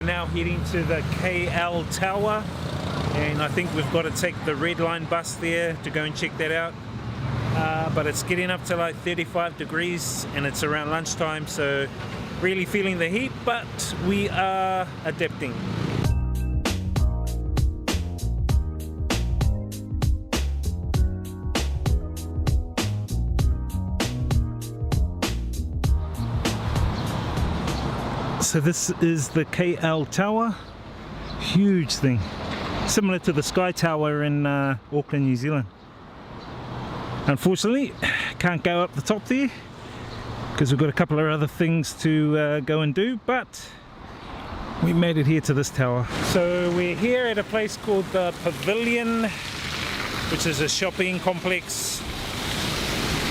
Now heading to the KL Tower, and I think we've got to take the red line bus there to go and check that out. But it's getting up to like 35 degrees and it's around lunchtime, so really feeling the heat, but we are adapting. So this is the KL Tower, huge thing, similar to the Sky Tower in Auckland, New Zealand. Unfortunately, can't go up the top there because we've got a couple of other things to go and do, but we made it here to this tower. So we're here at a place called the Pavilion, which is a shopping complex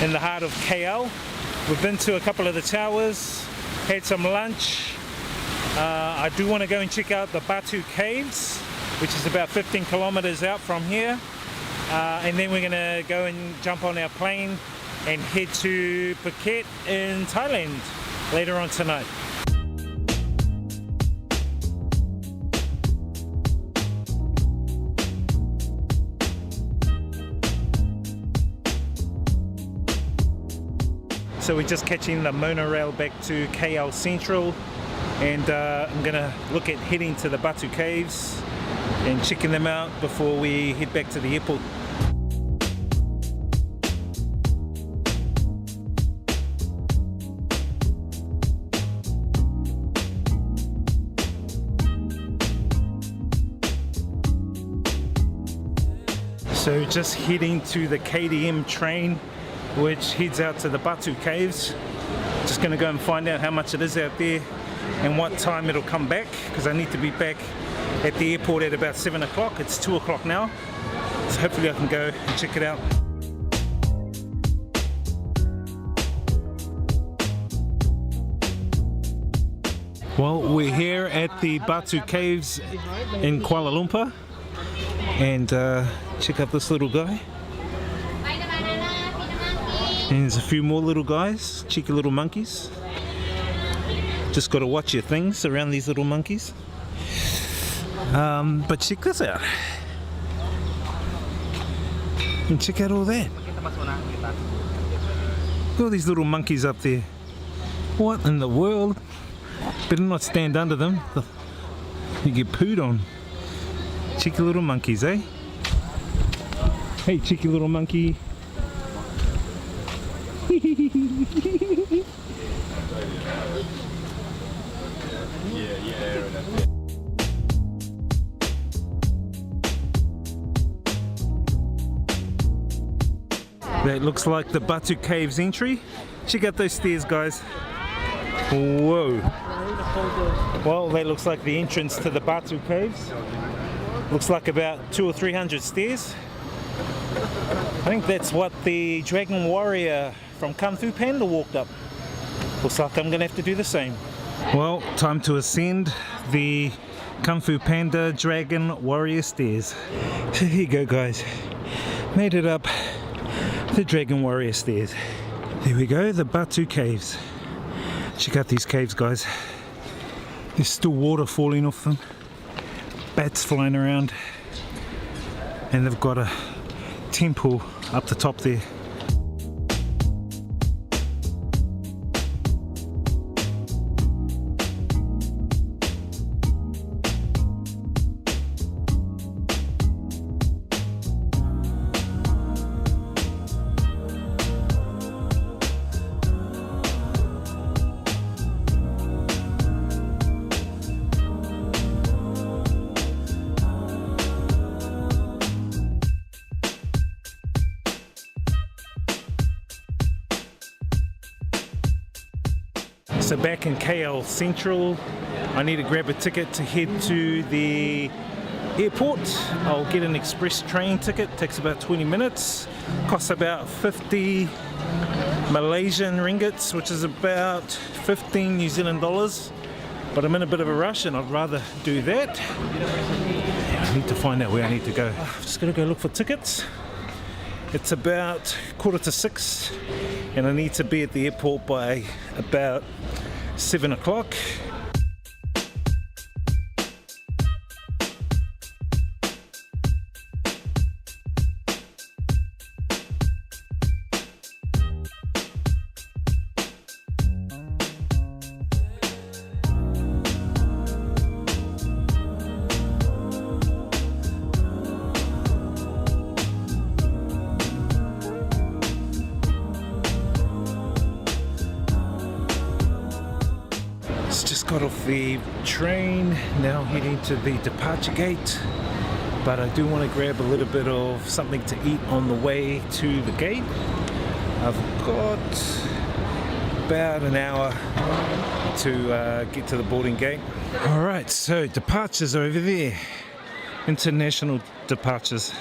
in the heart of KL. We've been to a couple of the towers, had some lunch. I do want to go and check out the Batu Caves, which is about 15 kilometers out from here, and then we're going to go and jump on our plane and head to Phuket in Thailand later on tonight. So we're just catching the monorail back to KL Central, and I'm gonna look at heading to the Batu Caves and checking them out before we head back to the airport. So just heading to the KTM train, which heads out to the Batu Caves. Just gonna go and find out how much it is out there and what time it'll come back, because I need to be back at the airport at about 7 o'clock. It's 2 o'clock now, so hopefully I can go and check it out. Well, we're here at the Batu Caves in Kuala Lumpur, and check out this little guy. And there's a few more little guys, cheeky little monkeys. Just got to watch your things around these little monkeys. But check this out. And check out all that. Look at all these little monkeys up there. What in the world? Better not stand under them. You get pooed on. Cheeky little monkeys, eh? Hey, cheeky little monkey. That looks like the Batu Caves entry. Check out those stairs, guys. Whoa. Well, that looks like the entrance to the Batu Caves. Looks like about 200 or 300 stairs. I think that's what the Dragon Warrior from Kung Fu Panda walked up. Looks like I'm gonna have to do the same. Well, time to ascend the Kung Fu Panda Dragon Warrior stairs. So here you go, guys. Made it up the Dragon Warrior stairs. There we go, the Batu Caves. Check out these caves, guys. There's still water falling off them. Bats flying around. And they've got a temple up the top there. So back in KL Central, I need to grab a ticket to head to the airport. I'll get an express train ticket, takes about 20 minutes, costs about 50 Malaysian ringgits, which is about 15 New Zealand dollars. But I'm in a bit of a rush and I'd rather do that. I need to find out where I need to go. I've just got to go look for tickets. It's about 5:45 and I need to be at the airport by about 7 o'clock. got off the train, now heading to the departure gate. But I do want to grab a little bit of something to eat on the way to the gate. I've got about an hour to get to the boarding gate. Alright, so departures are over there. International departures.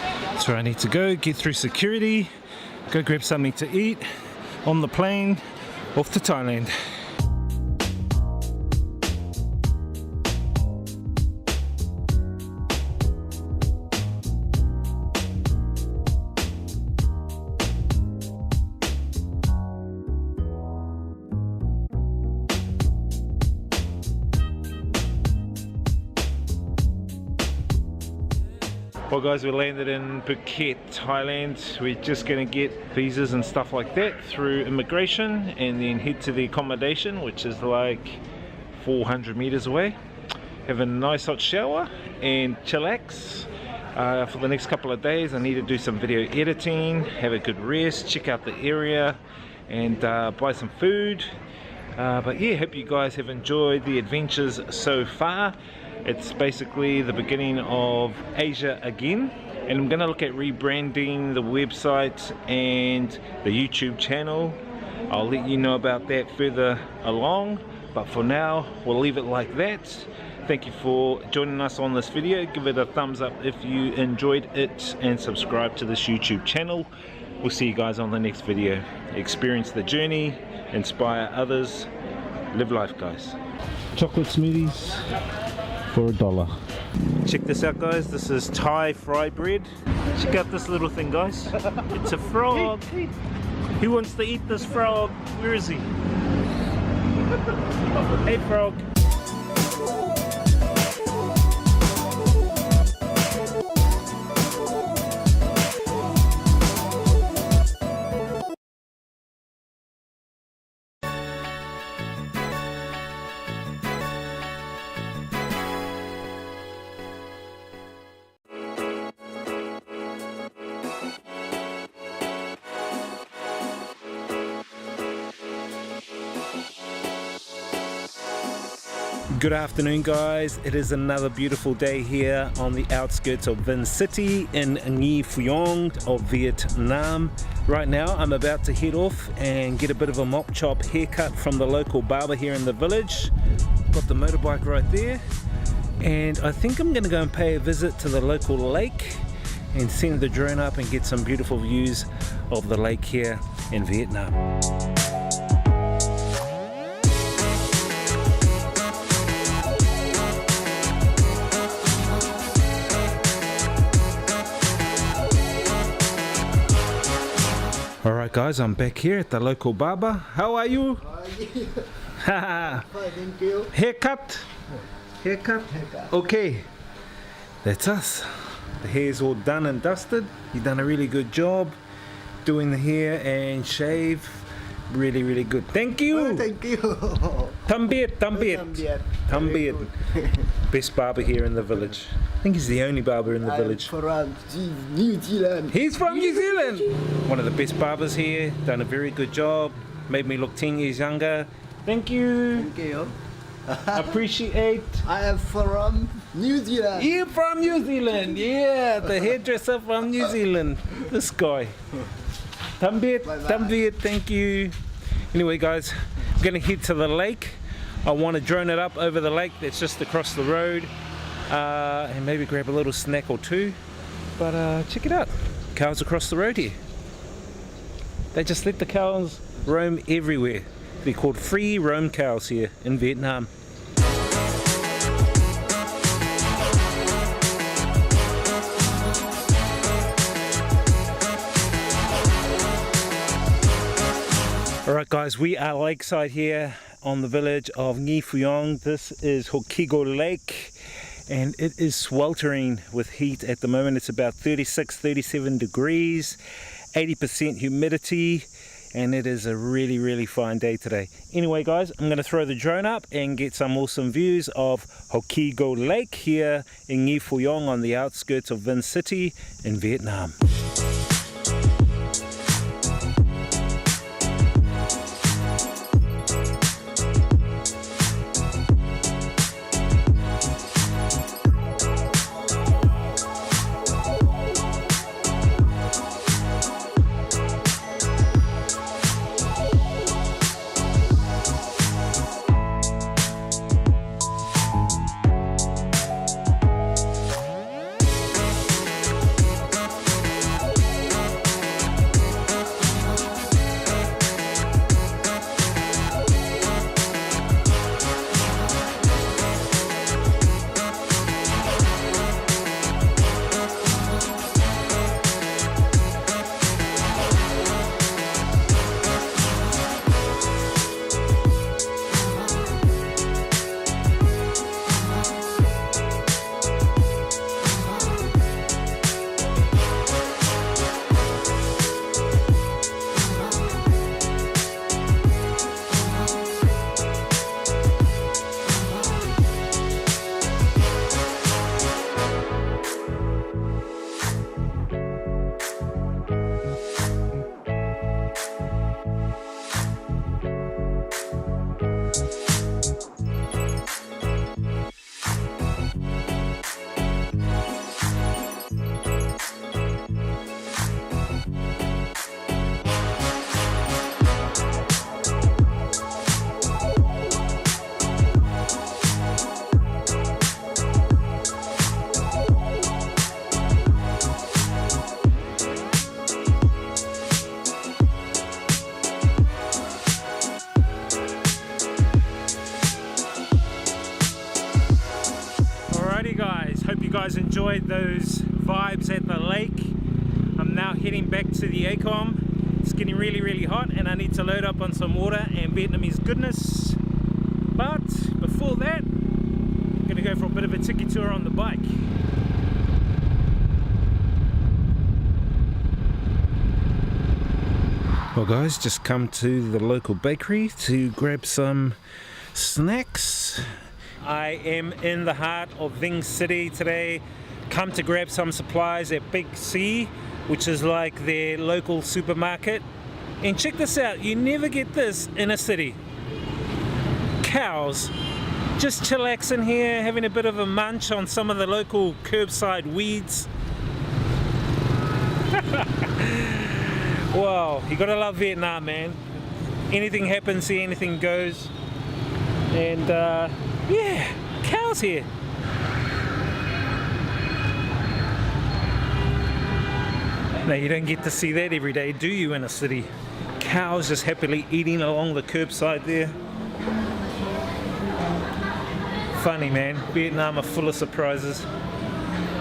That's where I need to go, get through security, go grab something to eat on the plane, off to Thailand. Well guys, we landed in Phuket, Thailand. We're just going to get visas and stuff like that through immigration and then head to the accommodation, which is like 400 meters away. Have a nice hot shower and chillax for the next couple of days. I need to do some video editing, have a good rest, check out the area and buy some food. But yeah, hope you guys have enjoyed the adventures so far. It's basically the beginning of Asia again, and I'm going to look at rebranding the website and the YouTube channel. I'll let you know about that further along, but for now we'll leave it like that. Thank you for joining us on this video. Give it a thumbs up if you enjoyed it and subscribe to this YouTube channel. We'll see you guys on the next video. Experience the journey, inspire others, live life guys. Chocolate smoothies for $1. Check this out guys, this is Thai fry bread. Check out this little thing guys, it's a frog. Who wants to eat this frog? Where is he? Hey frog. Good afternoon guys, it is another beautiful day here on the outskirts of Vinh City in Nhi Phuong of Vietnam. Right now I'm about to head off and get a bit of a mop chop haircut from the local barber here in the village. Got the motorbike right there, and I think I'm going to go and pay a visit to the local lake and send the drone up and get some beautiful views of the lake here in Vietnam. Alright guys, I'm back here at the local barber. How are you? Haha. Thank you. Haircut? Haircut? Okay. That's us. The hair's all done and dusted. You've done a really good job doing the hair and shave. Really, really good. Thank you. Thank you. Thambit, Thambit. Best barber here in the village. I think he's the only barber in the village. From New Zealand. He's from New Zealand. One of the best barbers here. Done a very good job. Made me look 10 years younger. Thank you. Thank you. Appreciate. I am from New Zealand. You from New Zealand? Yeah, the hairdresser from New Zealand. This guy. Thambit, Thambit, thank you. Anyway guys, I'm gonna head to the lake. I want to drone it up over the lake that's just across the road, and maybe grab a little snack or two. But check it out, cows across the road here. They just let the cows roam everywhere. They're called free roam cows here in Vietnam. Alright guys, we are lakeside here on the village of Nhi Phuong. This is Ho Chi Go Lake and it is sweltering with heat at the moment. It's about 36-37 degrees, 80% humidity, and it is a really, really fine day today. Anyway guys, I'm going to throw the drone up and get some awesome views of Ho Chi Go Lake here in Nhi Phuong on the outskirts of Vinh City in Vietnam. hope you guys enjoyed those vibes at the lake. I'm now heading back to the ACOM. It's getting really hot and I need to load up on some water and Vietnamese goodness. But before that, I'm gonna go for a bit of a tiki tour on the bike. Well guys, just come to the local bakery to grab some snacks. I am in the heart of Vinh City today. Come to grab some supplies at Big C, which is like their local supermarket. And check this out, you never get this in a city. Cows. Just chillaxing here, having a bit of a munch on some of the local curbside weeds. Wow, you gotta love Vietnam, man. Anything happens here, anything goes. And yeah, cows here. Now you don't get to see that every day, do you, in a city? Cows just happily eating along the curbside there. Funny, man. Vietnam are full of surprises.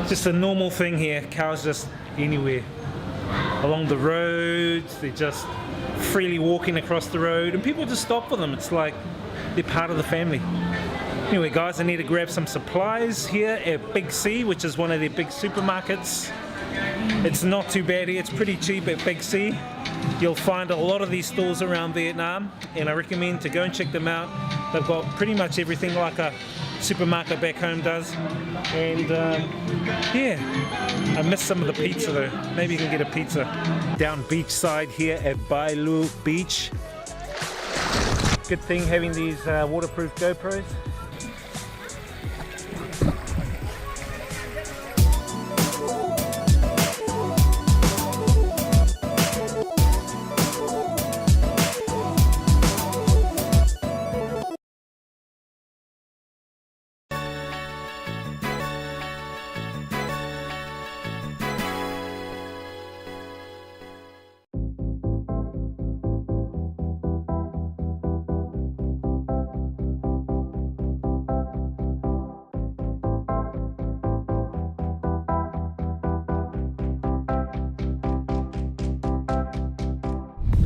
Just a normal thing here. Cows just anywhere. Along the roads, they're just freely walking across the road and people just stop for them. It's like they're part of the family. Anyway guys, I need to grab some supplies here at Big C, which is one of their big supermarkets. It's not too bad here, it's pretty cheap at Big C. You'll find a lot of these stores around Vietnam and I recommend to go and check them out. They've got pretty much everything like a supermarket back home does. And yeah, I missed some of the pizza though. Maybe you can get a pizza. Down beachside here at Bai Lu Beach. Good thing having these waterproof GoPros.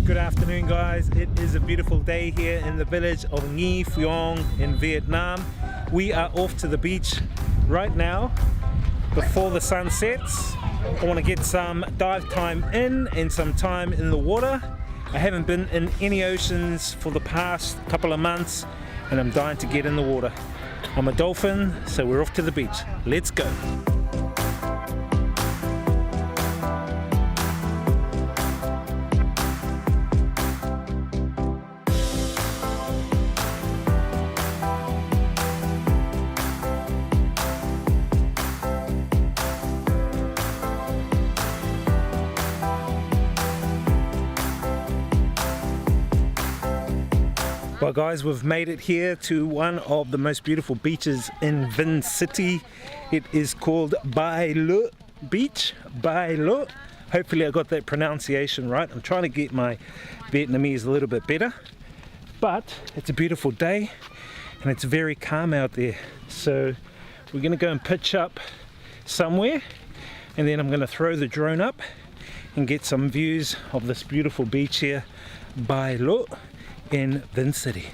Good afternoon guys, it is a beautiful day here in the village of Nhi Phuong in Vietnam. We are off to the beach right now before the sun sets. I want to get some dive time in and some time in the water. I haven't been in any oceans for the past couple of months and I'm dying to get in the water. I'm a dolphin, so we're off to the beach. Let's go. Well guys, we've made it here to one of the most beautiful beaches in Vinh City. It is called Bai Lu Beach. Bai Lu. Hopefully I got that pronunciation right. I'm trying to get my Vietnamese a little bit better. But it's a beautiful day and it's very calm out there. So we're gonna go and pitch up somewhere and then I'm gonna throw the drone up and get some views of this beautiful beach here, Bai Lu, in Vinh City.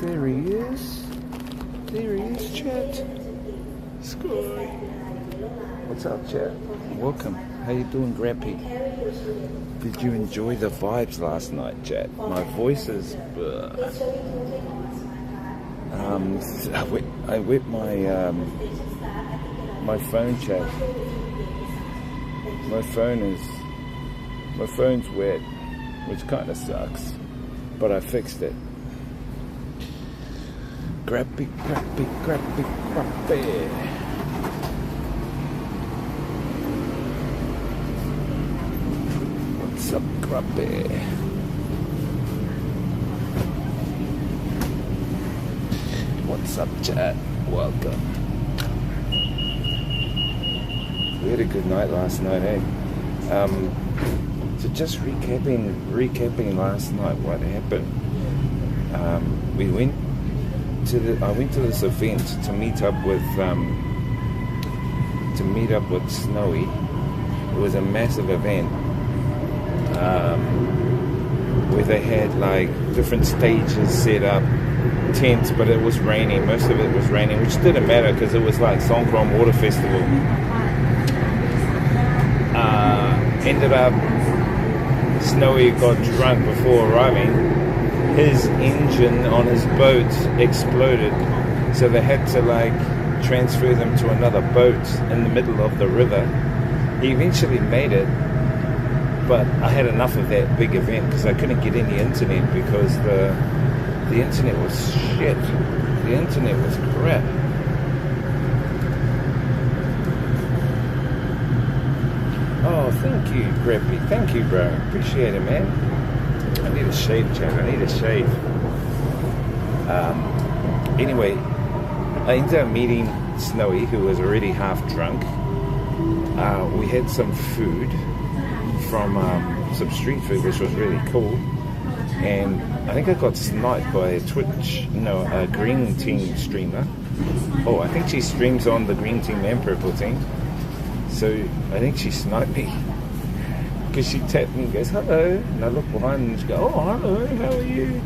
There he is. There he is, chat. Sky. What's up, chat? Welcome. How you doing, Grappy? Did you enjoy the vibes last night, chat? My voice is... I wet my my phone, chat. My phone's wet, which kind of sucks, but I fixed it. Grabby, grabby, grabby, grabby. What's up, grabby? What's up, chat? Welcome. We had a good night last night, eh? So just recapping last night, what happened? I went to this event to meet up with Snowy. It was a massive event where they had like different stages set up, tents, but it was raining. Most of it was raining, which didn't matter because it was like Songkran Water Festival. Ended up, Snowy got drunk before arriving. His engine on his boat exploded, so they had to like transfer them to another boat in the middle of the river. He eventually made it, but I had enough of that big event because I couldn't get any internet because the internet was shit. The internet was crap. Oh, thank you, Greppy. Thank you, bro. Appreciate it, man. I need a shave, chat. I need a shave. Anyway, I ended up meeting Snowy, who was already half drunk. We had some food from some street food, which was really cool. And I think I got sniped by a Green Team streamer. Oh, I think she streams on the Green Team and Purple Team. So I think she sniped me because she tapped me and goes, hello. And I look behind and she goes, oh, hello, how are you?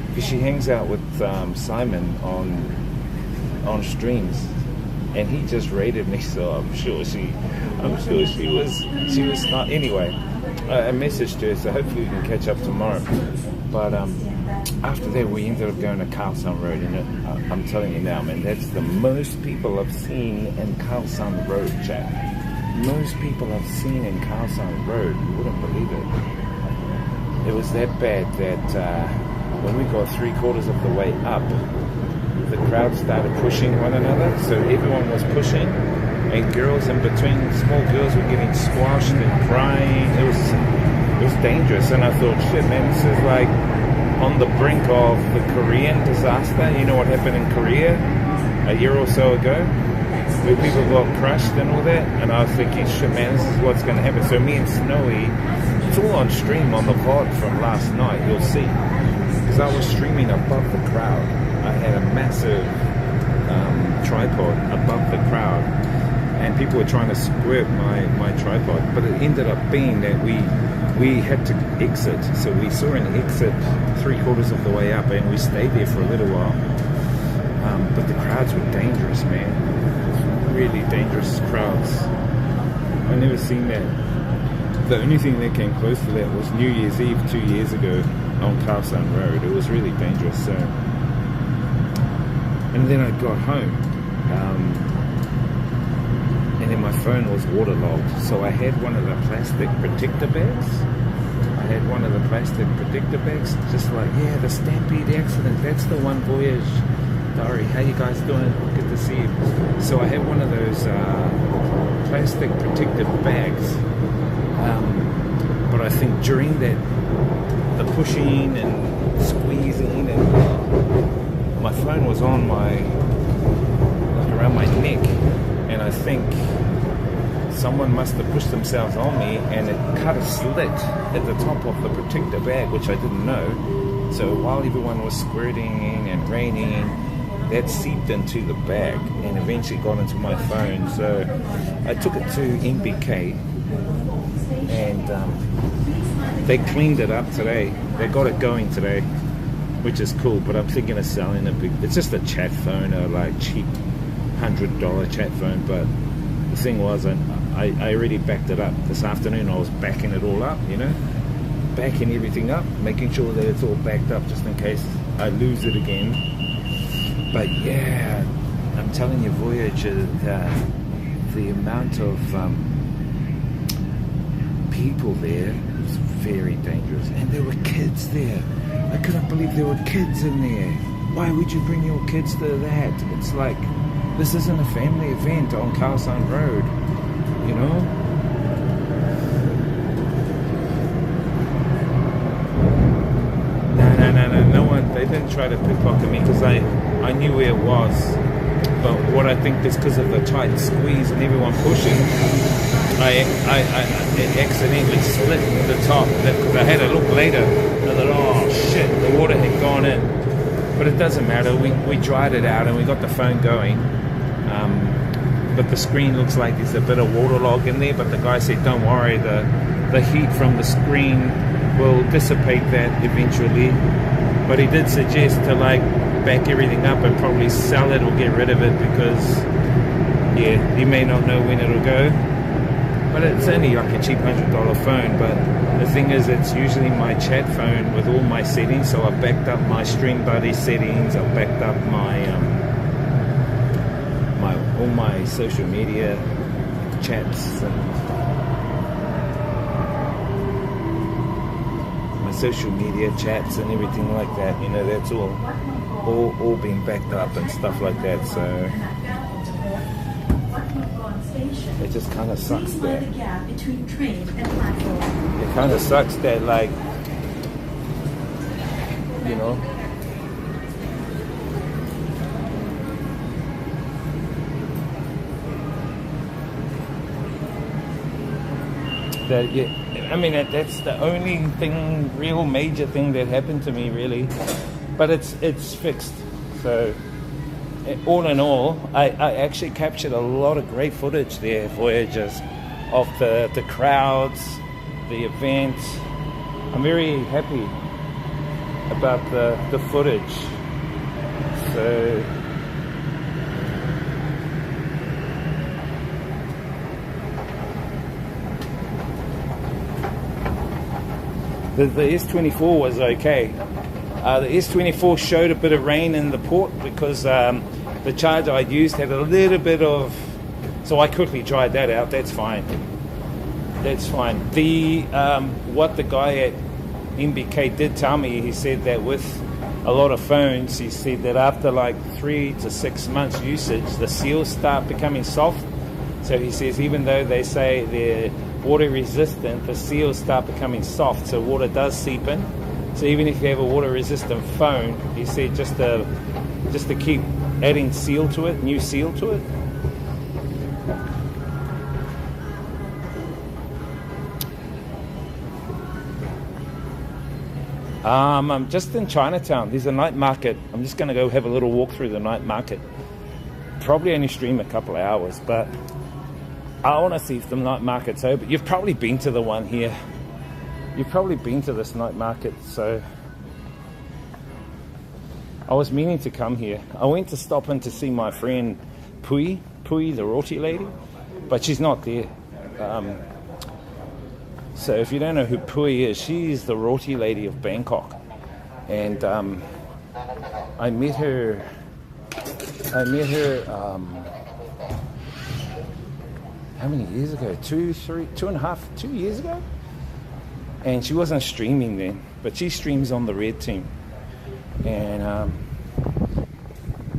Because she hangs out with Simon on streams. And he just rated me, so I'm sure she was not. Anyway, I messaged her, so hopefully we can catch up tomorrow. But after that, we ended up going to Khao San Road, and I'm telling you now, man, that's the most people I've seen in Khao San Road, chat. Most people I've seen in Khao San Road, you wouldn't believe it. It was that bad that when we got 3/4 of the way up, the crowd started pushing one another, so everyone was pushing, and girls in between, small girls were getting squashed and crying. It was dangerous, and I thought, shit, man, this is like on the brink of the Korean disaster. You know what happened in Korea a year or so ago, where people got crushed and all that, and I was thinking, shit, man, this is what's going to happen. So me and Snowy, it's all on stream on the VOD from last night, you'll see, because I was streaming above the crowd. I had a massive tripod above the crowd, and people were trying to squirt my tripod, but it ended up being that we had to exit. So we saw an exit 3/4 of the way up, and we stayed there for a little while. But the crowds were dangerous, man. Really dangerous crowds. I've never seen that. The only thing that came close to that was New Year's Eve 2 years ago on Khao San Road. It was really dangerous. So, and then I got home, and then my phone was waterlogged. So I had one of the plastic protector bags. Just like, yeah, the Stampede accident. That's the one voyage. Dari, how you guys doing? Good to see you. So I had one of those plastic protective bags. But I think during that, the pushing and squeezing, and my phone was on around my neck, and I think someone must have pushed themselves on me, and it cut a slit at the top of the protector bag, which I didn't know. So while everyone was squirting and raining, that seeped into the bag and eventually got into my phone. So I took it to MBK, and they cleaned it up today. They got it going today, which is cool, but I'm thinking of selling it. It's just a chat phone, a like cheap $100 chat phone. But the thing was, I already backed it up this afternoon. I was backing it all up, backing everything up, making sure that it's all backed up just in case I lose it again. But yeah, I'm telling you, Voyager, the amount of people there. It was very dangerous. And there were kids there. I couldn't believe there were kids in there. Why would you bring your kids to that? It's like, this isn't a family event on Khao San Road, you know? No one, they didn't try to pickpocket me because I knew where it was. But what I think is because of the tight squeeze and everyone pushing, I accidentally split the top because I had to look later. I thought, oh shit, the water had gone in. But it doesn't matter. We dried it out and we got the phone going. But the screen looks like there's a bit of waterlog in there. But the guy said, don't worry, the heat from the screen will dissipate that eventually. But he did suggest to like back everything up and probably sell it or get rid of it because, yeah, you may not know when it'll go. But it's only like a cheap $100 phone. But the thing is, it's usually my chat phone with all my settings. So I've backed up my Stream Buddy settings. I've backed up my all my social media chats and social media chats and everything like that, you know, that's all being backed up and stuff like that. So it just kind of sucks that it kind of sucks that, like, you know, that, yeah, I mean, that's the only thing, real major thing that happened to me, really. But it's fixed. So, all in all, I actually captured a lot of great footage there, Voyagers, of the crowds, the event. I'm very happy about the footage. So, the S24 was okay. The S24 showed a bit of rain in the port because the charger I used had a little bit of, so I quickly dried that out. That's fine. That's fine. The what the guy at MBK did tell me, he said that with a lot of phones, he said that after like 3 to 6 months usage, the seals start becoming soft. So he says even though they say they're water resistant, the seals start becoming soft, so water does seep in. So even if you have a water resistant phone, he said just to keep adding seal to it, new seal to it. I'm just in Chinatown. There's a night market. I'm just going to go have a little walk through the night market. Probably only stream a couple of hours, but I want to see if the night market's open. You've probably been to the one here. You've probably been to this night market, so I was meaning to come here. I went to stop in to see my friend Pui, the roti lady, but she's not there. So if you don't know who Pui is, she's the roti lady of Bangkok. And I met her how many years ago? 2 years ago? And she wasn't streaming then, but she streams on the Red Team. And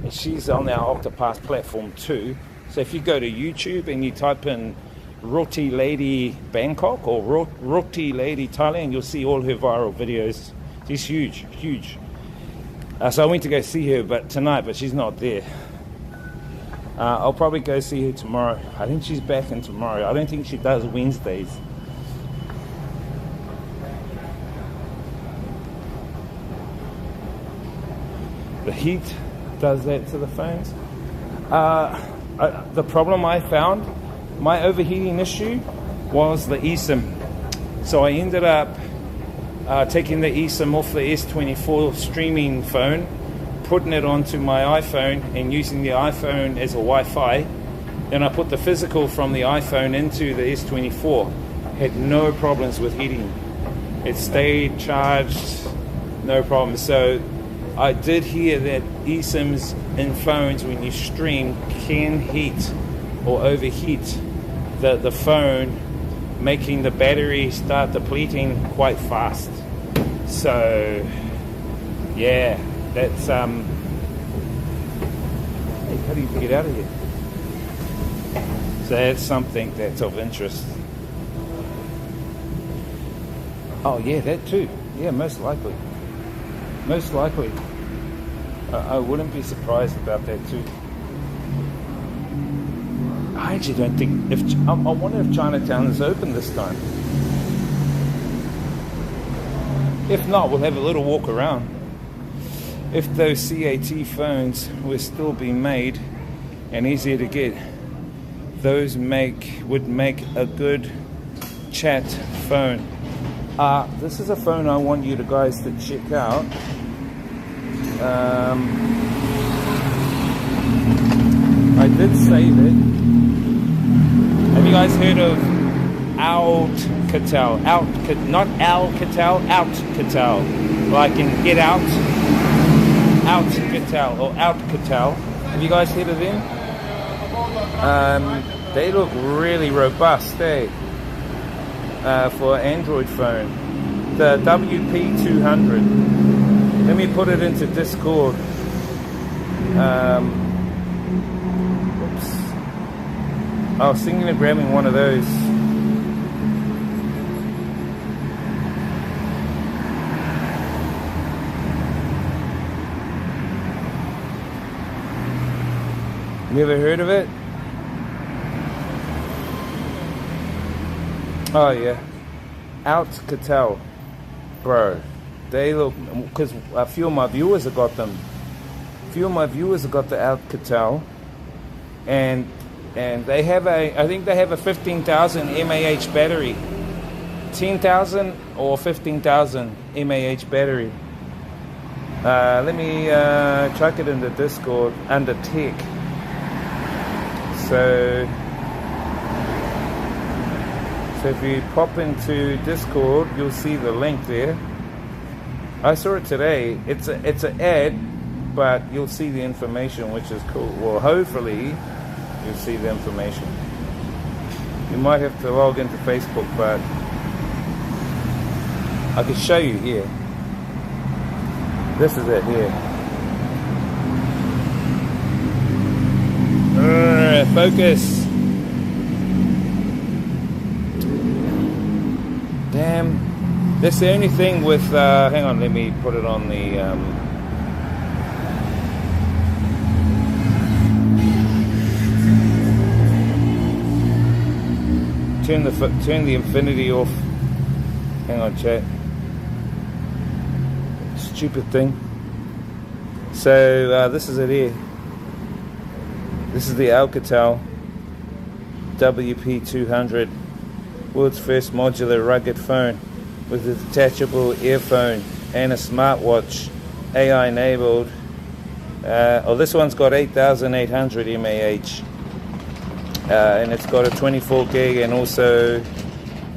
she's on our Octopath platform too. So if you go to YouTube and you type in Roti Lady Bangkok or Roti Lady Thailand, you'll see all her viral videos. She's huge, huge. So I went to go see her tonight, but she's not there. I'll probably go see her tomorrow. I think she's back in tomorrow. I don't think she does Wednesdays. The heat does that to the phones. The problem I found, my overheating issue, was the eSIM. So I ended up taking the eSIM off the S24 streaming phone, putting it onto my iPhone and using the iPhone as a Wi-Fi. Then I put the physical from the iPhone into the S24. Had no problems with heating. It stayed charged, no problem. So I did hear that eSIMs in phones when you stream can heat or overheat the phone, making the battery start depleting quite fast. So yeah, that's hey, how do you get out of here? So that's something that's of interest. Oh yeah, that too. Yeah, most likely. Most likely. I wouldn't be surprised about that too. I actually don't think, I wonder if Chinatown is open this time. If not, we'll have a little walk around. If those CAT phones were still being made and easier to get, those would make a good chat phone. This is a phone I want you guys to check out. I did save it. Have you guys heard of Alcatel? Not Alcatel, Outcatel. Like in Get Out. Outcatel or Outcatel. Have you guys heard of them? They look really robust, eh? For an Android phone. The WP200. Let me put it into Discord. Oops. I was thinking of grabbing one of those. You ever heard of it? Oh yeah, Outcatel, bro. They look, because a few of my viewers have got them. A few of my viewers have got the Alcatel, and they have I think they have a 15,000 mAh battery, 10,000 or 15,000 mAh battery. Let me chuck it in the Discord under tech. So if you pop into Discord, you'll see the link there. I saw it today. It's an ad, but you'll see the information, which is cool. Well, hopefully you'll see the information. You might have to log into Facebook, but I can show you here. This is it here. Focus. Damn. That's the only thing with, hang on, let me put it on the, turn the infinity off. Hang on, chat. Stupid thing. So, this is it here. This is the Alcatel WP200, world's first modular rugged phone with a detachable earphone and a smartwatch, AI enabled. This one's got 8,800 mAh, and it's got a 24 gig and also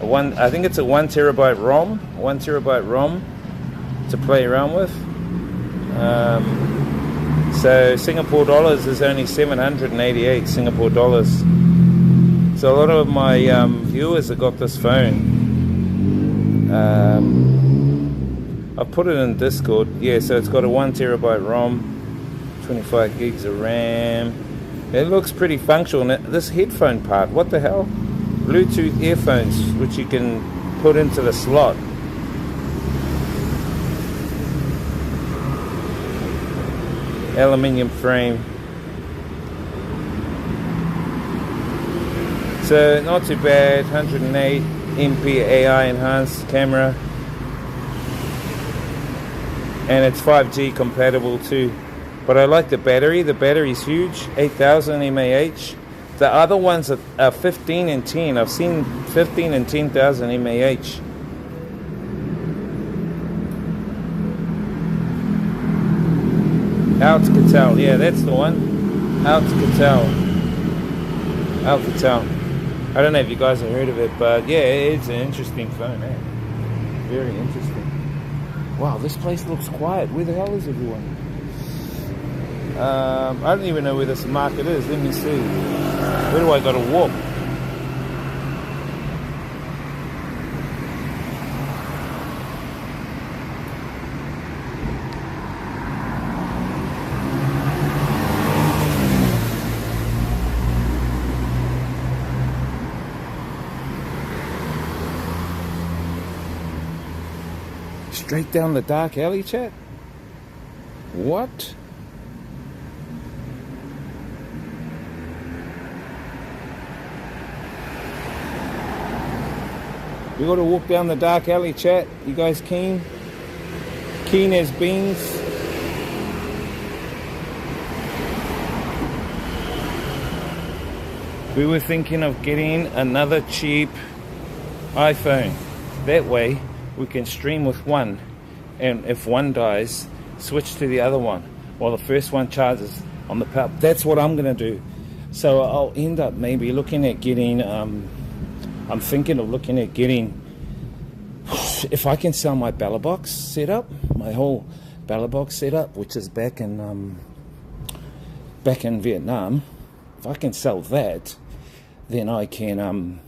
I think it's a 1 terabyte ROM to play around with. So Singapore dollars is only 788 Singapore dollars. So a lot of my viewers have got this phone. I've put it in Discord. Yeah, so it's got a 1 terabyte ROM, 25 gigs of RAM. It looks pretty functional. This headphone part, what the hell? Bluetooth earphones, which you can put into the slot. Aluminium frame. So not too bad. 108 MP AI enhanced camera, and it's 5G compatible too. But I like the battery. The battery's huge, 8,000 mAh. The other ones are 15 and 10. I've seen 15 and 10,000 mAh. Alcatel, yeah, that's the one. Alcatel. I don't know if you guys have heard of it, but yeah, it's an interesting phone, eh? Very interesting. Wow, this place looks quiet. Where the hell is everyone? I don't even know where this market is. Let me see. Where do I got to walk? Straight down the dark alley, chat? What? We gotta walk down the dark alley, chat. You guys keen? Keen as beans. We were thinking of getting another cheap iPhone. That way we can stream with one, and if one dies, switch to the other one while the first one charges on the power. That's what I'm gonna do. So I'll end up maybe looking at getting I'm thinking of looking at getting, if I can sell my Ballbox setup, my whole Ballbox setup, which is back in Vietnam. If I can sell that, then I can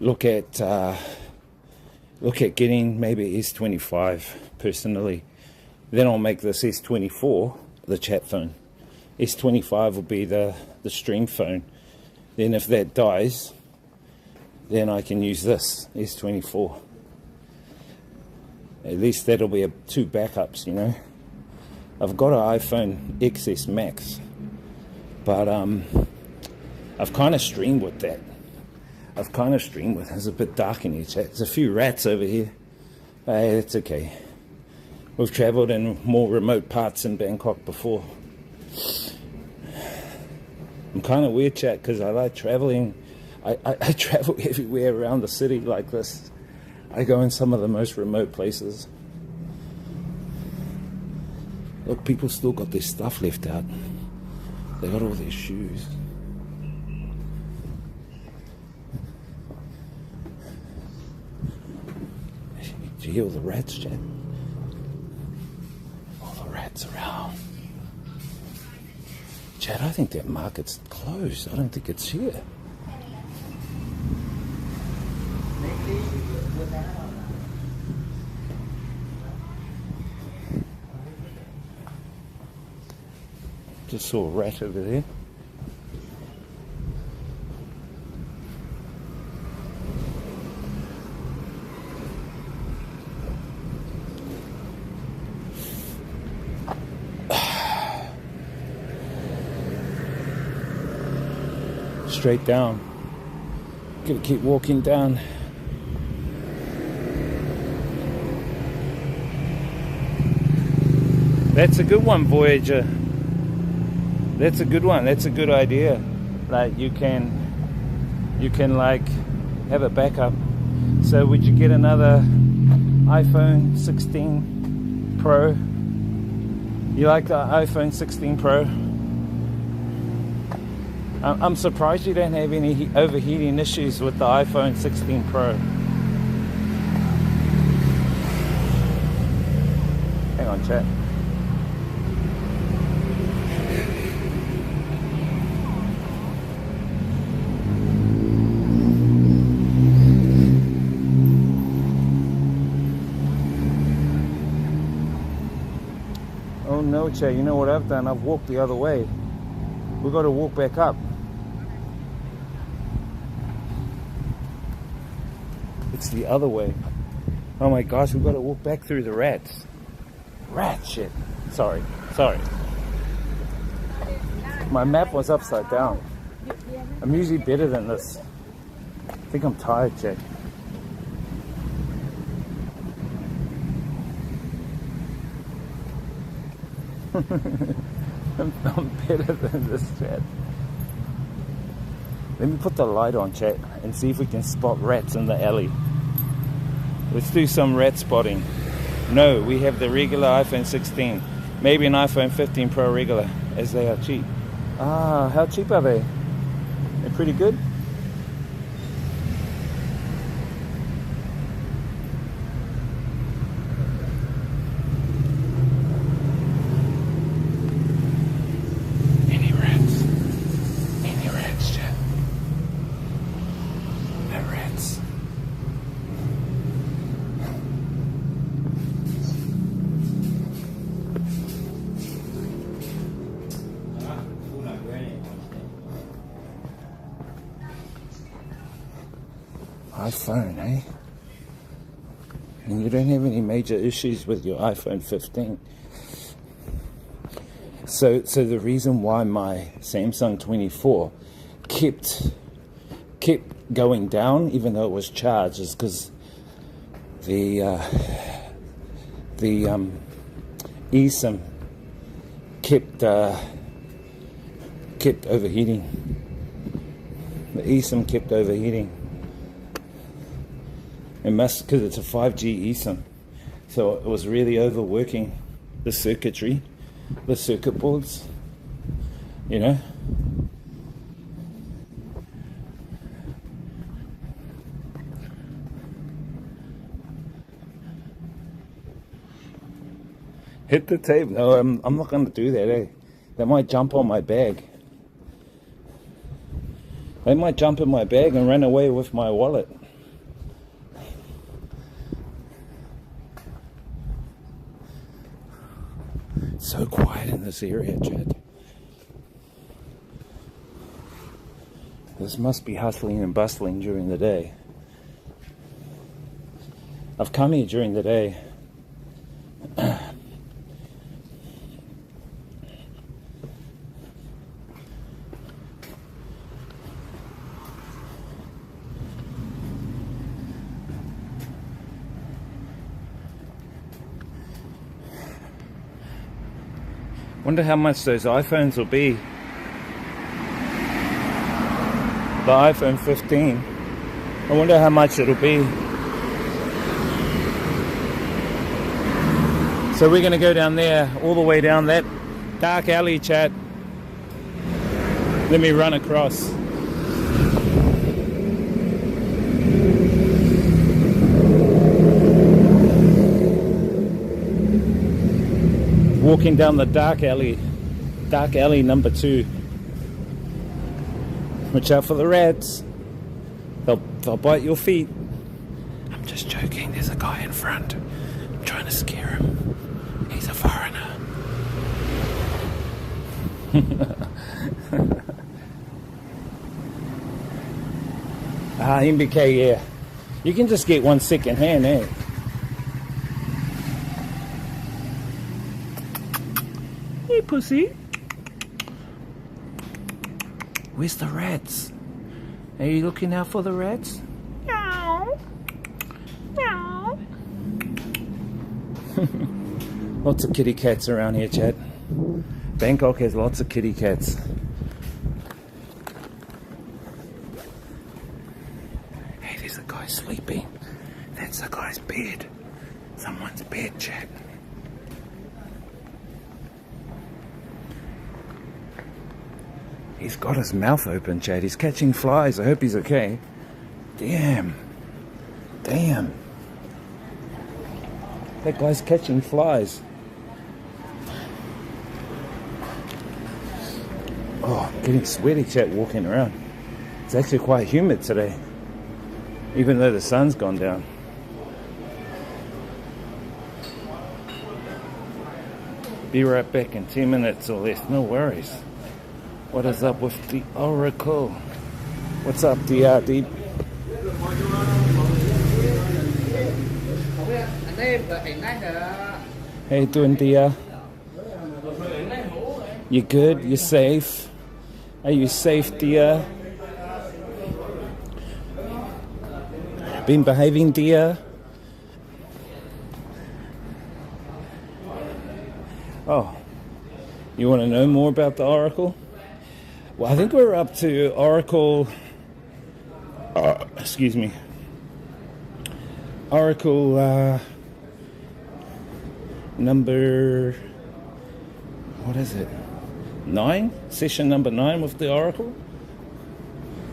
look at getting maybe S25 personally. Then I'll make this S24 the chat phone. S25 will be the stream phone. Then if that dies, then I can use this S24. At least that'll be two backups, you know. I've got an iPhone XS Max, but I've kind of streamed with that. It's a bit dark in here, chat. There's a few rats over here. Hey, it's okay. We've travelled in more remote parts in Bangkok before. I'm kind of weird, chat, because I like travelling. I travel everywhere around the city like this. I go in some of the most remote places. Look, people still got their stuff left out. They got all their shoes. Did you hear all the rats, Chad? All the rats around. Chad, I think that market's closed. I don't think it's here. Just saw a rat over there. Straight down. Gonna keep walking down. That's a good one, Voyager. That's a good one. That's a good idea. Like you can like have a backup. So would you get another iPhone 16 Pro? You like the iPhone 16 Pro? I'm surprised you don't have any overheating issues with the iPhone 16 Pro. Hang on, chat. Oh no, chat, you know what I've done? I've walked the other way. We've got to walk back up. It's the other way. Oh my gosh, we've got to walk back through the rats. Rat shit. Sorry. My map was upside down. I'm usually better than this. I think I'm tired, chat. I'm better than this, chat. Let me put the light on, chat, and see if we can spot rats in the alley. Let's do some rat spotting. No, we have the regular iPhone 16. Maybe an iPhone 15 Pro regular, as they are cheap. Ah, how cheap are they? They're pretty good. iPhone, eh? and you don't have any major issues with your iPhone 15. So the reason why my Samsung 24 kept going down even though it was charged is because the eSIM kept overheating. The eSIM kept overheating. It must, because it's a 5G eSIM, so it was really overworking the circuitry, the circuit boards, you know. Hit the tape. No, I'm not going to do that, eh? They might jump on my bag. They might jump in my bag and run away with my wallet. It's so quiet in this area, Chad. This must be hustling and bustling during the day. I've come here during the day. Wonder how much those iPhones will be. The iPhone 15. I wonder how much it'll be. So we're gonna go down there, all the way down that dark alley, chat. Let me run across. Walking down the dark alley number 2. Watch out for the rats. They'll bite your feet. I'm just joking. There's a guy in front. I'm trying to scare him. He's a foreigner. MBK, yeah. You can just get one second hand, eh? Hey, pussy. Where's the rats? Are you looking out for the rats? Meow. Meow. Lots of kitty cats around here, Chad. Bangkok has lots of kitty cats. Hey, there's a guy sleeping. That's the guy's bed. Someone's bed, Chad. He's got his mouth open, Chad. He's catching flies. I hope he's okay. Damn. Damn. That guy's catching flies. Oh, I'm getting sweaty, Chad, walking around. It's actually quite humid today, even though the sun's gone down. Be right back in 10 minutes or less. No worries. What is up with the Oracle? What's up, DR Deep? How you doing, DR? You good? You safe? Are you safe, DR? Been behaving, DR? Oh, you want to know more about the Oracle? Well, I think we're up to Oracle, excuse me, Oracle number, what is it, 9? Session number 9 with the Oracle.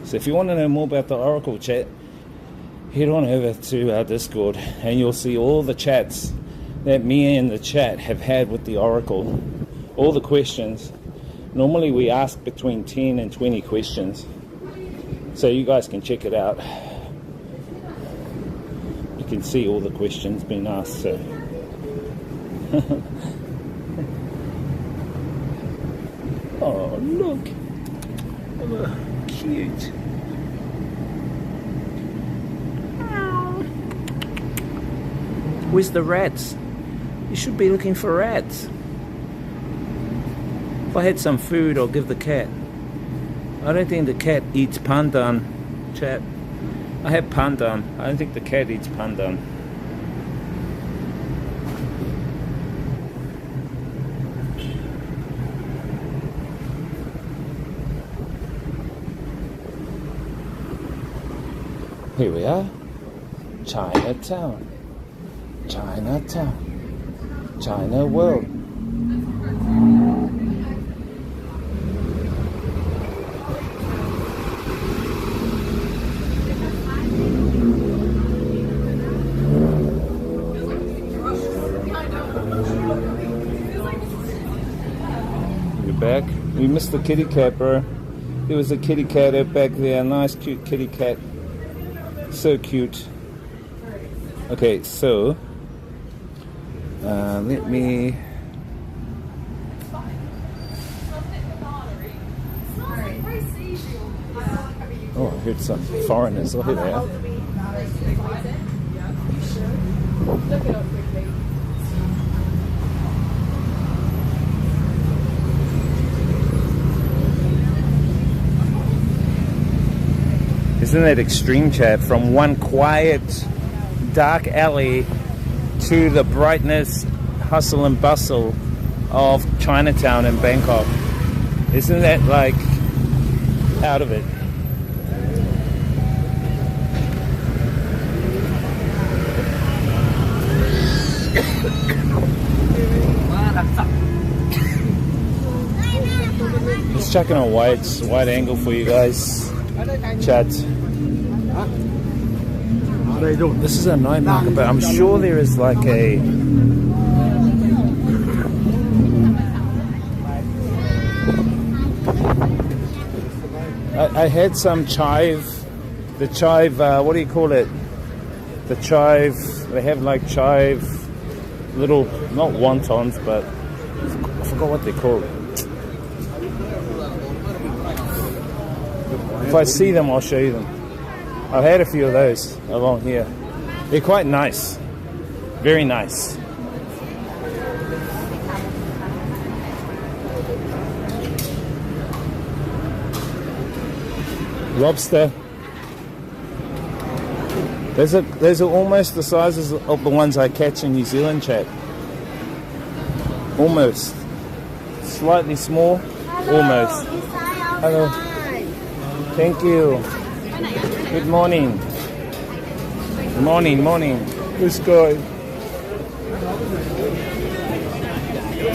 So if you want to know more about the Oracle chat, head on over to our Discord and you'll see all the chats that me and the chat have had with the Oracle, all the questions. Normally we ask between 10 and 20 questions, so you guys can check it out. You can see all the questions being asked, so. Oh, look. Oh, cute. Where's the rats? You should be looking for rats. If I had some food, I'll give the cat. I don't think the cat eats pandan, chat. I have pandan. I don't think the cat eats pandan. Here we are. Chinatown. Chinatown. China World. You're back. We missed the kitty cat, bro. There was a kitty cat out back there. Nice, cute kitty cat. So cute. Okay, so let me. Oh, I heard some foreigners over there. Isn't that extreme, chat? From one quiet, dark alley to the brightness, hustle and bustle of Chinatown in Bangkok. Isn't that like out of it? Just checking a wide angle for you guys. Chat. This is a night market, but I'm sure there is like a I had some chive, the chive, what do you call it? The chive, they have like chive, little, not wontons, but I forgot what they're called. If I see them, I'll show you them. I've had a few of those along here. They're quite nice. Very nice. Lobster. Those are almost the sizes of the ones I catch in New Zealand, chat. Almost. Slightly small. Almost. Hello. Thank you. Good morning. Morning. This guy.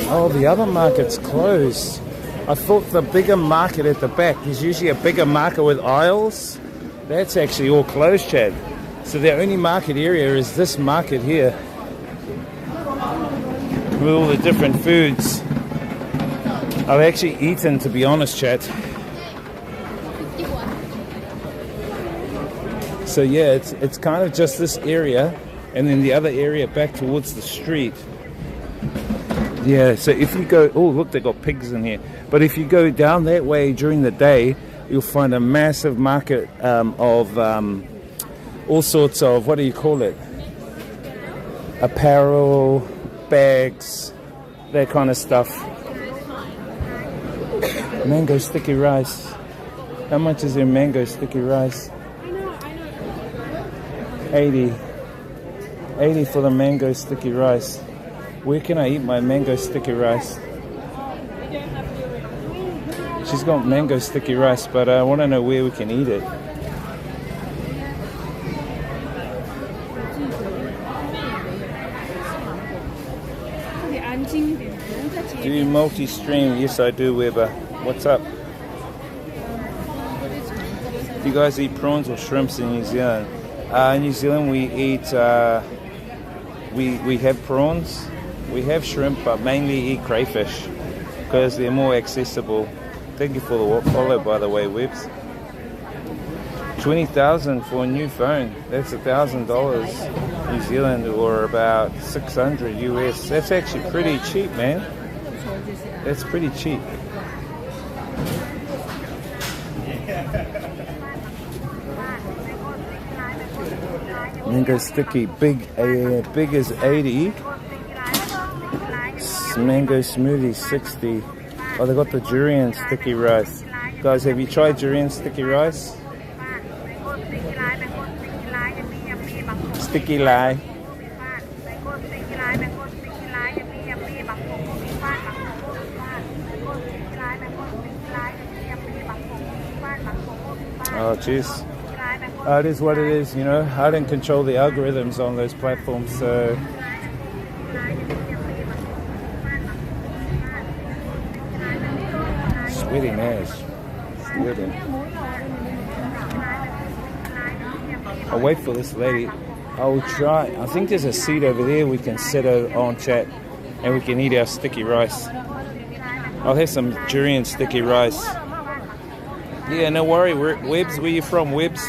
Oh, the other market's closed. I thought the bigger market at the back, there's usually a bigger market with aisles. That's actually all closed, Chad. So the only market area is this market here. With all the different foods. I've actually eaten, to be honest, Chad. So yeah, it's kind of just this area, and then the other area back towards the street. Yeah, so if you go, oh look, they got pigs in here. But if you go down that way during the day, you'll find a massive market of all sorts of, what do you call it? Apparel, bags, that kind of stuff. Mango sticky rice. How much is their mango sticky rice? 80 for the mango sticky rice. Where can I eat my mango sticky rice? She's got mango sticky rice, but I want to know where we can eat it. Do you multi-stream? Yes, I do, Weber. What's up? Do you guys eat prawns or shrimps in New Zealand? In New Zealand, we eat. We have prawns. We have shrimp, but mainly eat crayfish because they're more accessible. Thank you for the follow, by the way, Webs. 20,000 for a new phone. That's $1,000 New Zealand, or about 600 US. That's actually pretty cheap, man. That's pretty cheap. Mango sticky, big as 80. Mango smoothie 60. Oh, they got the durian sticky rice. Guys, have you tried durian sticky rice? Sticky lie. Oh, jeez. It is what it is, you know. I don't control the algorithms on those platforms, so... Sweating ass. Sweating. I'll wait for this lady. I'll try. I think there's a seat over there we can sit on, chat, and we can eat our sticky rice. I'll have some durian sticky rice. Yeah, no worry. Webbs, where you from, Webbs?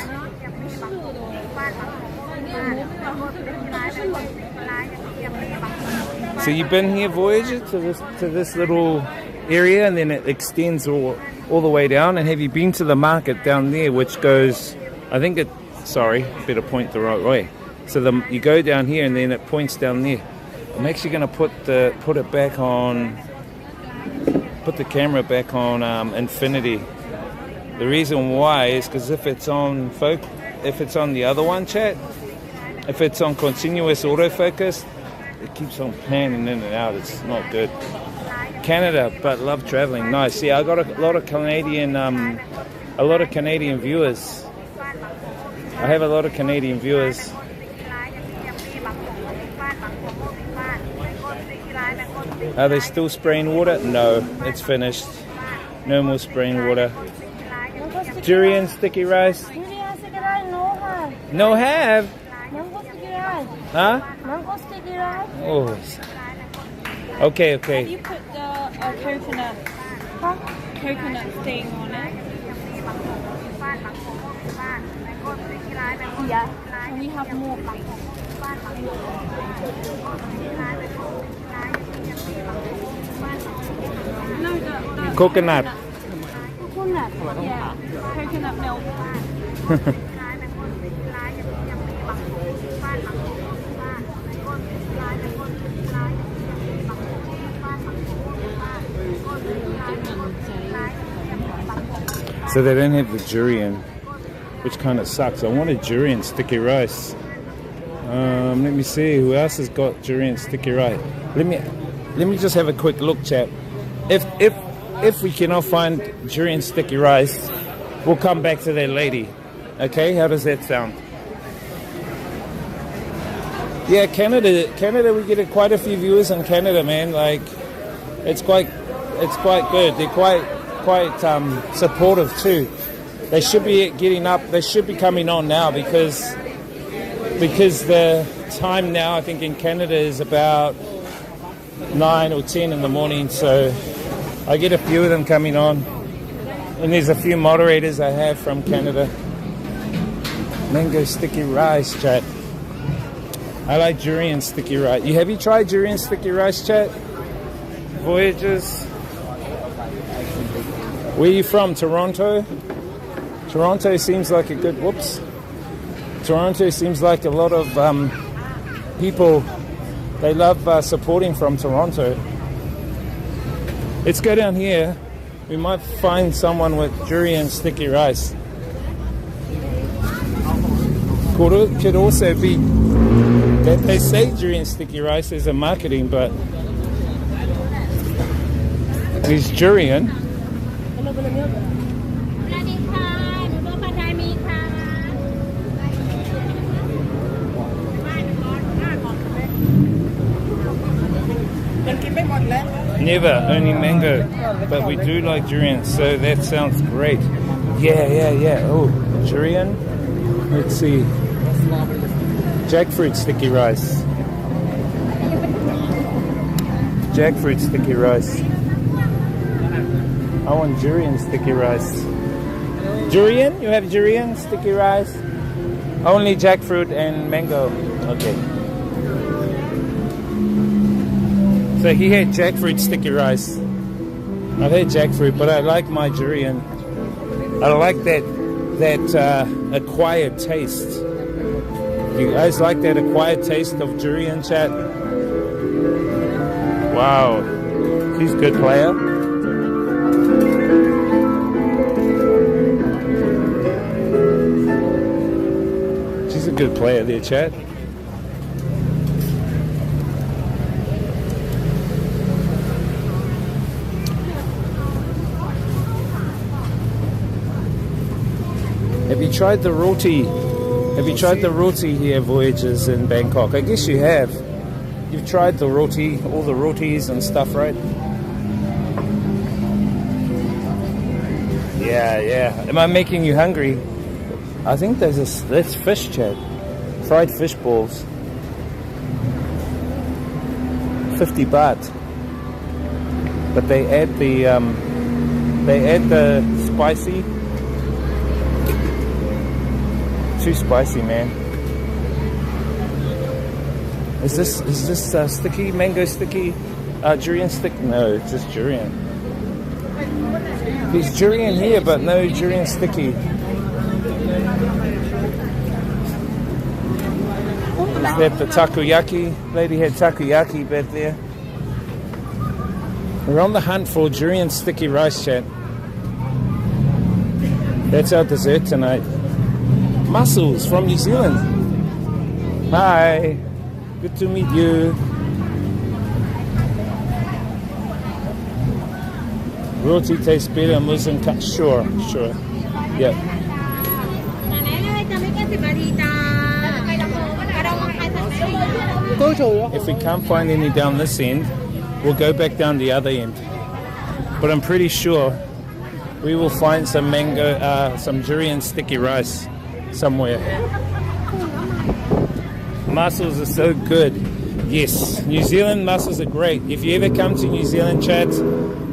So you've been here, Voyager, to this little area, and then it extends all the way down. And have you been to the market down there, which goes? I think it. Sorry, better point the right way. So you go down here, and then it points down there. I'm actually going to put the camera back on infinity. The reason why is because if it's on the other one, chat, if it's on continuous autofocus, it keeps on panning in and out. It's not good. Canada, but love traveling. Nice. Yeah, I got a lot of Canadian viewers. I have a lot of Canadian viewers. Are they still spraying water? No, it's finished. No more spraying water. Durian sticky rice? No have? Mango sticky rice. Huh? Mango sticky rice. Oh. Okay. You put the coconut thing on it. Yeah. And we have more. No, the Coconut. Coconut. Yeah. Coconut milk. So they don't have the durian, which kind of sucks. I want a durian sticky rice. Let me see who else has got durian sticky rice. Let me just have a quick look, chat. If we cannot find durian sticky rice, we'll come back to that lady. Okay, how does that sound? Yeah, Canada, we get quite a few viewers in Canada, man. Like, it's quite good. They're quite supportive too. They should be getting up. They should be coming on now because the time now, I think in Canada is about 9 or 10 in the morning. So I get a few of them coming on, and there's a few moderators I have from Canada. Mango sticky rice, chat. I like durian sticky rice. Have you tried durian sticky rice, chat? Voyagers. Where are you from? Toronto? Toronto seems like a good... Whoops. Toronto seems like a lot of people, they love supporting from Toronto. Let's go down here. We might find someone with durian sticky rice. Could also be that they say durian sticky rice is a marketing, but it's durian. Never, only mango, but we do like durian, so that sounds great. Yeah. Oh, durian. Let's see. Jackfruit sticky rice. Jackfruit sticky rice. I want durian sticky rice. Durian? You have durian sticky rice? Only jackfruit and mango. Okay. So he had jackfruit sticky rice. I've had jackfruit, but I like my durian. I like that acquired taste. You guys like that acquired taste of durian, chat? Wow, he's a good player. She's a good player there, chat. Have you tried the roti? Have you tried the roti here, Voyages in Bangkok? I guess you have. You've tried the roti, all the rotis and stuff, right? Yeah, yeah. Am I making you hungry? I think that's fish, chat. Fried fish balls. 50 baht. But they add the spicy. Too spicy, man. Is this sticky? Mango sticky? Durian stick? No, it's just durian. There's durian here, but no durian sticky. Is that the takoyaki? Lady had takoyaki back there. We're on the hunt for durian sticky rice, chat. That's our dessert tonight. Mussels from New Zealand. Hi, good to meet you. Roti tastes better, Muslim cut. Sure. Yeah. If we can't find any down this end, we'll go back down the other end. But I'm pretty sure we will find some some durian sticky rice somewhere. Mussels are so good. Yes, New Zealand mussels are great. If you ever come to New Zealand, chat,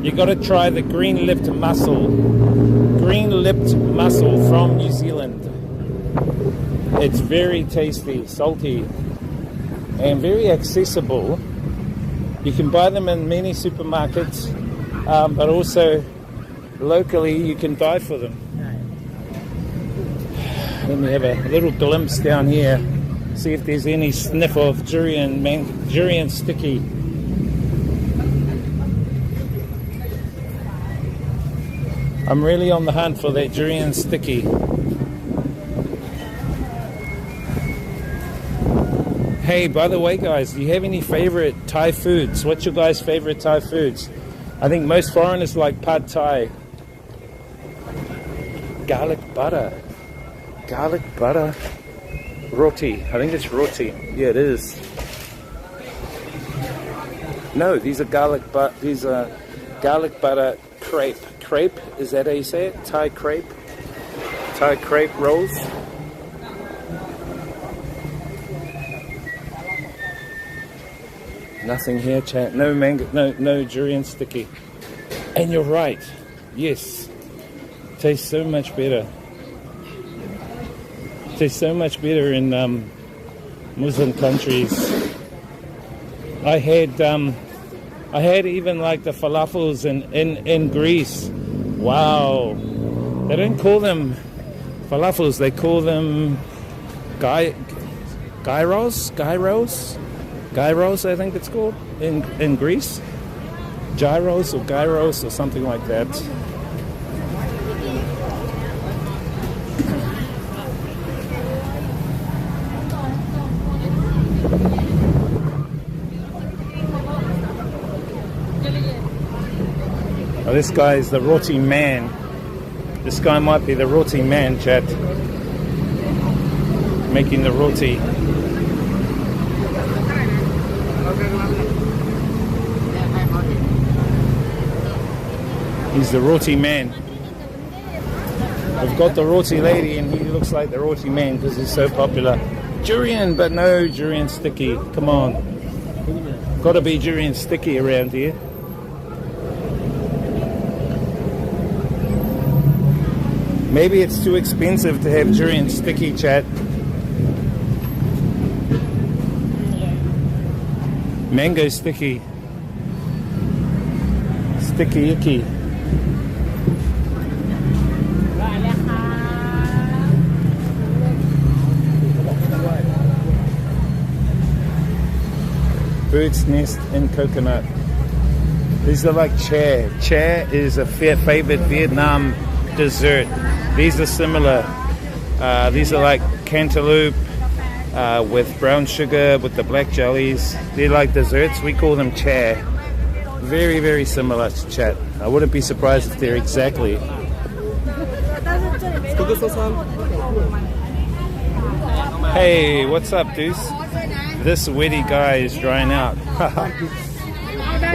you got to try the green-lipped mussel. Green-lipped mussel from New Zealand. It's very tasty, salty, and very accessible. You can buy them in many supermarkets, but also locally you can buy for them. Let me have a little glimpse down here, see if there's any sniff of durian sticky. I'm really on the hunt for that durian sticky. Hey, by the way, guys, do you have any favorite Thai foods? What's your guys' favorite Thai foods? I think most foreigners like pad Thai. Garlic butter. Garlic butter roti. I think it's roti. Yeah, it is. No, these are garlic butter crepe. Crepe, is that how you say it? Thai crepe. Thai crepe rolls. Nothing here, chat. No mango, no durian sticky. And you're right. Yes. Tastes so much better. Tastes so much better in Muslim countries. I had even like the falafels in Greece. Wow. They don't call them falafels, they call them gyros, I think it's called in Greece. Gyros or gyros or something like that. Oh, this guy is the roti man. This guy might be the roti man, chat. Making the roti. He's the roti man. We've got the roti lady and he looks like the roti man because he's so popular. Durian, but no durian sticky. Come on. Gotta be durian sticky around here. Maybe it's too expensive to have durian sticky, chat. Mango sticky. Sticky icky. bird's nest and coconut. These are like chair. Chair is a favorite Vietnam dessert. These are similar. These are like cantaloupe with brown sugar with the black jellies. They're like desserts. We call them chair. Very, very similar to chat. I wouldn't be surprised if they're exactly. Hey, what's up, Deuce? This witty guy is drying out.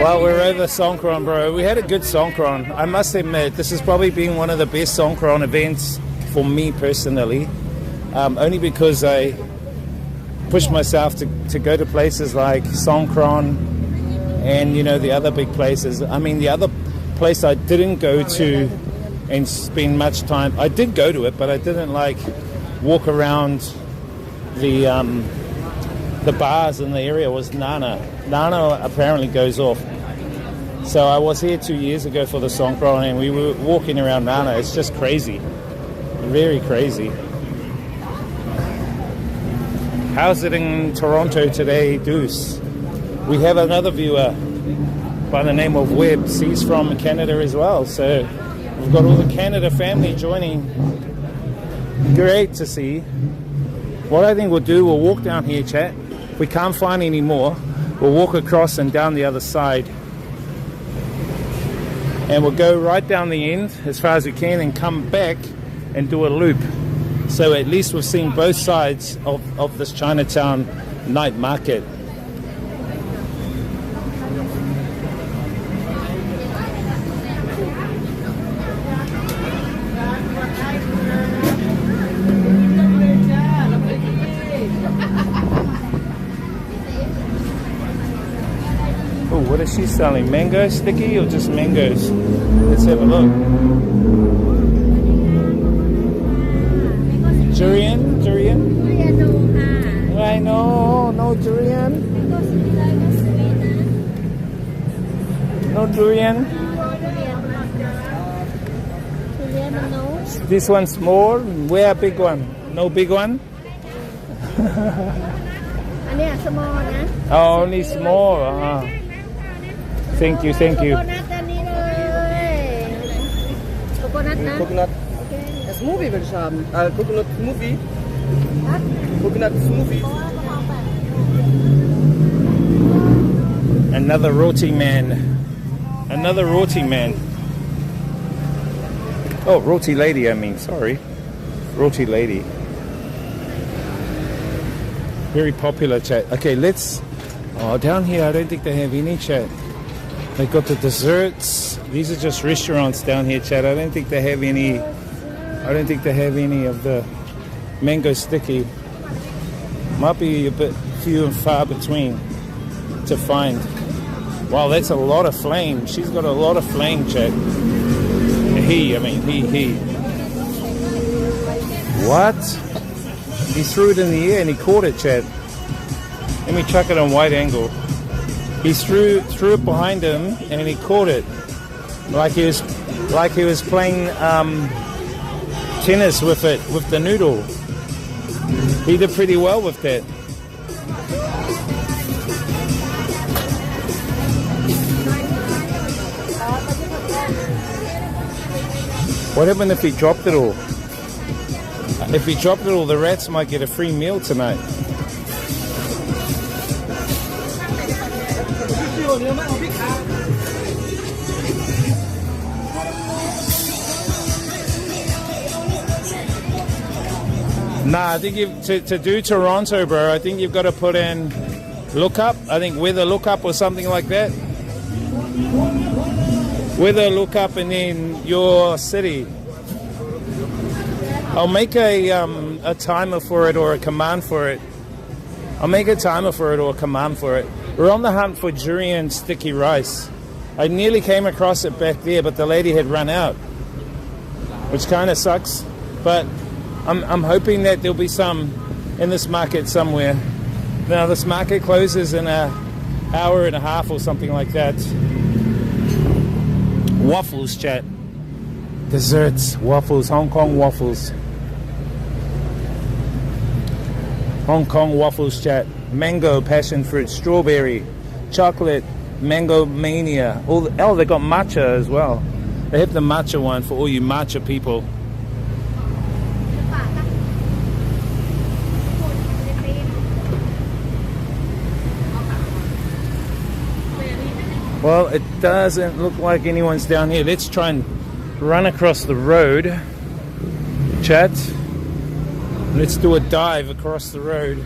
Well, we're over Songkran, bro. We had a good Songkran. I must admit, this has probably been one of the best Songkran events for me personally. Only because I pushed myself to go to places like Songkran and, you know, the other big places. I mean, the other place I didn't go to and spend much time, I did go to it, but I didn't like walk around the bars in the area, was Nana. Nana apparently goes off. So I was here 2 years ago for the Songkran and we were walking around Nana. It's just crazy. Very crazy. How's it in Toronto today, Deuce? We have another viewer by the name of Webbs. He's from Canada as well. So we've got all the Canada family joining. Great to see. What I think we'll do, we'll walk down here, chat. If we can't find any more, we'll walk across and down the other side. And we'll go right down the end as far as we can and come back and do a loop. So at least we've seen both sides of this Chinatown night market. Oh, what is she selling? Mango sticky or just mangoes? Let's have a look. Durian? Durian? I know, no durian. No durian. This one's small. Where big one? No big one? Oh, only small. Thank you, thank you. Coconut. Smoothie will ich haben. Coconut smoothie. Coconut smoothie. Another roti man. Another roti man. Oh, roti lady, I mean, sorry. Roti lady. Very popular, chat. Okay, let's... Oh, down here, I don't think they have any, chat. They got the desserts. These are just restaurants down here, chat. I don't think they have any... I don't think they have any of the mango sticky. Might be a bit few and far between to find. Wow, that's a lot of flame. She's got a lot of flame, chat. He. What? He threw it in the air and he caught it, chat. Let me chuck it on wide angle. He threw it behind him and he caught it. Like he was playing tennis with it, with the noodle. He did pretty well with that. What happened if he dropped it all? If he dropped it all, the rats might get a free meal tonight. Nah, I think to do Toronto, bro, I think you've got to put in lookup. I think weather lookup or something like that. Weather lookup and then your city. I'll make a timer for it or a command for it. I'll make a timer for it or a command for it. We're on the hunt for durian sticky rice. I nearly came across it back there, but the lady had run out, which kind of sucks. But I'm hoping that there'll be some in this market somewhere. Now this market closes in an hour and a half or something like that. Waffles, chat. Desserts, waffles, Hong Kong waffles. Hong Kong waffles, chat. Mango, passion fruit, strawberry. chocolate, mango mania. Oh, they got matcha as well. They have the matcha one for all you matcha people. Well, it doesn't look like anyone's down here. Let's try and run across the road. Chat. Let's do a dive across the road.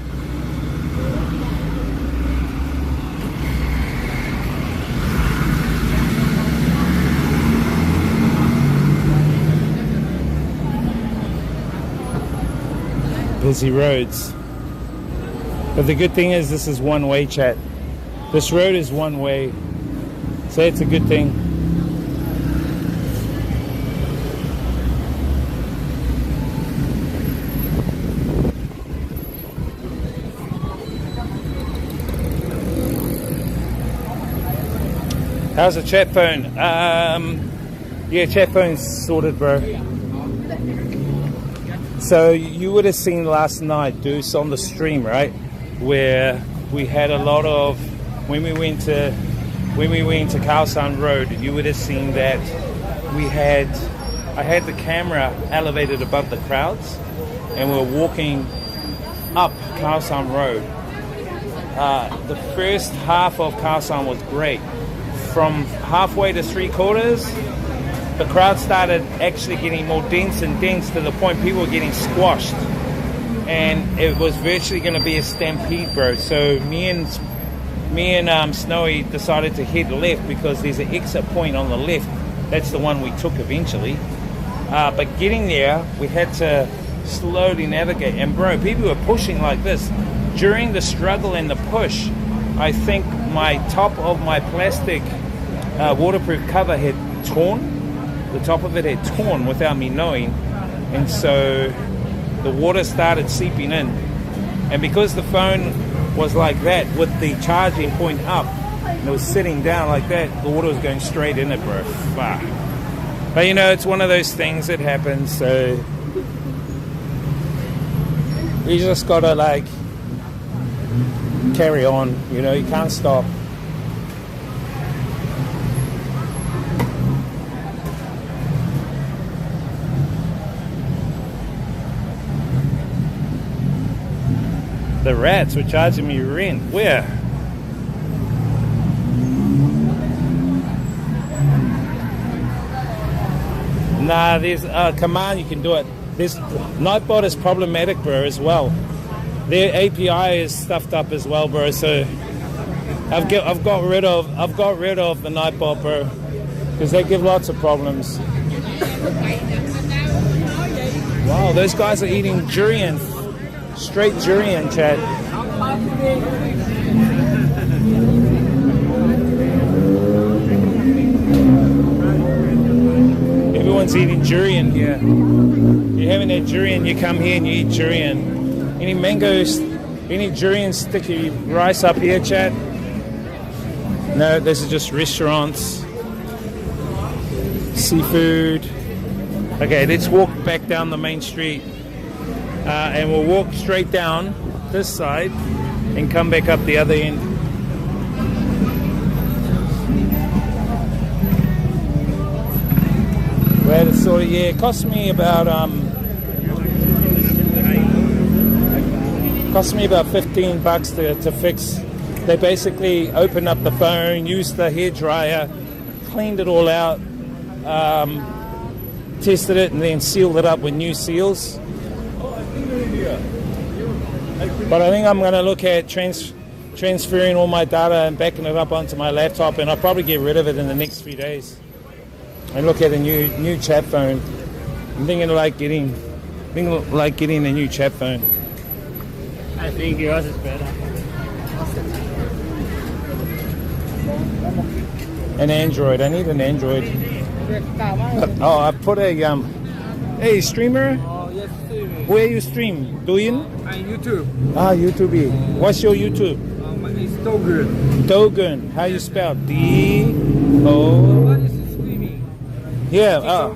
Busy roads. But the good thing is this is one way, chat. This road is one way. So it's a good thing. How's the chat phone? Yeah, chat phone's sorted, bro. So you would have seen last night, Deuce, on the stream, right? Where we had a lot of, when we went to Khao San Road, you would have seen that I had the camera elevated above the crowds, and we were walking up Khao San Road. The first half of Khao San was great. From halfway to 3/4, the crowd started actually getting more dense and dense to the point people were getting squashed, and it was virtually going to be a stampede, bro. So me and Snowy decided to head left because there's an exit point on the left. That's the one we took eventually. But getting there, we had to slowly navigate. And bro, people were pushing like this. During the struggle and the push, I think my top of my plastic waterproof cover had torn. The top of it had torn without me knowing. And so the water started seeping in. And because the phone was like that with the charging point up and it was sitting down like that, the water was going straight in it, bro. Fuck. But you know, it's one of those things that happens, so you just gotta like carry on, you know, you can't stop. The rats were charging me rent. Where? Nah, there's command, you can do it. This Nightbot is problematic, bro, as well. Their API is stuffed up as well, bro. So I've got rid of the Nightbot, bro, because they give lots of problems. Wow, those guys are eating durian. Straight durian, chat. Everyone's eating durian here. You're having that durian, you come here and you eat durian. Any mangoes, any durian sticky rice up here, chat? No, this is just restaurants. Seafood. Okay, let's walk back down the main street. And we'll walk straight down this side and come back up the other end. Well, it's sort of, yeah, it cost me about $15 to fix. They basically opened up the phone, used the hairdryer, cleaned it all out, tested it, and then sealed it up with new seals. But I think I'm going to look at transferring all my data and backing it up onto my laptop, and I'll probably get rid of it in the next few days and look at a new chat phone. I'm thinking like getting a new chat phone. I think yours is better. An Android. I need an Android. Oh, I put a hey streamer. Oh yes, streaming. Where you stream? Douyin? YouTube. Ah, YouTube. What's your YouTube? It's Dogun. Dogun. How you spell? D-O. What is streaming? Yeah.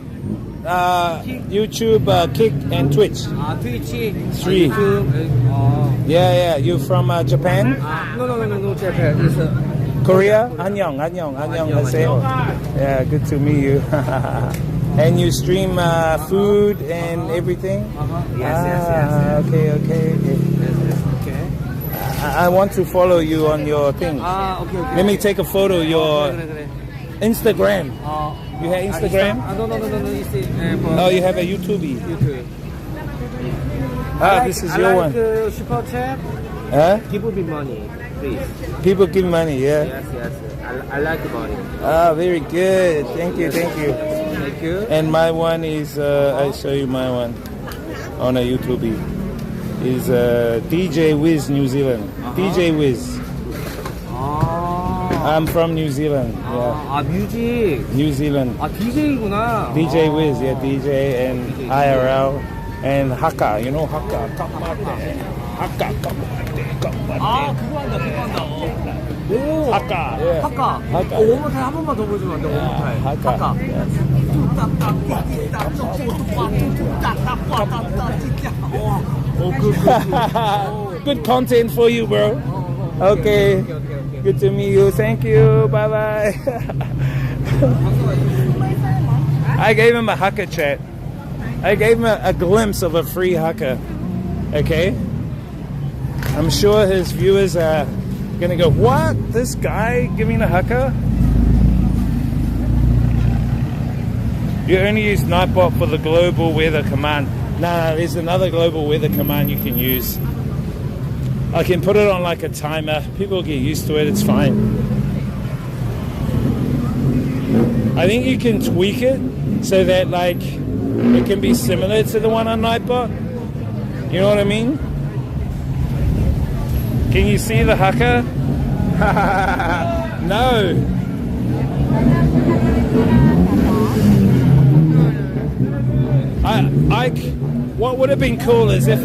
YouTube, Kick, and Twitch. Twitch. Three. YouTube. Yeah. You from Japan? No, Japan. It's Korea? Annyeong, haseyo. Yeah, good to meet you. And you stream food and everything? Yes. Okay. Okay. I want to follow you on your thing. Okay. Let me take a photo. Your 그래. Instagram. You have Instagram? No. It's Oh, you have a YouTube. YouTube. This is your one. Super chat. Huh? Give me money, please. People give money, yeah? Yes. I like money. Very good. Thank you. Thank you. And my one is, I show you my one on a YouTube. Is DJ Wiz New Zealand. DJ Wiz. I'm from New Zealand. Yeah. 뮤직. New Zealand. DJ구나. DJ Wiz, yeah, DJ and IRL and Hakka. You know Hakka? Hakka. 그거 한다. 오. Hakka. Yeah. 하카. 하카. 원모타임 한 번만 더 보여주면 안 돼? 원모타임. Hakka. Good content for you, bro. Okay. Good to meet you. Thank you. Bye. I gave him a Hakka chat. I gave him a glimpse of a free Hakka. Okay? I'm sure his viewers are gonna go, what? This guy giving a Hakka? You only use Nightbot for the global weather command. No, there's another global weather command you can use. I can put it on like a timer. People get used to it, it's fine. I think you can tweak it so that like it can be similar to the one on Nightbot. You know what I mean? Can you see the Hakka? No. What would have been cool is if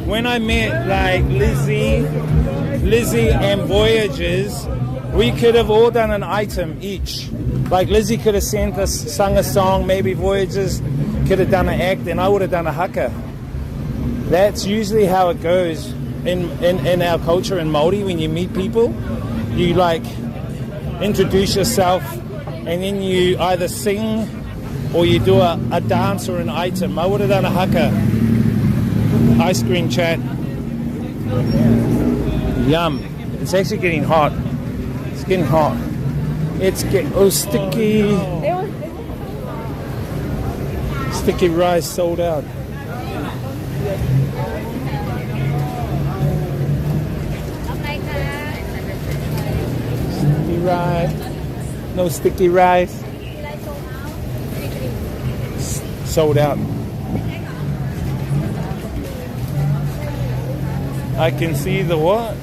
when I met like Lizzie and Voyagers, we could have all done an item each. Like Lizzie could have sung a song, maybe Voyagers could have done an act, and I would have done a Hakka. That's usually how it goes in our culture in Māori. When you meet people, you like introduce yourself and then you either sing or you do a dance or an item. I would have done a Hakka. Ice cream chat. Yum. It's actually getting hot. It's getting hot. It's getting sticky. Sticky rice sold out. Sticky rice. No sticky rice. Sold out. I can see the what?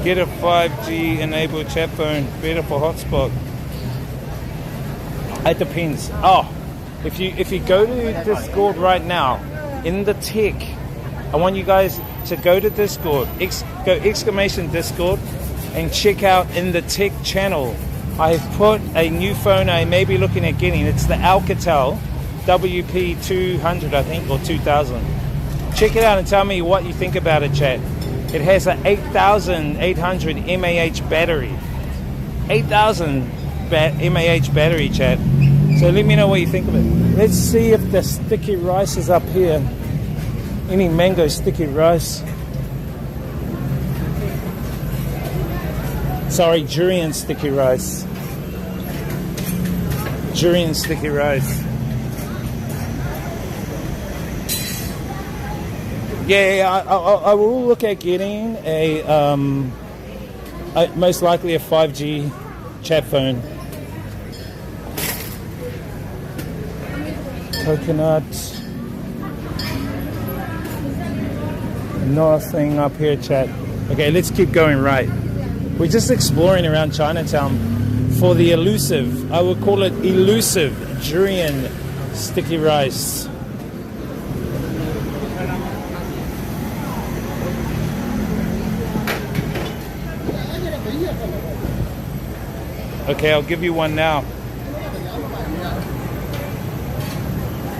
Get a 5G enabled chat phone. Better for hotspot. It depends. Oh, if you go to Discord right now, in the tech, I want you guys to go to Discord, go exclamation Discord, and check out in the tech channel. I've put a new phone I may be looking at getting. It's the Alcatel WP200, I think, or 2000. Check it out and tell me what you think about it, chat. It has an 8,800 mAh battery. 8,000 mAh battery, chat. So let me know what you think of it. Let's see if the sticky rice is up here. Any mango sticky rice. Sorry, durian sticky rice. Durian sticky rice. Yeah, I will look at getting a most likely a 5G chat phone. Coconut. Nothing up here, chat. Okay, let's keep going right. We're just exploring around Chinatown for the elusive, I would call it elusive, durian sticky rice. Okay, I'll give you one now.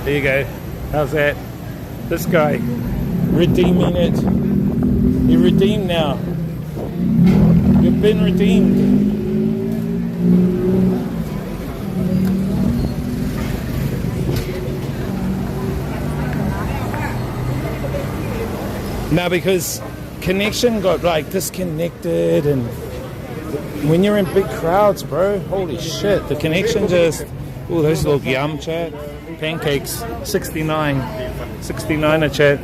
There you go. How's that? This guy redeeming it. You're redeemed now. You've been redeemed. Now, because connection got like disconnected, and when you're in big crowds, bro, holy shit, the connection just. Oh, those little yum, chat. Pancakes, 69 a chat.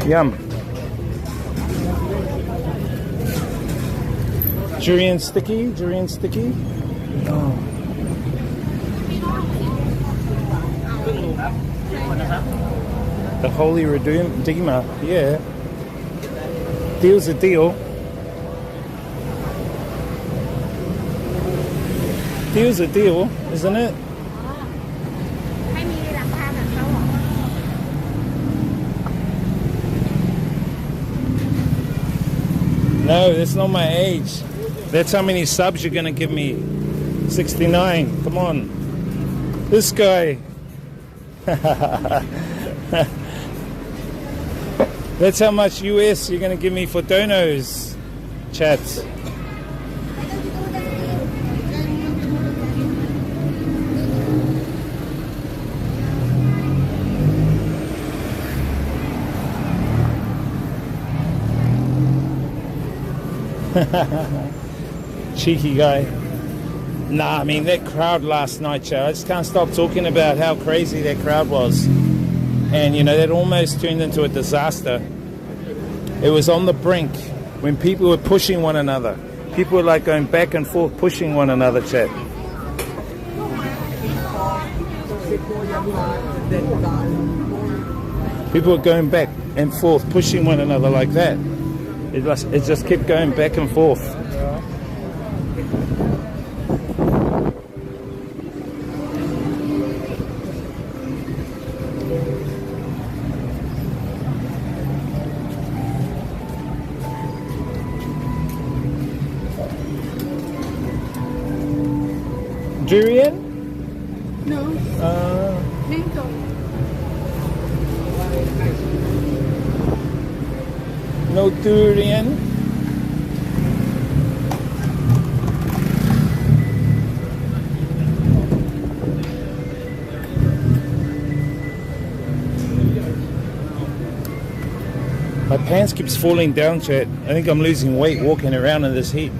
Yum. Durian sticky. Oh. The Holy Redeemer, yeah. Deal's a deal. Deal's a deal, isn't it? No, that's not my age. That's how many subs you're gonna give me. 69. Come on. This guy. That's how much US you're gonna give me for donos, chat. Cheeky guy. Nah, I mean that crowd last night, chat. I just can't stop talking about how crazy that crowd was. And you know, that almost turned into a disaster. It was on the brink when people were pushing one another. People were like going back and forth, pushing one another, chat. People were going back and forth, pushing one another like that. It just kept going back and forth. Durian? No. Mango. No durian. My pants keeps falling down, chat. I think I'm losing weight walking around in this heat.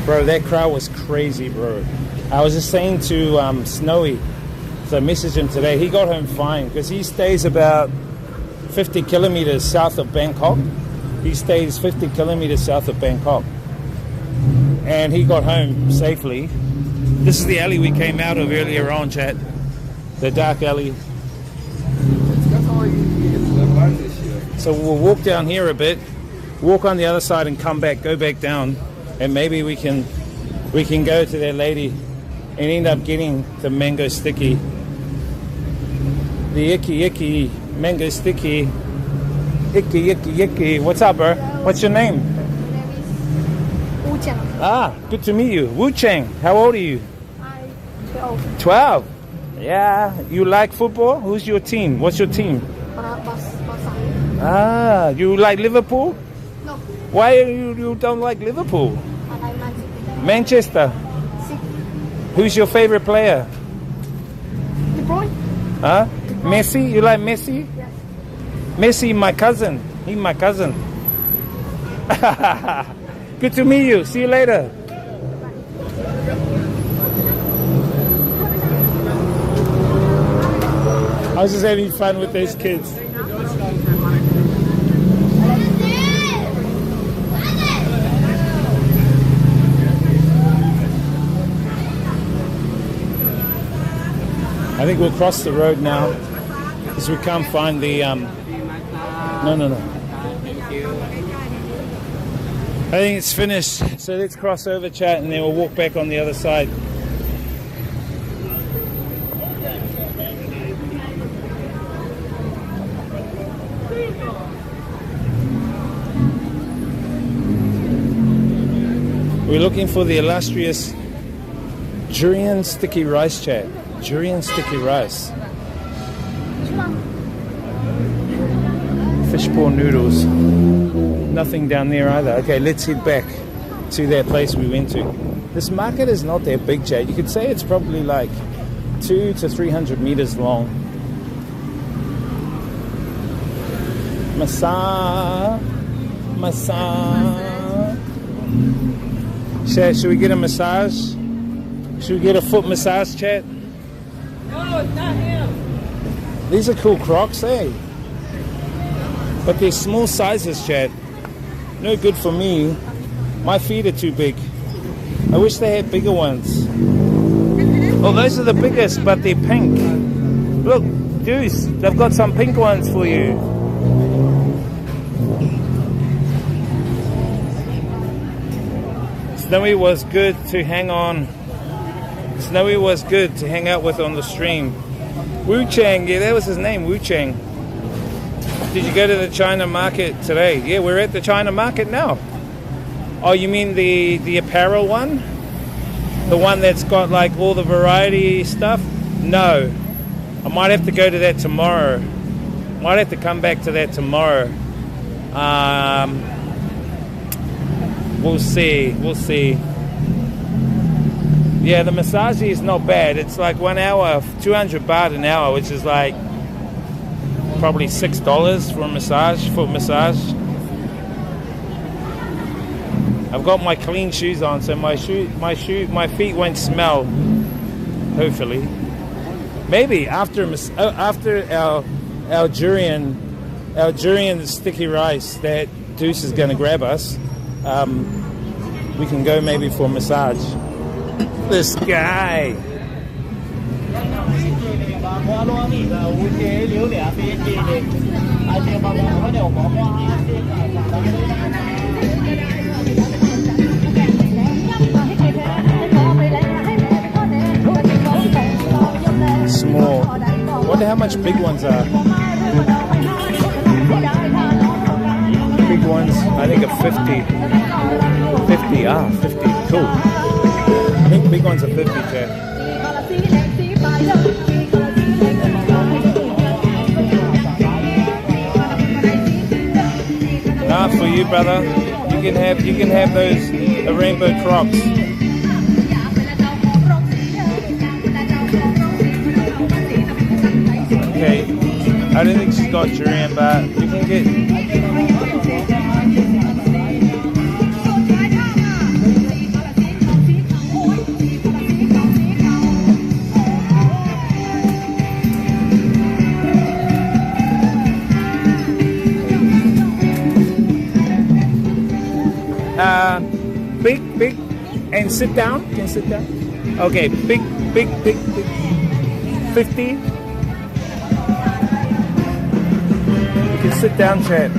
Bro, that crowd was crazy, bro. I was just saying to Snowy, so I messaged him today. He got home fine because he stays about 50 kilometers south of Bangkok. He stays 50 kilometers south of Bangkok. And he got home safely. This is the alley we came out of earlier on, chat. The dark alley. So we'll walk down here a bit, walk on the other side and come back, go back down. And maybe we can go to that lady and end up getting the mango sticky. The icky mango sticky. Icky. What's up, bro? What's your name? Wu Chang. Ah, good to meet you. Wu Chang. How old are you? I'm 12. 12. Yeah. You like football? Who's your team? What's your team? Ah, you like Liverpool? No. Why you don't like Liverpool? I like Manchester. Who's your favorite player? De Bruyne? Huh? Messi? You like Messi? Yes. Messi, my cousin. He's my cousin. Good to meet you. See you later. I was just having fun with those kids. I think we'll cross the road now because we can't find the No. I think it's finished, so let's cross over, chat, and then we'll walk back on the other side. We're looking for the illustrious durian sticky rice, chat. Durian sticky rice. Fishball noodles. Nothing down there either. Okay, let's head back to that place we went to. This market is not that big, Chad. You could say it's probably like 200 to 300 meters long. Massage. Chad, should we get a massage? Should we get a foot massage, Chad? No, it's not him. These are cool Crocs, eh? But they're small sizes, Chad. No good for me. My feet are too big. I wish they had bigger ones. Oh, those are the biggest, but they're pink. Look, Deuce, they've got some pink ones for you. Snowy was good to hang on. Snowy was good to hang out with on the stream. Wu Chang, yeah, that was his name, Wu Chang. Did you go to the China market today? Yeah, we're at the China market now. Oh, you mean the apparel one? The one that's got like all the variety stuff? No. I might have to go to that tomorrow. Might have to come back to that tomorrow. We'll see. Yeah, the massage is not bad. It's like 1 hour, 200 baht an hour, which is like probably $6 for a massage, foot massage. I've got my clean shoes on, so my feet won't smell. Hopefully, maybe after our durian sticky rice that Deuce is going to grab us, we can go maybe for a massage. This guy. Small. Wonder how much big ones are. Big ones, I think are 50. 50, 50. Cool. I think big ones are 50, Chad. Nah, for you, brother. You can have those rainbow Crocs. Okay, I don't think she's got durian, but we can get. Big, and sit down. Can you sit down? Okay, big. 50. You can sit down, Chad.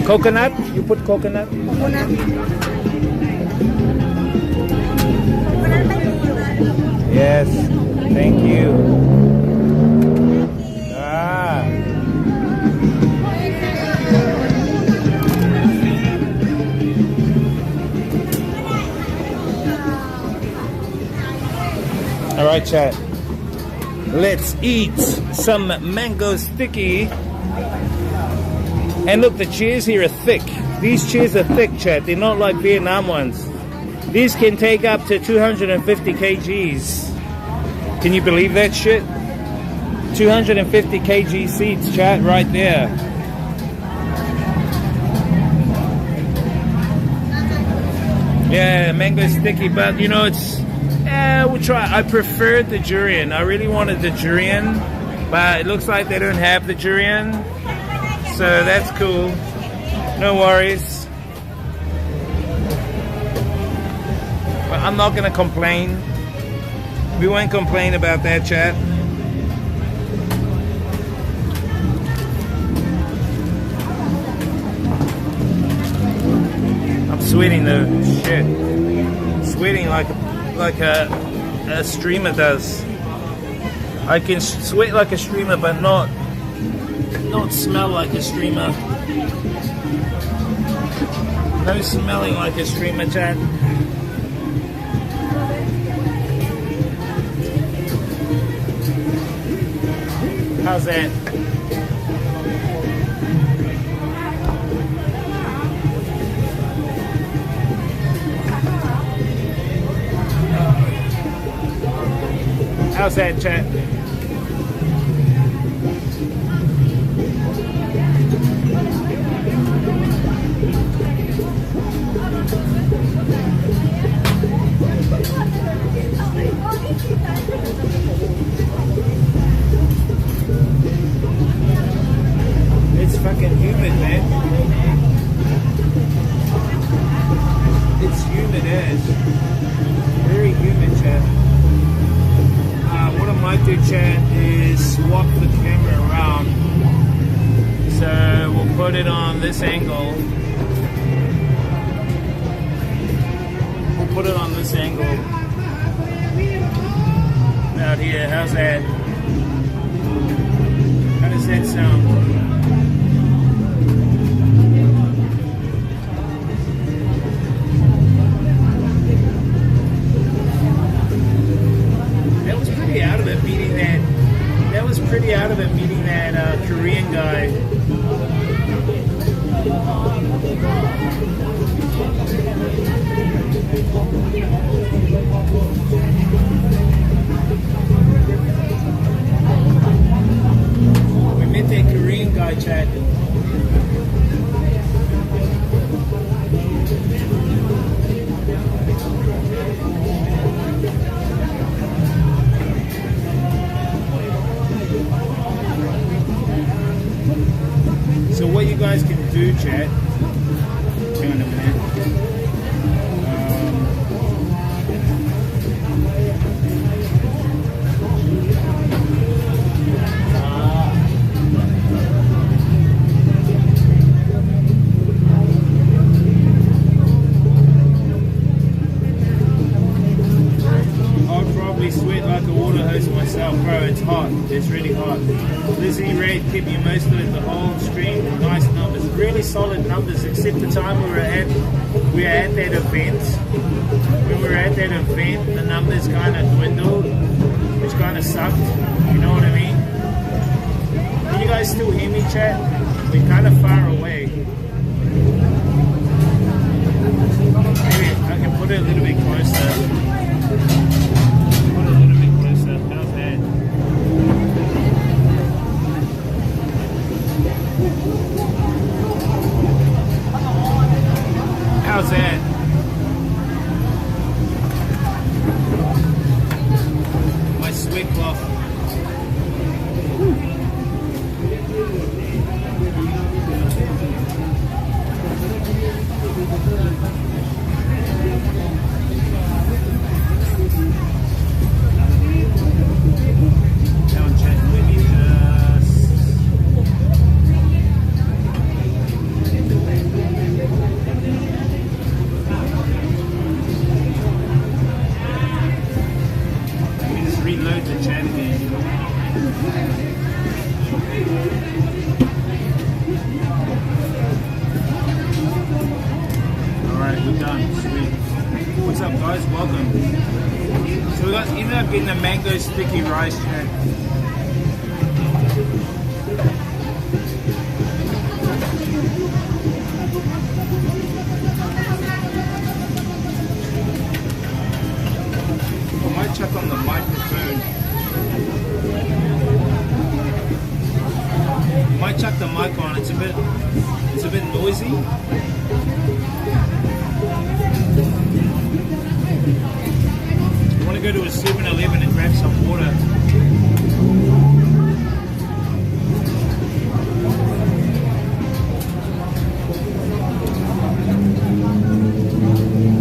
Coconut? You put coconut? Yes, thank you. Ah. All right, chat. Let's eat some mango sticky. And look, the chairs here are thick. These chairs are thick, chat. They're not like Vietnam ones. These can take up to 250 kgs. Can you believe that shit? 250 kg seats, chat, right there. Yeah, mango sticky, but you know, it's, we'll try. I preferred the durian. I really wanted the durian, but it looks like they don't have the durian. So that's cool. No worries. But I'm not gonna complain. We won't complain about that, chat. I'm sweating though. Shit. Sweating like a streamer does. I can sweat like a streamer, but not smell like a streamer. No smelling like a streamer, chat. How's that? How's that, chat? It's fucking humid, man. It's humid as. Very humid, chat. What I might do, chat, is swap the camera around. So we'll put it on this angle. We'll put it on this angle. Out here, how's that? How does that sound? That was pretty out of it meeting that. That was pretty out of it meeting that Korean guy. We met that Korean guy, chat. So what you guys can do, chat, hang on a minute. I'll probably sweat like a water hose myself, bro. It's hot. It's really hot. Lizzie Red kept you most of it the whole stream. Nice numbers, really solid numbers. Except the time we were at that event. When we were at that event, the numbers kind of dwindled, which kind of sucked. You know what I mean? Can you guys still hear me, chat? We're kind of far away. Maybe I can put it a little bit closer. Put it a little bit closer. How's that? How's that? My sweat cloth. Down, chat. Let me just reload the chat again. Alright, we're done. Sweet. What's up, guys? Welcome. So we ended up getting the mango sticky rice, chat. I might check on the microphone. Might check the mic on. It's a bit noisy. I want to go to a 7-Eleven and grab some water.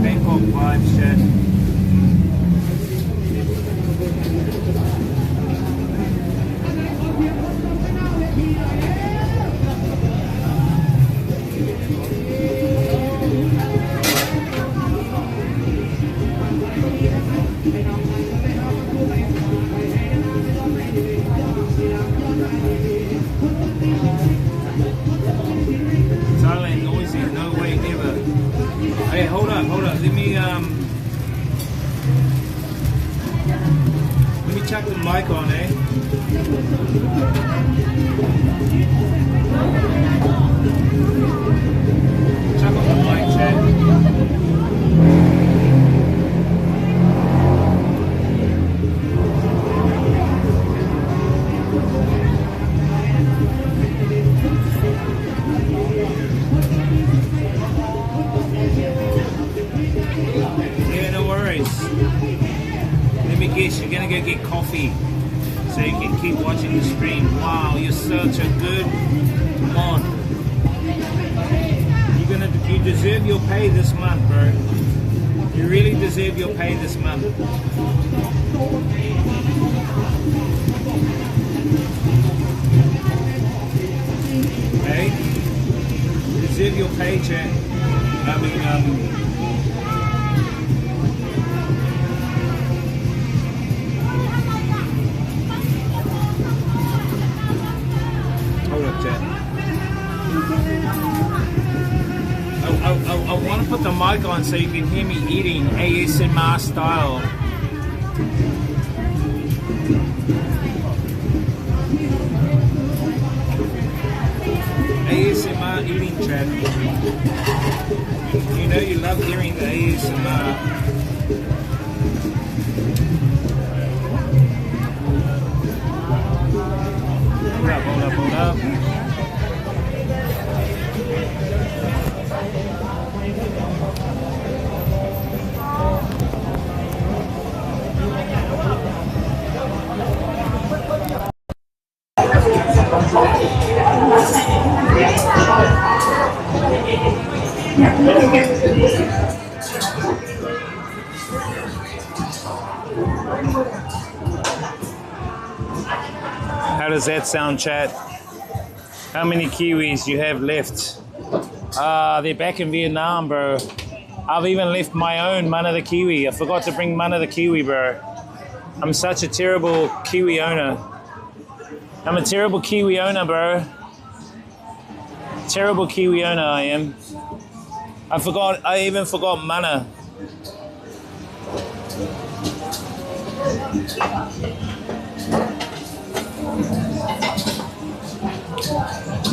Bangkok vibes, chat. Thailand noisy, no way, never. Hey, hold up. Let me check the mic on, eh? Check on the mic, chat. Yeah, no worries. Let me guess, you're gonna go get coffee so you can keep watching the stream. Wow, you're such a good mod. You deserve your pay this month, bro. You really deserve your pay this month. Hey, you deserve your paycheck. Hold up, chat. I want to put the mic on so you can hear me eating ASMR style. ASMR eating, chat. You know you love hearing the ASMR. Hold up. How does that sound, chat? How many Kiwis you have left? They're back in Vietnam, bro. I've even left my own Mana the Kiwi. I forgot to bring Mana the Kiwi, bro. I'm such a terrible Kiwi owner. I'm a terrible Kiwi owner, bro. Terrible Kiwi owner I am. I even forgot Mana.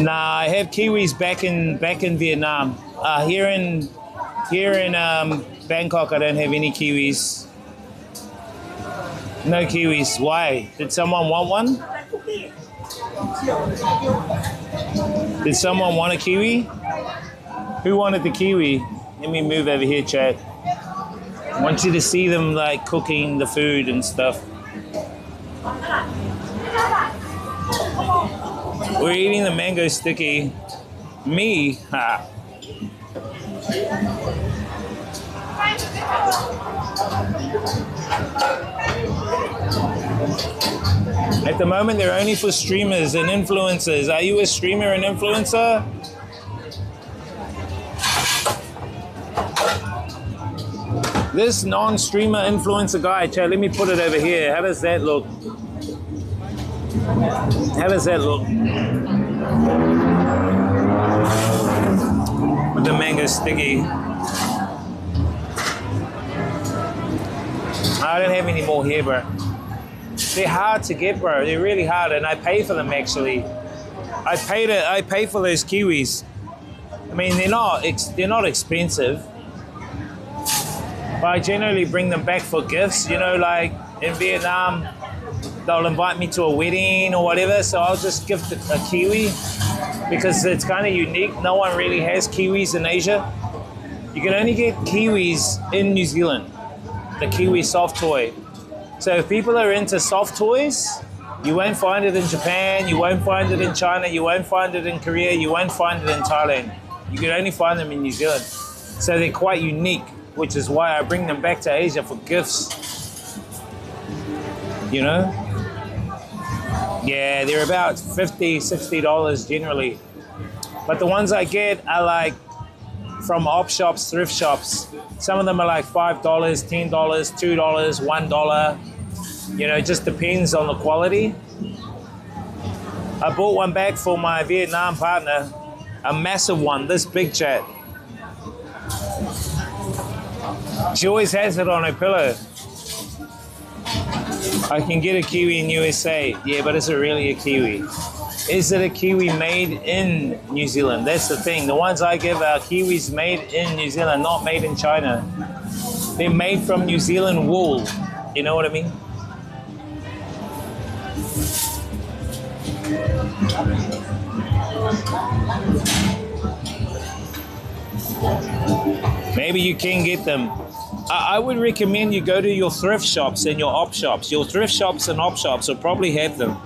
Nah, I have Kiwis back in Vietnam. Here in Bangkok, I don't have any Kiwis. No Kiwis. Why? Did someone want one? Did someone want a Kiwi? Who wanted the Kiwi? Let me move over here, chat. I want you to see them like cooking the food and stuff. We're eating the mango sticky. Me? Ha. At the moment, they're only for streamers and influencers. Are you a streamer and influencer? This non-streamer influencer guy, chat, let me put it over here. How does that look? How does that look? With the mango sticky. I don't have any more here, bro. They're hard to get, bro. They're really hard, and I pay for them actually. I pay for those Kiwis. I mean, they're not expensive, but I generally bring them back for gifts. You know, like in Vietnam, they'll invite me to a wedding or whatever, so I'll just gift a Kiwi because it's kind of unique. No one really has Kiwis in Asia. You can only get Kiwis in New Zealand, the Kiwi soft toy. So if people are into soft toys, you won't find it in Japan, you won't find it in China, you won't find it in Korea, you won't find it in Thailand. You can only find them in New Zealand. So they're quite unique, which is why I bring them back to Asia for gifts. You know? Yeah, they're about $50, $60 generally. But the ones I get are like from op shops, thrift shops. Some of them are like $5, $10, $2, $1. You know, it just depends on the quality. I bought one back for my Vietnam partner, a massive one, this big chat. She always has it on her pillow. I can get a kiwi in USA. Yeah, but is it really a kiwi? Is it a kiwi made in New Zealand? That's the thing. The ones I give are kiwis made in New Zealand, not made in China. They're made from New Zealand wool. You know what I mean? Maybe you can get them. I would recommend you go to your thrift shops and your op shops. Your thrift shops and op shops will probably have them.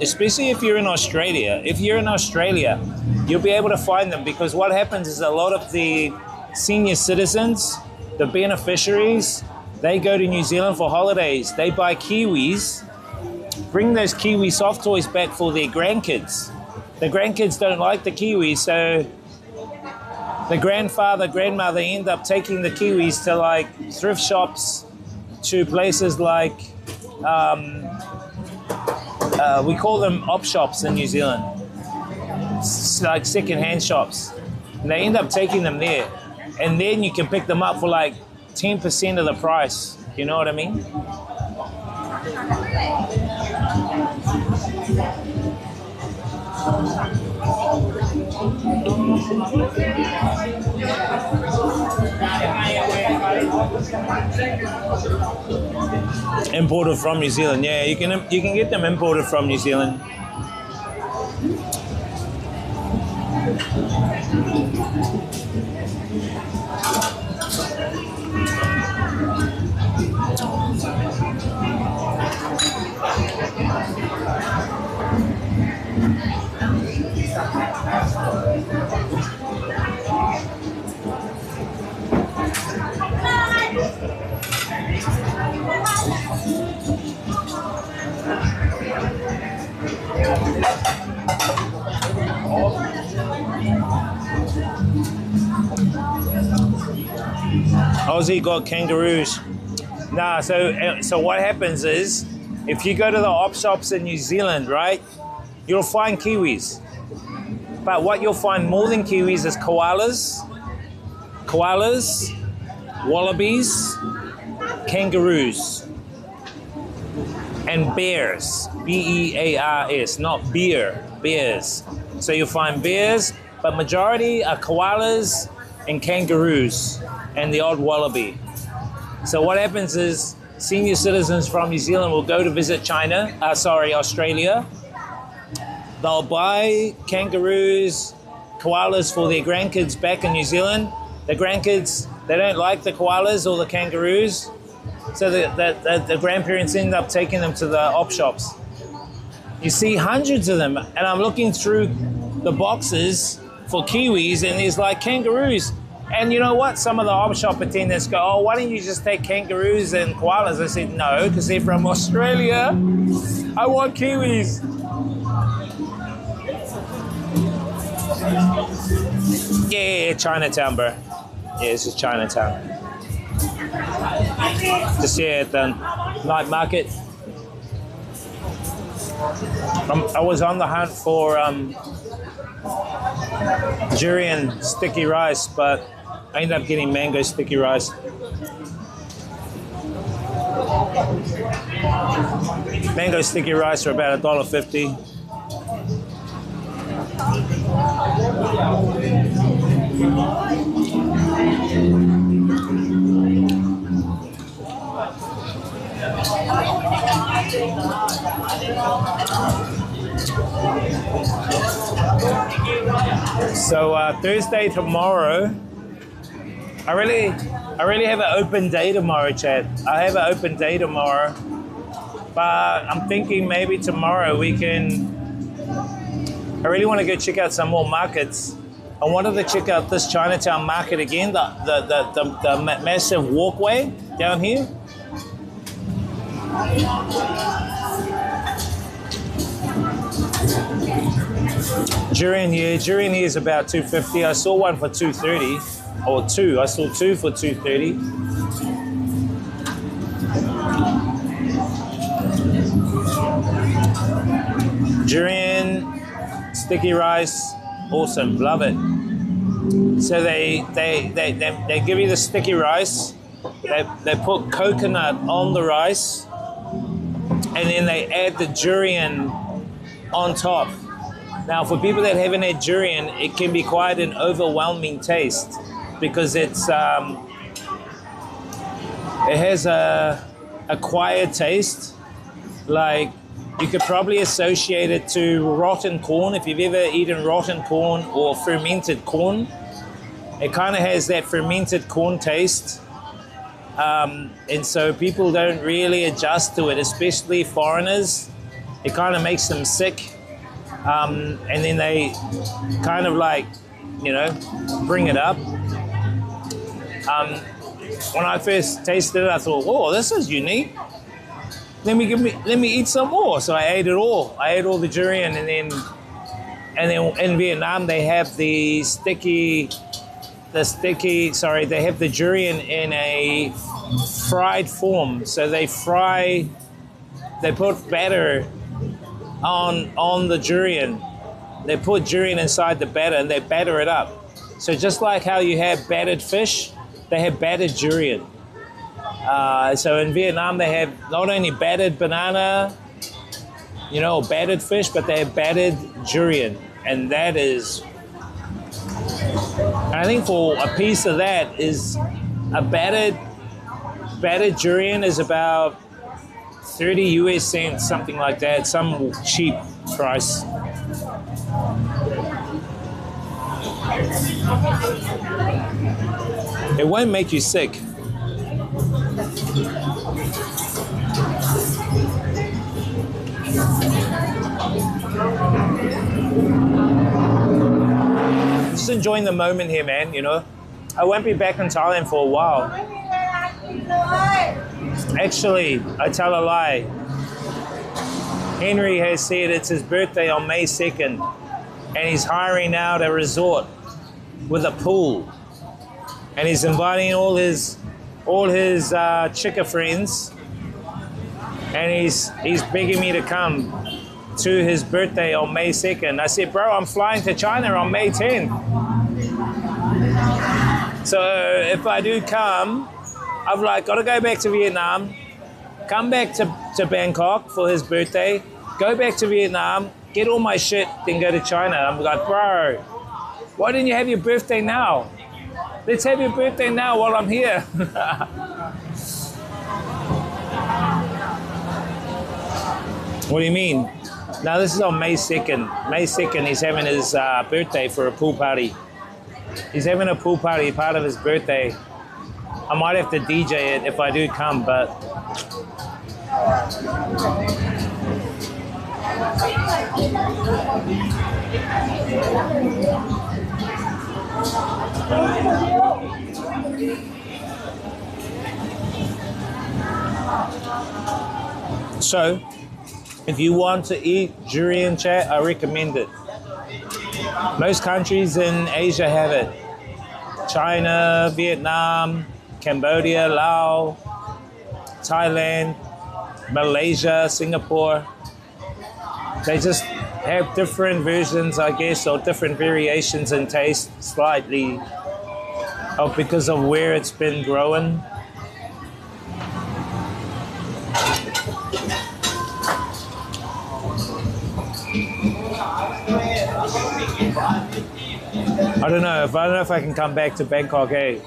Especially if you're in Australia. If you're in Australia, you'll be able to find them, because what happens is a lot of the senior citizens, the beneficiaries, they go to New Zealand for holidays. They buy kiwis, bring those kiwi soft toys back for their grandkids. The grandkids don't like the kiwis, so the grandfather, grandmother end up taking the kiwis to like thrift shops, to places like, we call them op shops in New Zealand. It's like second-hand shops. And they end up taking them there. And then you can pick them up for like 10% of the price. You know what I mean? Imported from New Zealand. Yeah, you can get them imported from New Zealand. Aussie got kangaroos. Nah, so what happens is, if you go to the op shops in New Zealand, right, you'll find kiwis. But what you'll find more than kiwis is koalas, wallabies, kangaroos, and bears. B-E-A-R-S, not beer, bears. So you'll find bears, but majority are koalas and kangaroos and the odd wallaby. So what happens is, senior citizens from New Zealand will go to visit Australia. They'll buy kangaroos, koalas for their grandkids back in New Zealand. The grandkids, they don't like the koalas or the kangaroos, so the grandparents end up taking them to the op shops. You see hundreds of them, and I'm looking through the boxes for kiwis, and there's like kangaroos. And you know what? Some of the op shop attendants go, oh, why don't you just take kangaroos and koalas? I said, no, because they're from Australia. I want kiwis. Yeah, Chinatown, bro. Yeah, this is Chinatown. Just here at the night market. I was on the hunt for durian sticky rice, but I ended up getting mango sticky rice. Mango sticky rice are about $1.50. So Thursday tomorrow, I really have an open day tomorrow, Chad. I have an open day tomorrow, but I'm thinking maybe tomorrow we can. I really want to go check out some more markets. I wanted to check out this Chinatown market again, the massive walkway down here. Durian here is about $2.50. I saw one for $2.30, or two. I saw two for $2.30. Sticky rice, awesome, love it. So they give you the sticky rice. They put coconut on the rice, and then they add the durian on top. Now, for people that haven't had durian, it can be quite an overwhelming taste because it has a quiet taste. Like, you could probably associate it to rotten corn. If you've ever eaten rotten corn or fermented corn, it kind of has that fermented corn taste. And so people don't really adjust to it, especially foreigners. It kind of makes them sick. And then they kind of like, bring it up. When I first tasted it, I thought, "Oh, this is unique. Let me eat some more." So I ate it all. I ate all the durian, and then in Vietnam they have they have the durian in a fried form. So they put batter on the durian. They put durian inside the batter and they batter it up. So just like how you have battered fish, they have battered durian. So in Vietnam they have not only battered banana, battered fish, but they have battered durian. And that is, I think for a piece of that is a battered durian is about 30 US cents, something like that, some cheap price. It won't make you sick. Just enjoying the moment here, man, I won't be back in Thailand for a while. Actually, I tell a lie. Henry has said it's his birthday on May 2nd, and he's hiring out a resort with a pool, and he's inviting all his chica friends, and he's begging me to come to his birthday on May 2nd. I said, "Bro, I'm flying to China on May 10th. So if I do come, I've got to go back to Vietnam, come back to Bangkok for his birthday, go back to Vietnam, get all my shit, then go to China." I'm like, "Bro, why didn't you have your birthday now? Let's have your birthday now while I'm here." What do you mean? Now this is on May 2nd. May 2nd, he's having his birthday for a pool party. He's having a pool party, part of his birthday. I might have to DJ it if I do come, but so if you want to eat durian chat, I recommend it. Most countries in Asia have it. China, Vietnam, Cambodia, Laos, Thailand, Malaysia, Singapore. They just have different versions, I guess, or different variations in taste, slightly, because of where it's been growing. I don't know if I can come back to Bangkok, eh?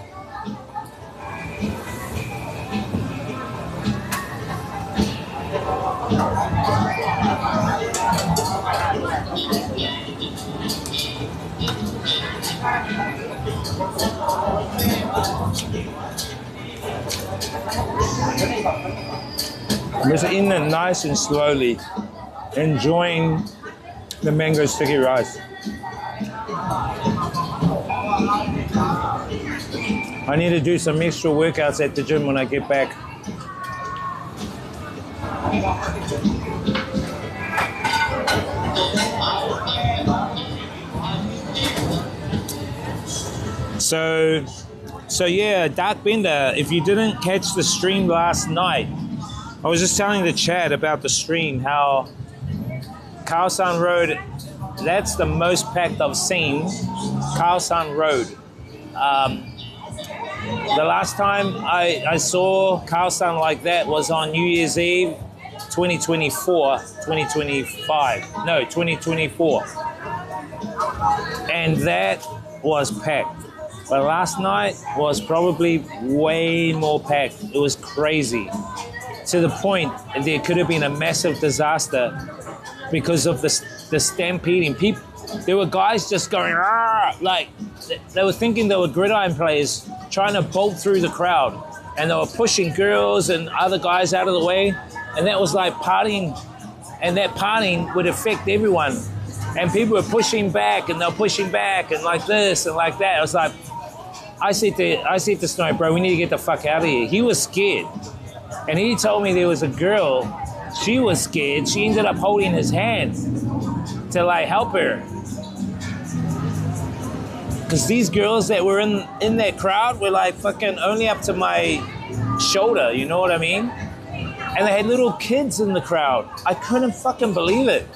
I'm just eating it nice and slowly, enjoying the mango sticky rice. I need to do some extra workouts at the gym when I get back. So yeah, Dark Bender, if you didn't catch the stream last night, I was just telling the chat about the stream, how Khao San Road that's the most packed I've seen Khao San Road. The last time I saw Khao San like that was on New Year's Eve 2024, 2024. And that was packed. But last night was probably way more packed. It was crazy. To the point there could have been a massive disaster because of the stampeding. People, there were guys just going, "Argh!" Like they were thinking they were gridiron players trying to bolt through the crowd. And they were pushing girls and other guys out of the way. And that was like partying. And that partying would affect everyone. And people were pushing back and they were pushing back and like this and like that. I was like, I said to Snow, bro, we need to get the fuck out of here. He was scared. And he told me there was a girl, she was scared. She ended up holding his hand to like help her. Because these girls that were in that crowd were like fucking only up to my shoulder, you know what I mean? And they had little kids in the crowd. I couldn't fucking believe it.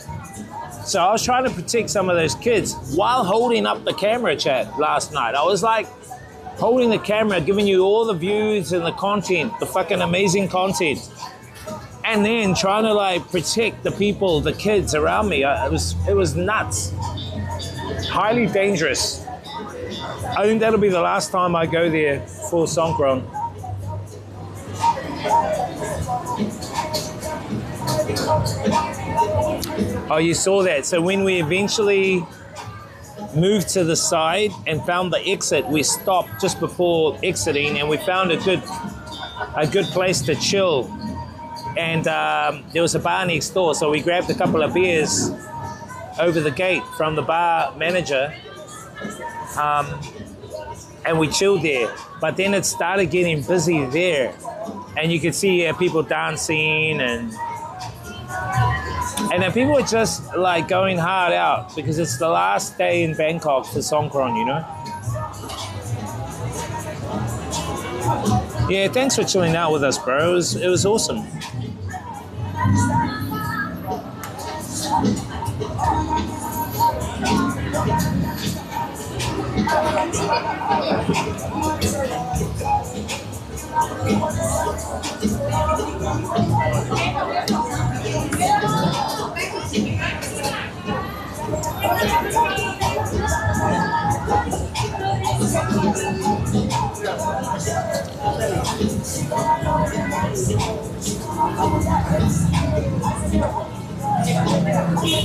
So I was trying to protect some of those kids while holding up the camera, chat, last night. I was like holding the camera, giving you all the views and the content, the fucking amazing content. And then trying to like protect the people, the kids around me. It was nuts. Highly dangerous. I think that'll be the last time I go there for Songkran. Oh, you saw that. So when we eventually moved to the side and found the exit, we stopped just before exiting and we found a good place to chill. And there was a bar next door, so we grabbed a couple of beers over the gate from the bar manager. And we chilled there. But then it started getting busy there. And you could see people dancing and then people were just like going hard out because it's the last day in Bangkok for Songkran, you know? Yeah, thanks for chilling out with us, bro. It was awesome.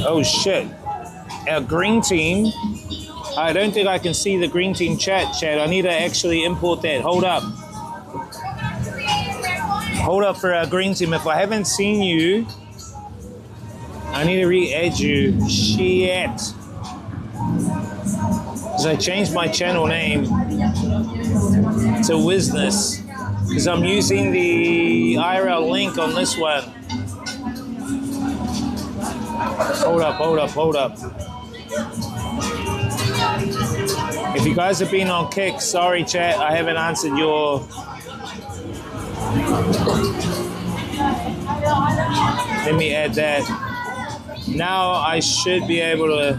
Oh shit. Our green team. I don't think I can see the green team chat. I need to actually import that. Hold up. Hold up for our green team. If I haven't seen you, I need to re-add you. Shit. Because I changed my channel name to Wizness. Because I'm using the IRL link on this one. Hold up. If you guys have been on Kick, sorry chat, I haven't answered your... Let me add that. Now I should be able to...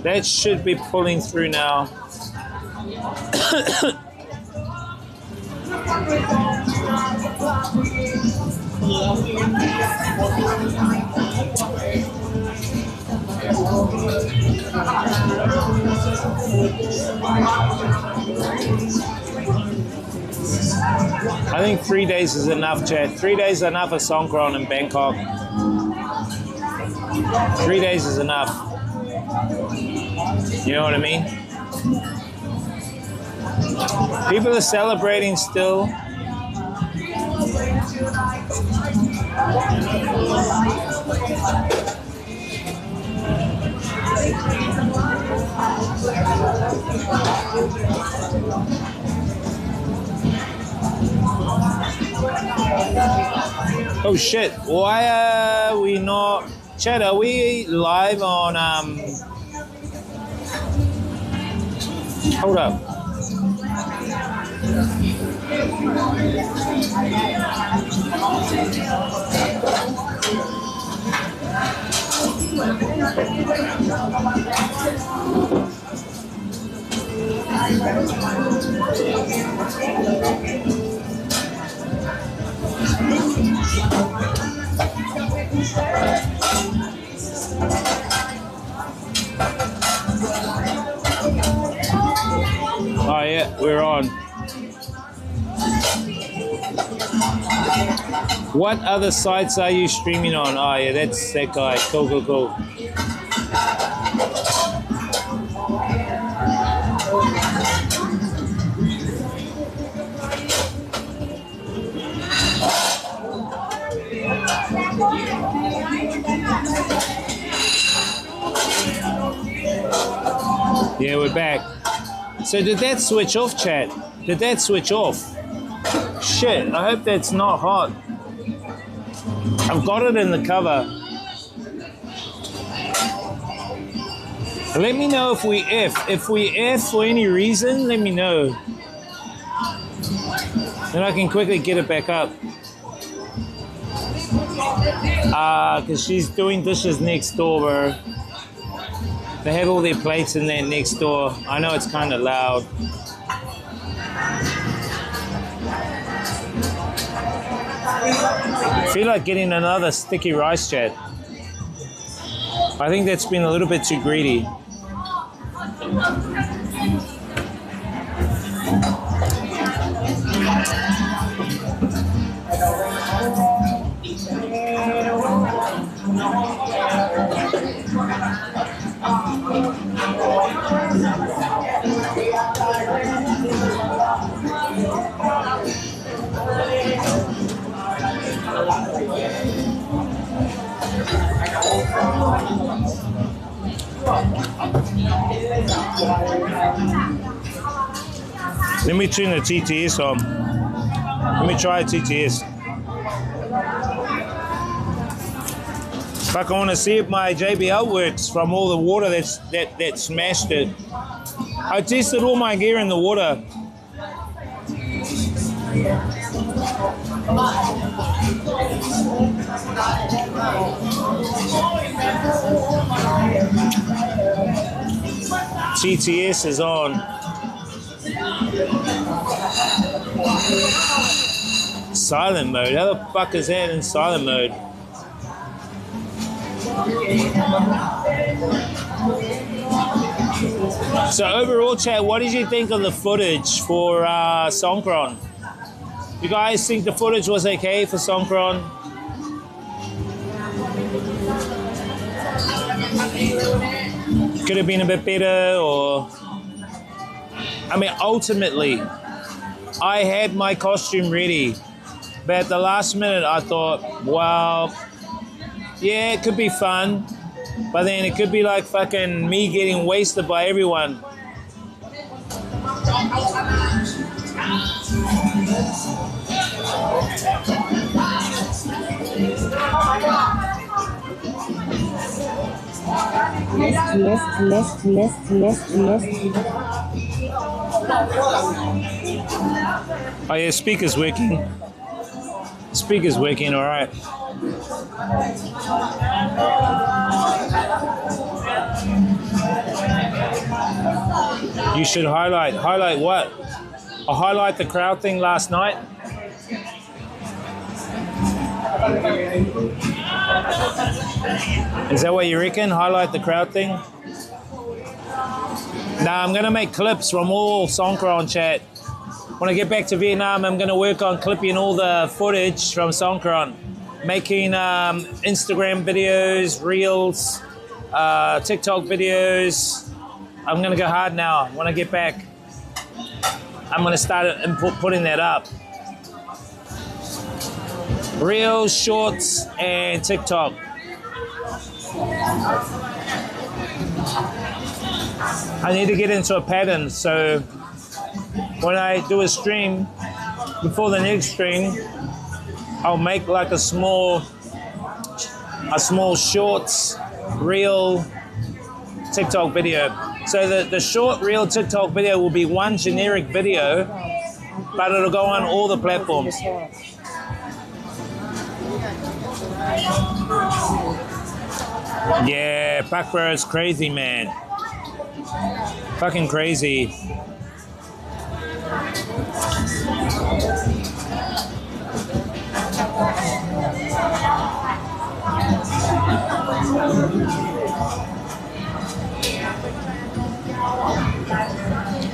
That should be pulling through now. I think 3 days is enough, chat. 3 days is enough of Songkran in Bangkok. 3 days is enough. You know what I mean? People are celebrating still. Oh shit, why are we not... Chat, are we live on... Hold up. Oh yeah, we're on. What other sites are you streaming on? Oh yeah, that's that guy. Cool, cool, cool. Yeah, we're back. So did that switch off, chat? Did that switch off? Shit, I hope that's not hot. I've got it in the cover. Let me know if we F. If we F for any reason, let me know. Then I can quickly get it back up. Because she's doing dishes next door, bro. They have all their plates in there next door. I know it's kind of loud. I feel like getting another sticky rice, chat. I think that's been a little bit too greedy. Let me turn the TTS on. Let me try TTS. Fuck, I want to see if my JBL works from all the water that smashed it. I tested all my gear in the water. TTS is on. Silent mode. How the fuck is that in silent mode? So overall, chat, what did you think of the footage for Songkran? You guys think the footage was okay for Songkran? Could have been a bit better, or... I mean, ultimately, I had my costume ready, but at the last minute I thought, well, yeah, it could be fun, but then it could be like fucking me getting wasted by everyone. Oh yeah, speaker's working. Speaker's working, all right. You should highlight what? I highlight the crowd thing last night. Is that what you reckon? Highlight the crowd thing? Nah, I'm gonna make clips from all Songkran, chat. When I get back to Vietnam, I'm gonna work on clipping all the footage from Songkran, making Instagram videos, reels, TikTok videos. I'm gonna go hard now. When I get back, I'm gonna start putting that up. Reels, shorts, and TikTok. I need to get into a pattern, so when I do a stream, before the next stream, I'll make like a small shorts, reel, TikTok video. So the short reel TikTok video will be one generic video, but it'll go on all the platforms. Yeah, Pakbro is crazy, man. Fucking crazy.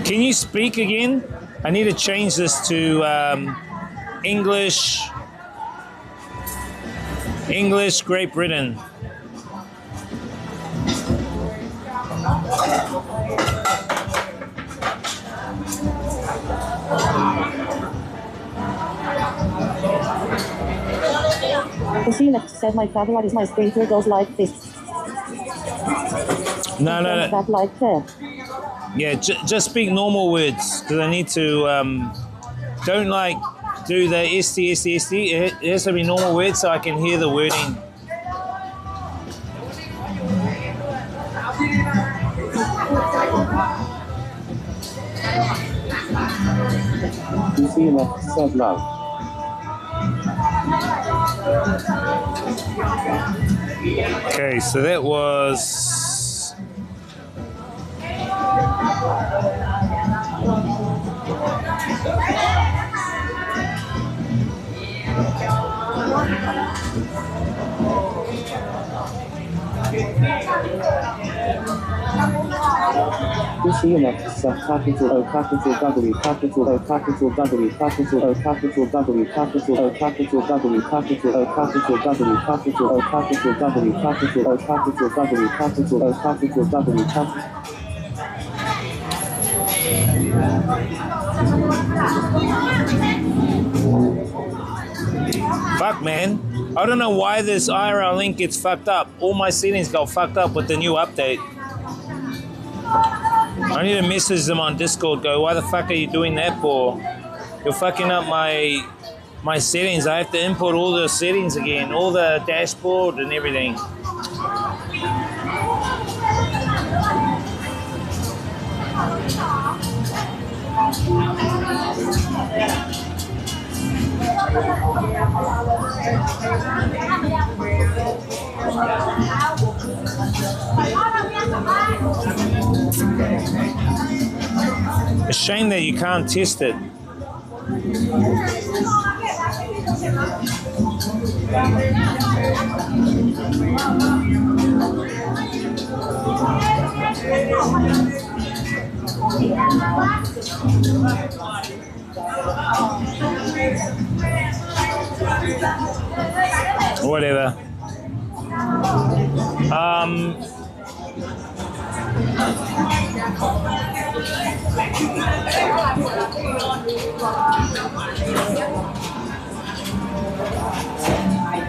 Can you speak again? I need to change this to English. English, Great Britain. The Sheila said my favorite is my sprinkler goes like this. No. That like that. Yeah, just speak normal words because I need to. Don't like do the st. It has to be normal words so I can hear the wording. The Sheila said love. Okay, so that was. The Sheila said capital O capital W capital O capital W capital O capital W capital O capital W capital O capital W capital O capital W capital O capital W capital O capital W capital. Fuck, man. I don't know why this IRL link gets fucked up. All my settings got fucked up with the new update. I need to message them on Discord, go, why the fuck are you doing that for? You're fucking up my settings. I have to import all the settings again, all the dashboard and everything. A shame that you can't test it. Whatever.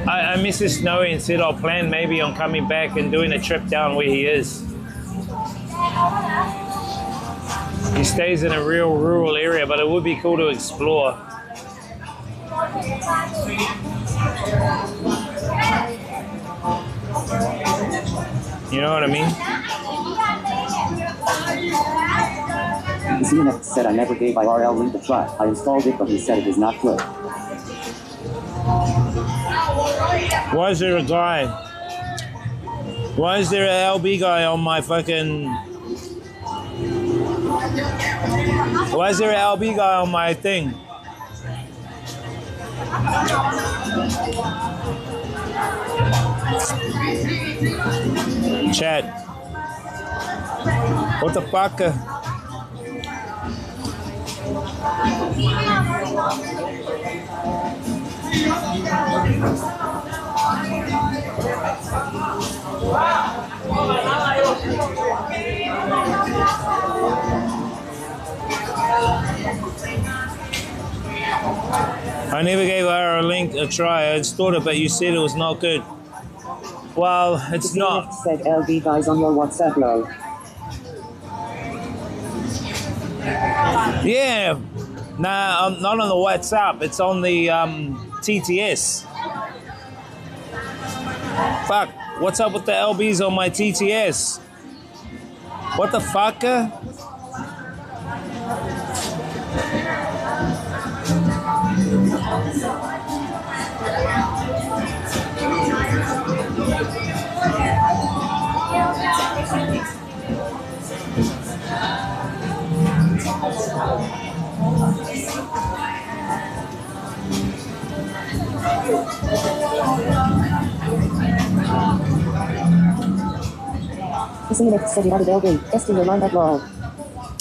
I messaged Snowy and said I'll plan maybe on coming back and doing a trip down where he is. He stays in a real rural area, but it would be cool to explore. You know what I mean? Xena said I never gave IRL link a try. I installed it, but he said it is not good. Why is there a guy? Why is there an LB guy on my fucking... Why is there an LB guy on my thing? Chat. What the fuck? I never gave her a link a try. I installed it, but you said it was not good. Well, it's not. Said LB guys on your WhatsApp low. Yeah. Nah, not on the WhatsApp. It's on the TTS. Fuck. What's up with the LBs on my TTS? What the fuck?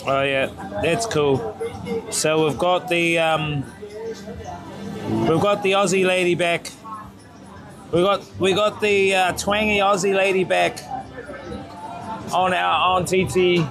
Oh yeah, that's cool. So we've got the Aussie lady back. We got the twangy Aussie lady back on TDS.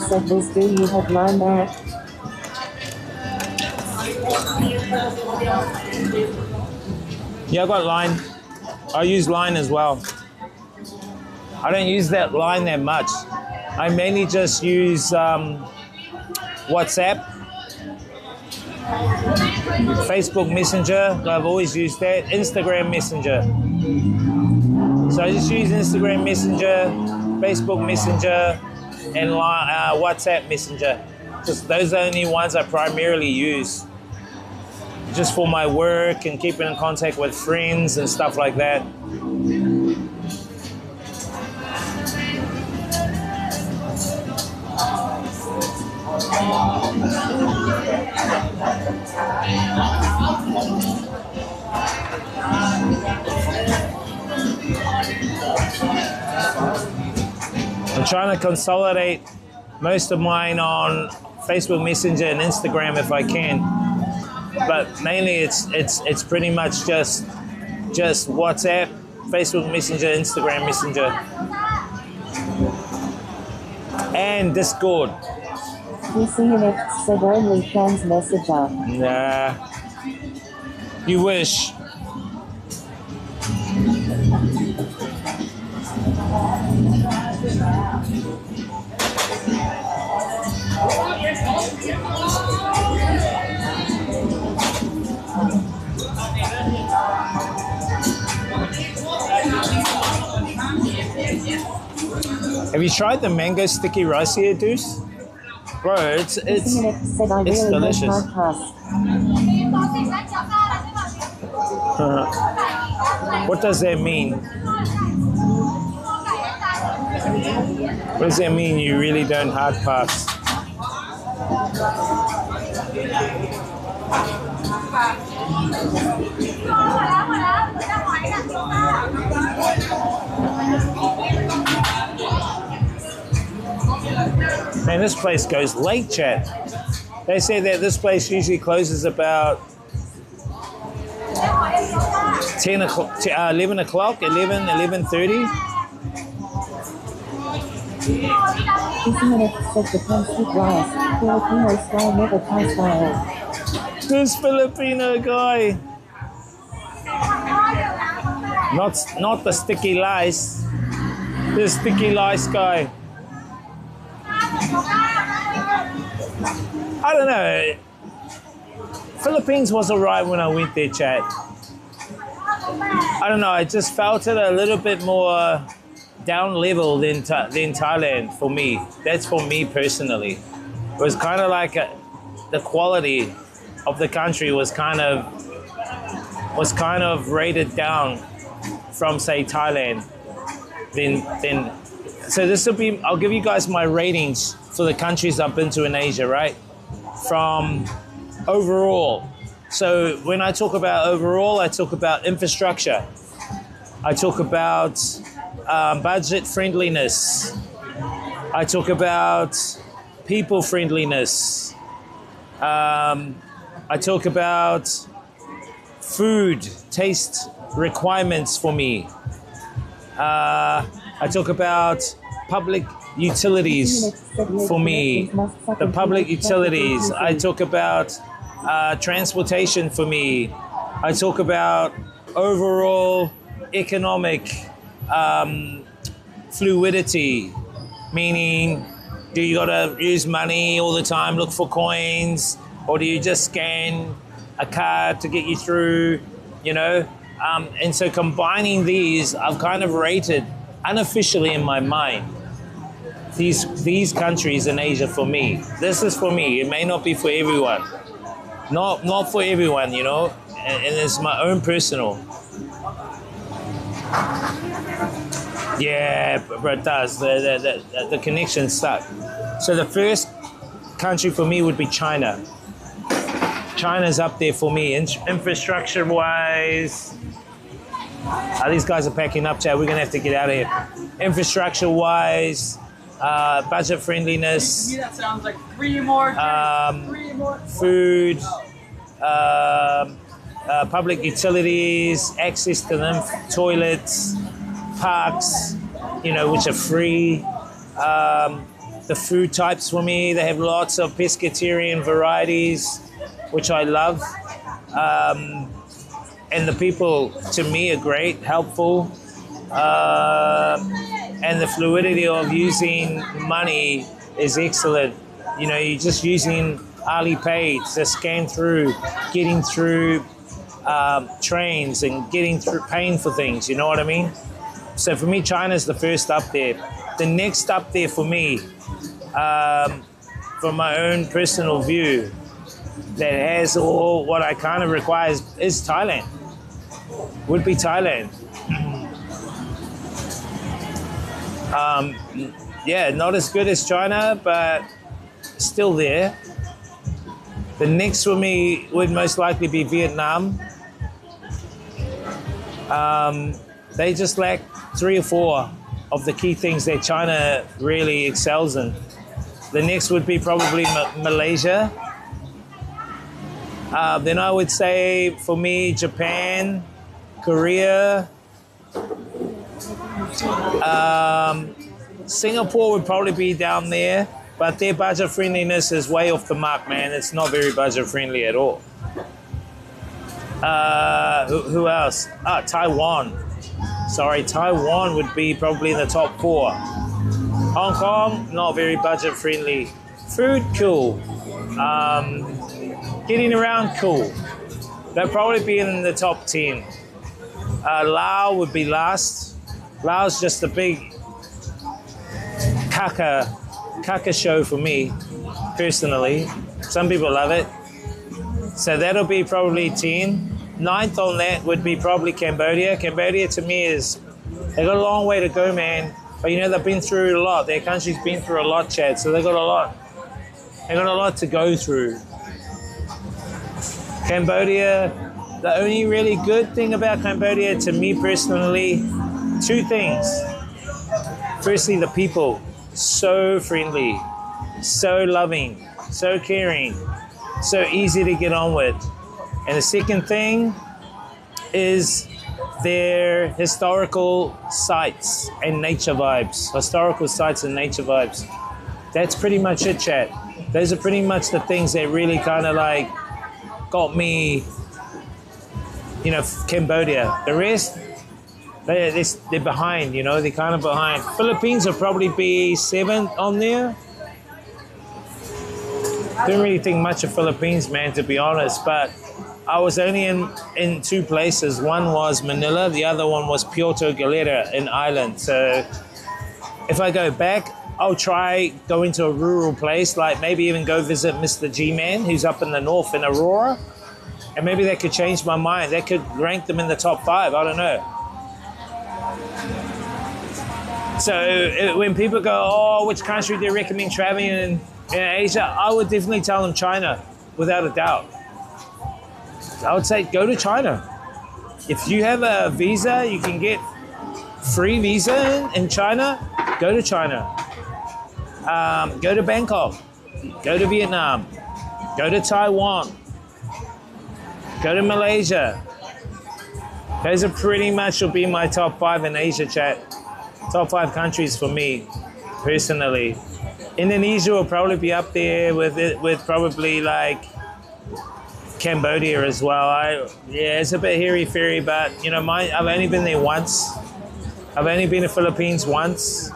Said this, do you have line back? Yeah, I got Line. I use Line as well. I don't use that Line that much. I mainly just use WhatsApp, Facebook Messenger. I've always used that. Instagram Messenger. So I just use Instagram Messenger, Facebook Messenger, and WhatsApp Messenger. Just those are the only ones I primarily use. Just for my work and keeping in contact with friends and stuff like that. I'm trying to consolidate most of mine on Facebook Messenger and Instagram if I can, but mainly it's pretty much just WhatsApp, Facebook Messenger, Instagram Messenger, and Discord. We see it said only trans messenger. Nah, you wish. Have you tried the mango sticky rice here, Deuce? Bro, it's delicious. What does that mean? What does that mean you really don't hard pass? Man, this place goes late, chat. They say that this place usually closes about 10 o'clock, 11 o'clock, 11:30. This Filipino guy. Not the sticky lice. The sticky lice guy. I don't know. Philippines was alright when I went there, chat. I don't know. I just felt it a little bit more down level than Thailand for me. That's for me personally. It was kind of like the quality of the country was kind of rated down from say Thailand. Then so this will be. I'll give you guys my ratings for the countries I've been to in Asia, right? From overall. So when I talk about overall, I talk about infrastructure. I talk about budget friendliness. I talk about people friendliness. I talk about food, taste requirements for me. I talk about public utilities for me, the public utilities. I talk about transportation for me. I talk about overall economic fluidity, meaning do you gotta use money all the time, look for coins, or do you just scan a car to get you through, you know. And so combining these, I've kind of rated unofficially in my mind these countries in Asia for me. This is for me. It may not be for everyone. Not for everyone, you know. And it's my own personal. Yeah, but it does. The connection stuck. So the first country for me would be China. China's up there for me, infrastructure-wise. These guys are packing up, Chad. We're going to have to get out of here. Infrastructure-wise, budget friendliness. That sounds like 3 more drinks. 3 more. Food, public utilities, access to them, toilets, parks, you know, which are free. The food types for me, they have lots of pescatarian varieties, which I love. And the people, to me, are great, helpful. And the fluidity of using money is excellent. You know, you're just using Alipay to scan through, getting through trains and getting through, paying for things, you know what I mean? So for me, China's the first up there. The next up there for me, from my own personal view, that has all what I kind of require is Thailand. Would be Thailand. Yeah, not as good as China, but still there. The next for me would most likely be Vietnam. They just lack 3 or 4 of the key things that China really excels in. The next would be probably Malaysia. Then I would say for me, Japan, Korea, Singapore would probably be down there, but their budget friendliness is way off the mark, man. It's not very budget friendly at all. Who else? Taiwan. Sorry, Taiwan would be probably in the top 4. Hong Kong, not very budget friendly. Food, cool. Getting around, cool. They'll probably be in the top 10. Laos would be last. Laos just a big kaka show for me, personally. Some people love it. So that'll be probably 10. 9th on that would be probably Cambodia. Cambodia to me is, they got a long way to go, man. But you know, they've been through a lot. Their country's been through a lot, Chad. So they got a lot to go through. Cambodia, the only really good thing about Cambodia to me personally, 2 things. Firstly, the people, so friendly, so loving, so caring, so easy to get on with. And the second thing is their historical sites and nature vibes. Historical sites and nature vibes. That's pretty much it, chat. Those are pretty much the things that really kind of like got me, you know, Cambodia. The rest, they're behind, you know, they're kind of behind. Philippines will probably be 7th on there. Don't really think much of Philippines, man, to be honest, but I was only in 2 places. One was Manila, the other one was Puerto Galera in Ireland. So if I go back, I'll try going to a rural place, like maybe even go visit Mr. G-Man, who's up in the north in Aurora. And maybe that could change my mind. That could rank them in the top 5, I don't know. So when people go, oh, which country do you recommend traveling in Asia? I would definitely tell them China, without a doubt. I would say go to China. If you have a visa, you can get free visa in China, go to China. Go to Bangkok, go to Vietnam, go to Taiwan, go to Malaysia. Those are pretty much will be my top 5 in Asia, chat. Top 5 countries for me, personally. Indonesia will probably be up there with probably like Cambodia as well. Yeah, it's a bit hairy-fairy, but you know, I've only been there once. I've only been to Philippines once.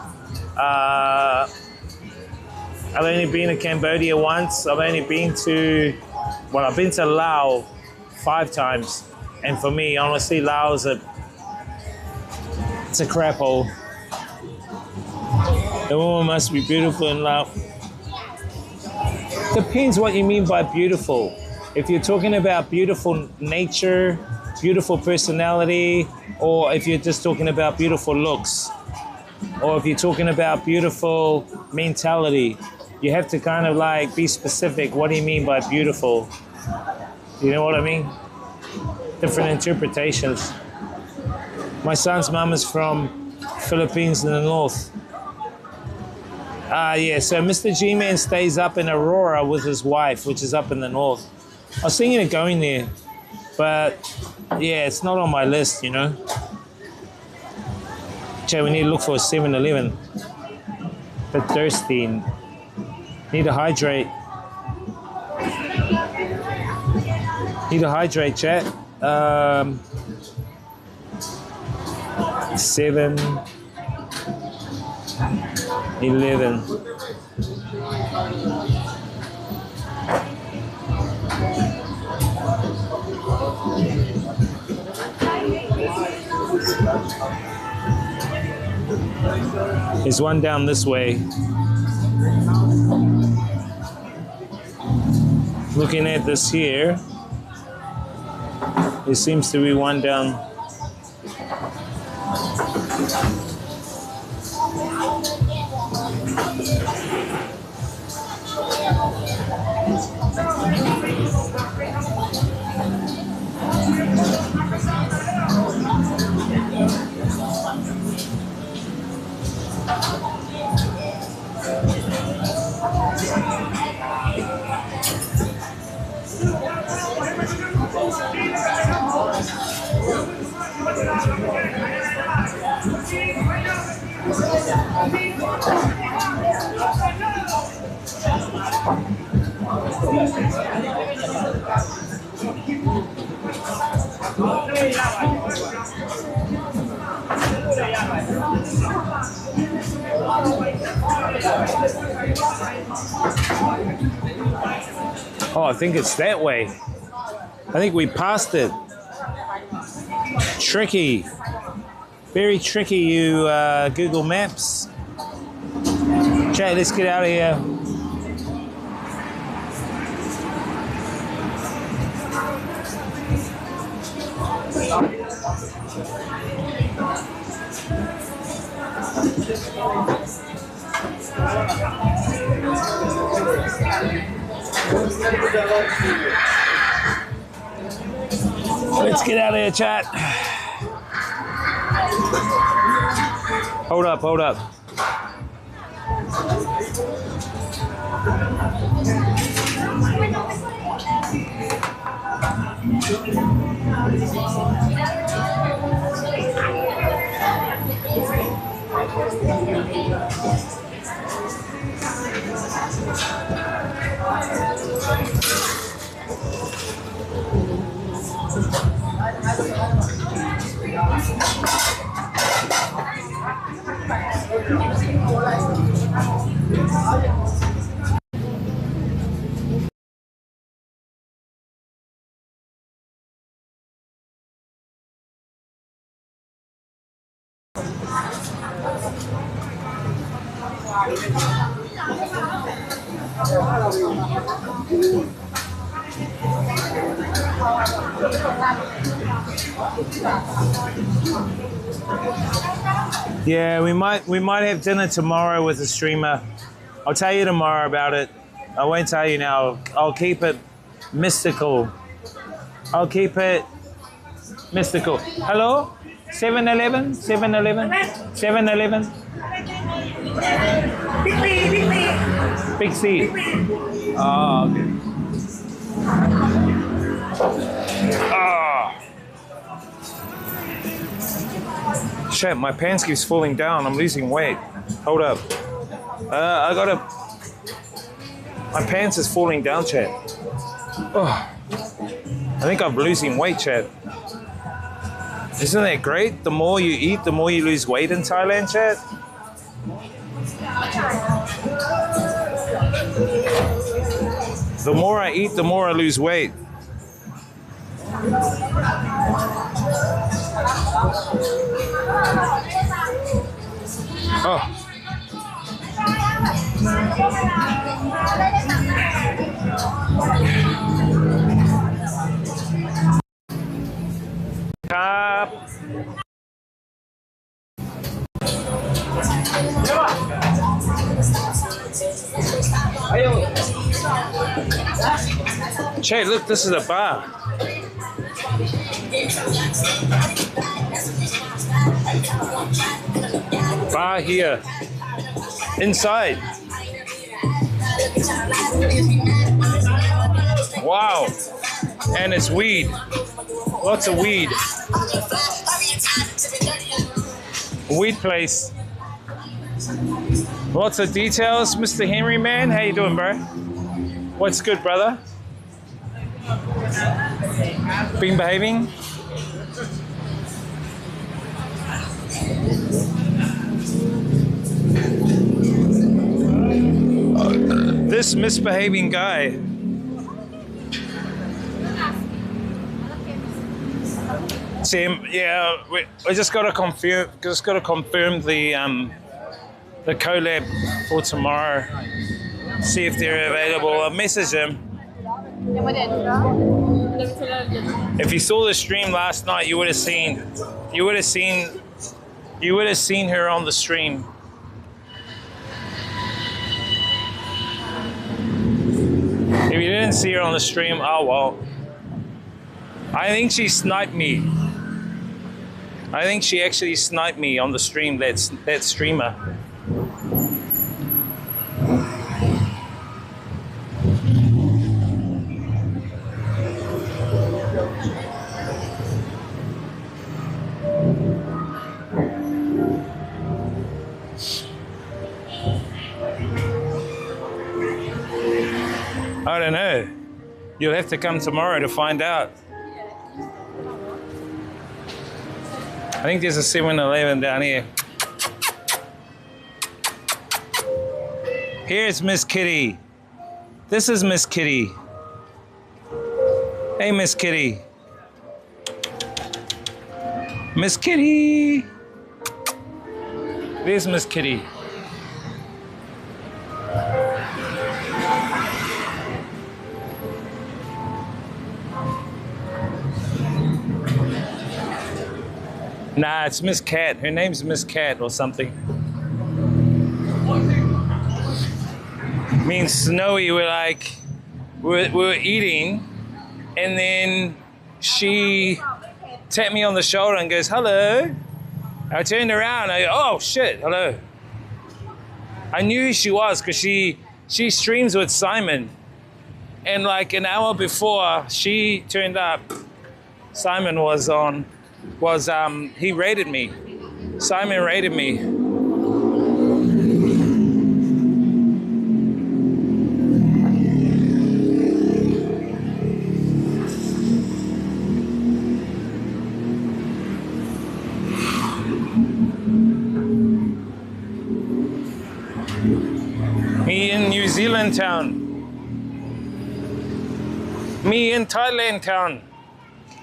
I've only been to Cambodia once. I've been to Laos 5 times. And for me, honestly, Laos, it's a crap hole. The woman must be beautiful in Laos. Depends what you mean by beautiful. If you're talking about beautiful nature, beautiful personality, or if you're just talking about beautiful looks, or if you're talking about beautiful mentality, you have to kind of like be specific. What do you mean by beautiful? You know what I mean? Different interpretations. My son's mum is from Philippines in the north. Yeah, so Mr. G-Man stays up in Aurora with his wife, which is up in the north. I was thinking of going there, but yeah, it's not on my list, you know. Jay, we need to look for a 7-Eleven. But thirsty. Need to hydrate. Need to hydrate, chat. 7-Eleven. There's one down this way. Looking at this here, there seems to be one down. Oh, I think it's that way. I think we passed it. Tricky. Very tricky, you Google Maps. Chat, let's get out of here. Let's get out of here, chat. Hold up, hold up. Yeah, we might have dinner tomorrow with a streamer. I'll tell you tomorrow about it. I won't tell you now. I'll keep it mystical. I'll keep it mystical. Hello? 7-Eleven? 7-Eleven? 7-Eleven? Big C. Oh, okay. Ah. Shit, my pants keeps falling down. I'm losing weight. Hold up. My pants is falling down, chat. Oh. I think I'm losing weight, chat. Isn't that great? The more you eat, the more you lose weight in Thailand, chat. The more I eat, the more I lose weight. Oh. Cup. Che, look, this is a bar. Bar here. Inside. Wow. And it's weed. Lots of weed. Weed place. Lots of details. Mr. Henry, man. How you doing, bro? What's good, brother? Been behaving? This misbehaving guy. See, yeah, we just got to confirm. Just got to confirm the collab for tomorrow. See if they're available. I'll message them. If you saw the stream last night, you would have seen her on the stream. If you didn't see her on the stream, oh well. I think she sniped me. I think she actually sniped me on the stream, that streamer. I don't know. You'll have to come tomorrow to find out. I think there's a 7-Eleven down here. Here's Miss Kitty. This is Miss Kitty. Hey, Miss Kitty. Miss Kitty. There's Miss Kitty. Nah, it's Miss Cat. Her name's Miss Cat or something. Me and Snowy were like, we were eating, and then she tapped me on the shoulder and goes, hello. I turned around, I go, oh shit, hello. I knew who she was because she streams with Simon. And like an hour before she turned up, Simon he rated me. Simon rated me. Me in New Zealand town. Me in Thailand town.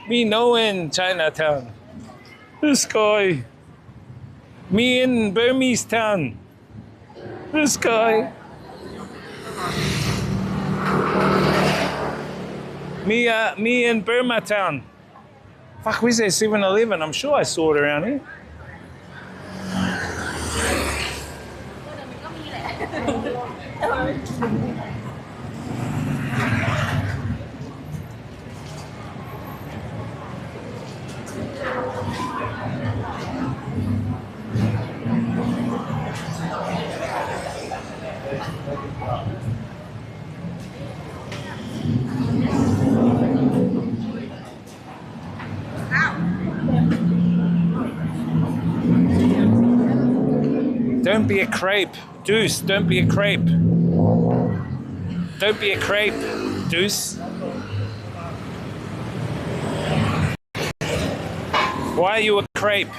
Me no in Chinatown. This guy. Me in Burmese town. This guy. Me in Burma town. Fuck, where's that 7-Eleven? I'm sure I saw it around here. Don't be a crepe, Deuce. Don't be a crepe. Don't be a crepe, Deuce. Why are you a crepe?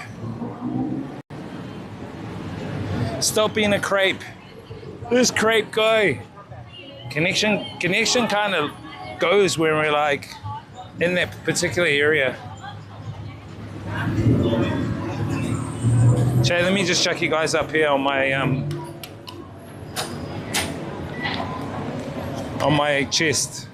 Stop being a crepe. This crepe guy. Connection kind of goes when we're like in that particular area. Jay, let me just check you guys up here on my chest.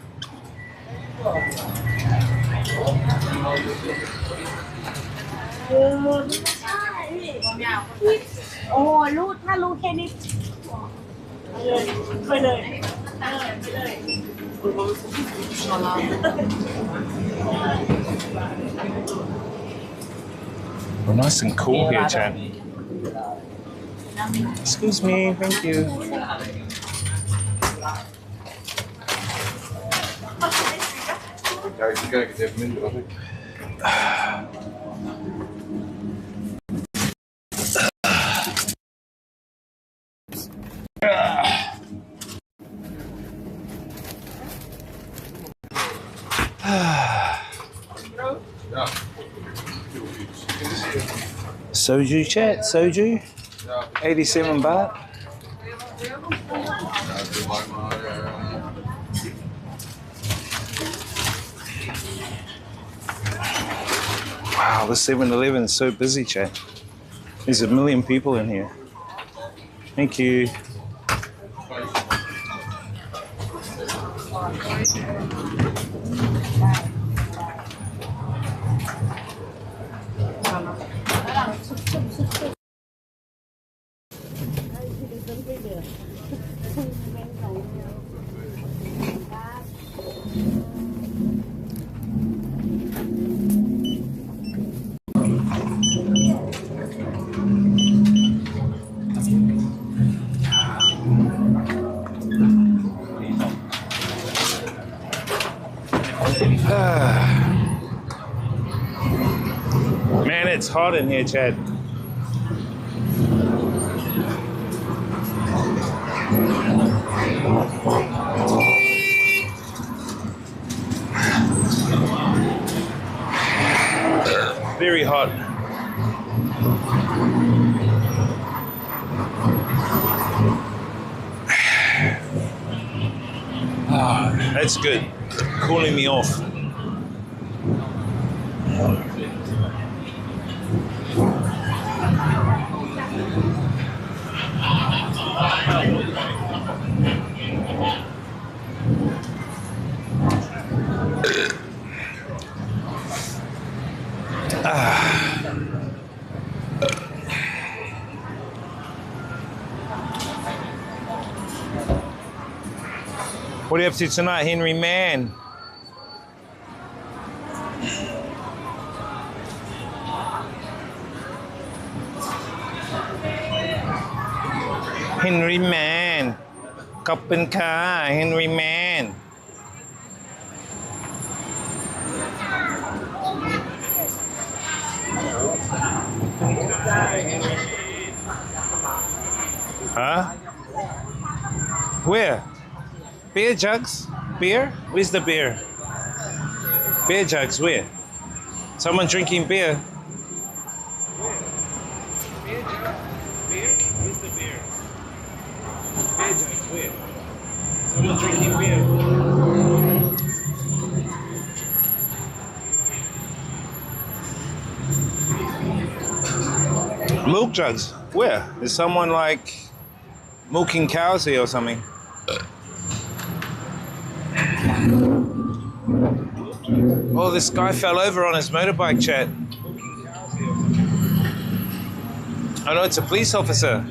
โอ้รูดถ้ารูดแค่นี้ไปเลย Well, nice and cool here, Chad. Excuse me, thank you. Soju, chat, soju. 87 baht. Wow, the 7-Eleven is so busy, chat. There's a million people in here. Thank you. Man, it's hot in here, Chad. Very hot. That's good. Cooling me off. What are you up to tonight, Henry Man? Henry Man. Cup and car, Henry Man. Huh? Where? Beer jugs? Beer? Where's the beer? Beer jugs, where? Someone drinking beer? Beer jugs? Beer? Where's the beer? Beer jugs, where? Someone drinking beer? Milk jugs? Where? Is someone like milking cows here or something? Oh, this guy fell over on his motorbike, chat. I know it's a police officer.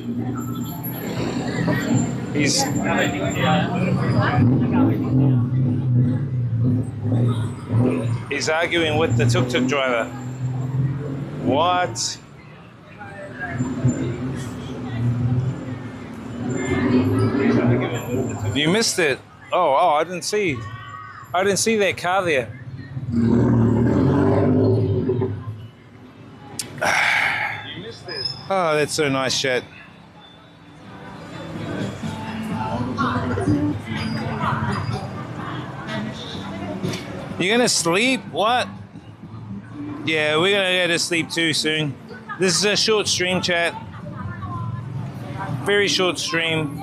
He's arguing with the tuk-tuk driver. What? You missed it. Oh, I didn't see that car there. You missed it. Oh, that's so nice, chat. You gonna sleep? What? Yeah, we're gonna go to sleep too soon. This is a short stream, chat. Very short stream.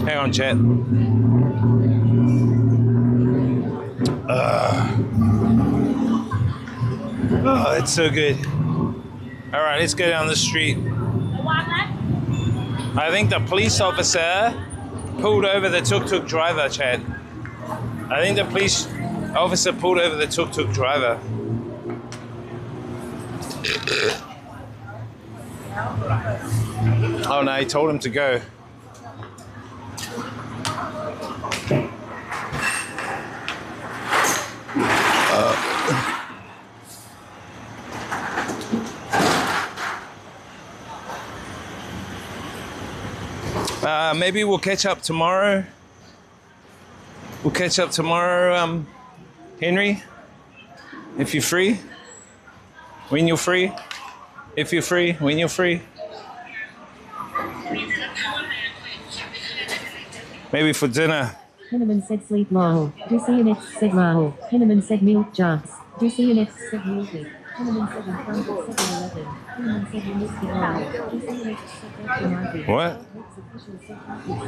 Hang on, chat. Oh, it's so good. All right, let's go down the street. I think the police officer pulled over the tuk-tuk driver, Chad. I think the police officer pulled over the tuk-tuk driver. Oh no, he told him to go. Maybe we'll catch up tomorrow. We'll catch up tomorrow, Henry, if you're free. When you're free. If you're free, when you're free. Maybe for dinner. Hinneman said sleep lol. Do see you next said lol. Hinneman said milk jugs. Do see you next said milky. Hinneman said in front of 7-Eleven. Hinneman said you missed it lol. Do see you next said Dr. Marty. What?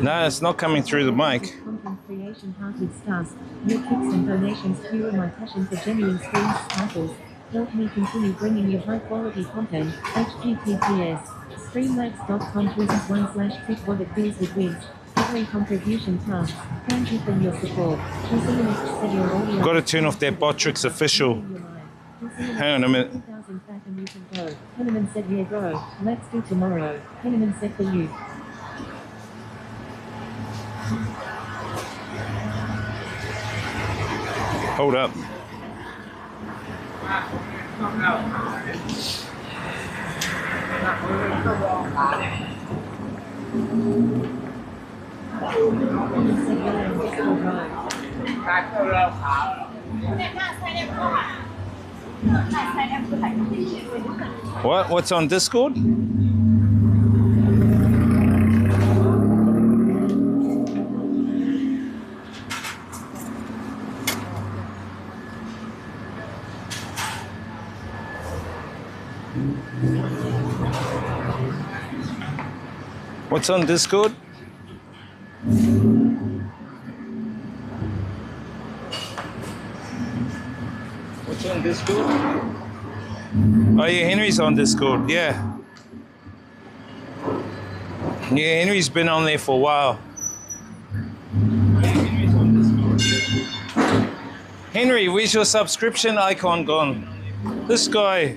No, it's not coming through the mic. Content creation hearted stars. Your kicks and donations fuel my passion for genuine streams titles. Help me continue bringing you high quality content. HTTPS. Streamlabs.com/1/click what it feels with wins. Every contribution counts. Thank you for your support. Got to turn off that Botrix official. Hang on a minute. Hinneman said yeah bro. Let's do tomorrow. Hinneman said for you. Hold up. What? What's on Discord? What's on Discord? What's on Discord? Oh yeah, Henry's on Discord, yeah. Yeah, Henry's been on there for a while. Henry, where's your subscription icon gone? This guy.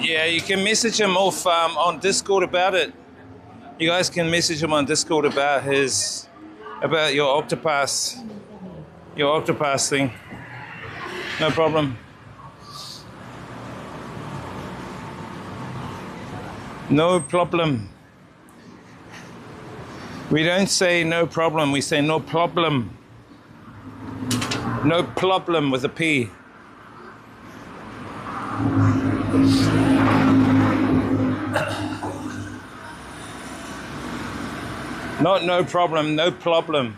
Yeah, you can message him off on Discord about it. You guys can message him on Discord about your Octopass thing. No problem. No problem. We don't say no problem, we say no problem. No problem with a P. Not no problem, no problem.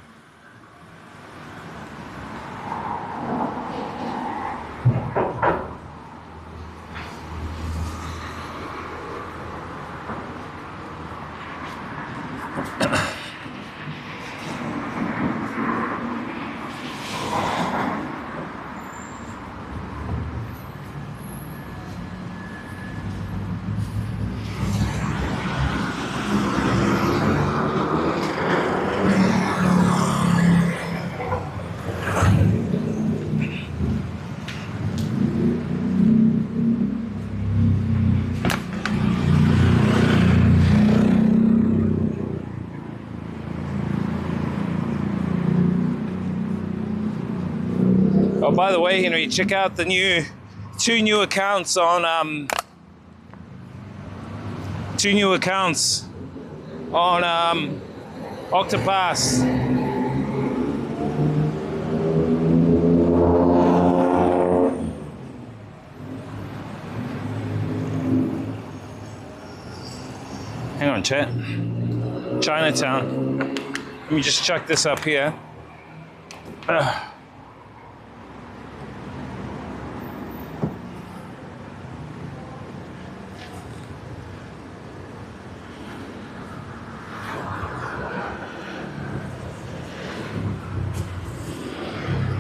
Oh, by the way, Henry, check out the two new accounts on Octopass. Hang on, chat. Chinatown. Let me just chuck this up here.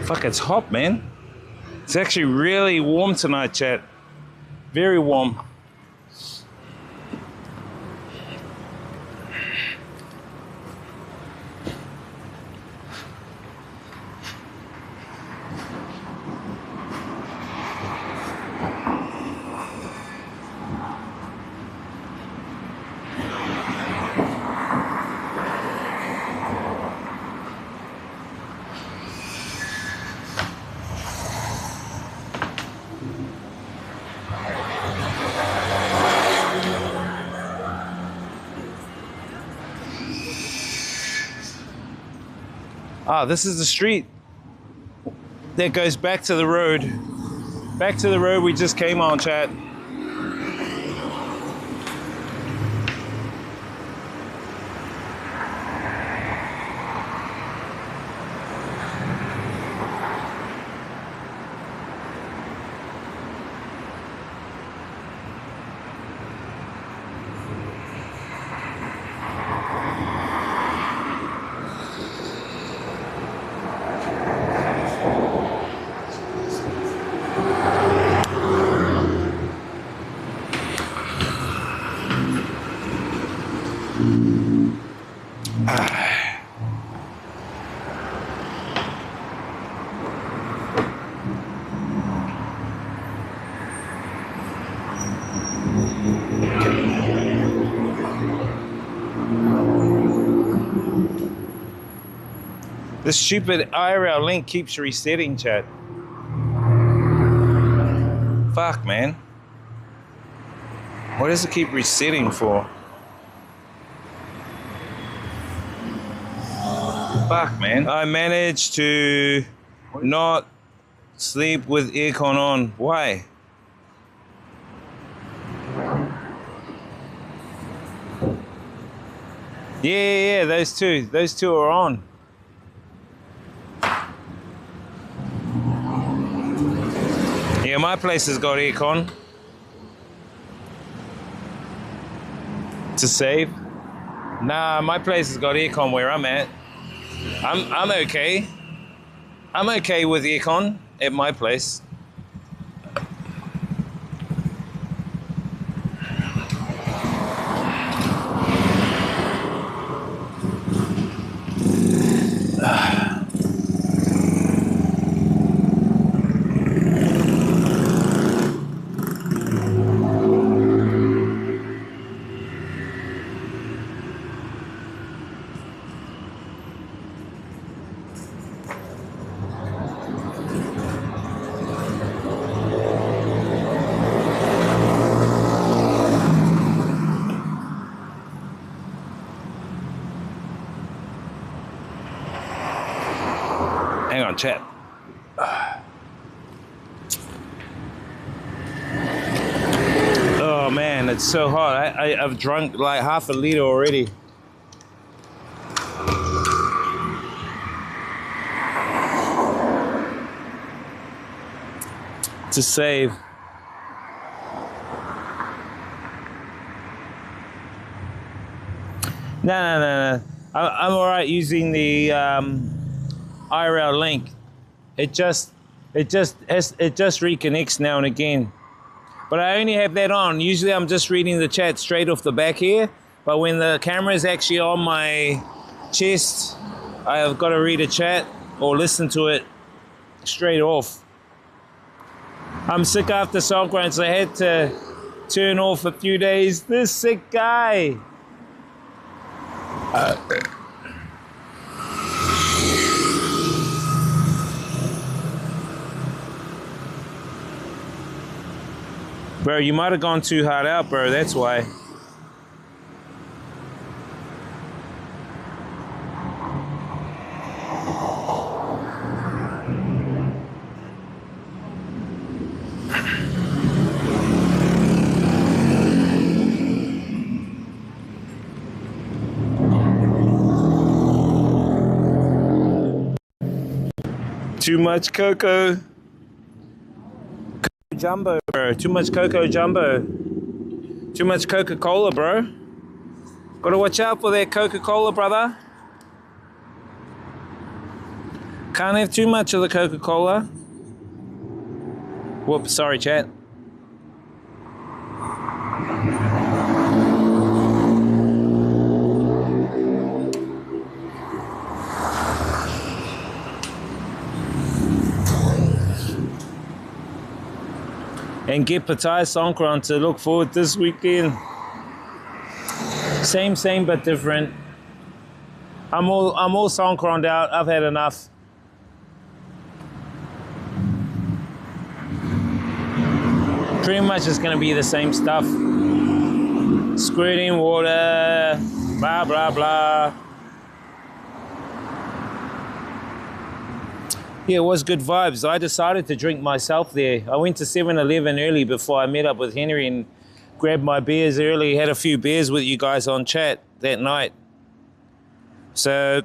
Fuck, it's hot, man. It's actually really warm tonight, chat. Very warm. Ah, this is the street that goes back to the road. Back to the road we just came on, chat. This stupid IRL link keeps resetting, chat. Fuck, man. What does it keep resetting for? Fuck, man. I managed to not sleep with aircon on. Why? Yeah, those two. Those two are on. Yeah, my place has got aircon to save. Nah, my place has got aircon where I'm at. I'm okay. I'm okay with aircon at my place. Hang on, chat. Oh man, it's so hot. I've drunk like half a liter already. To save. No. I'm all right using the IRL link. It just reconnects now and again. But I only have that on. Usually I'm just reading the chat straight off the back here. But when the camera is actually on my chest, I've got to read a chat or listen to it straight off. I'm sick after Songkran, so I had to turn off a few days. This sick guy. Bro, you might have gone too hard out, bro. That's why. Too much cocoa. Jumbo, bro. Too much cocoa jumbo. Too much Coca-Cola, bro. Gotta watch out for that Coca-Cola, brother. Can't have too much of the Coca-Cola. Whoops, sorry, chat. And get Pattaya Songkran to look forward this weekend. Same, but different. I'm all Songkran'd out. I've had enough. Pretty much it's gonna be the same stuff. Squirting water, blah, blah, blah. Yeah, it was good vibes. I decided to drink myself there. I went to 7-Eleven early before I met up with Henry and grabbed my beers early. Had a few beers with you guys on chat that night. So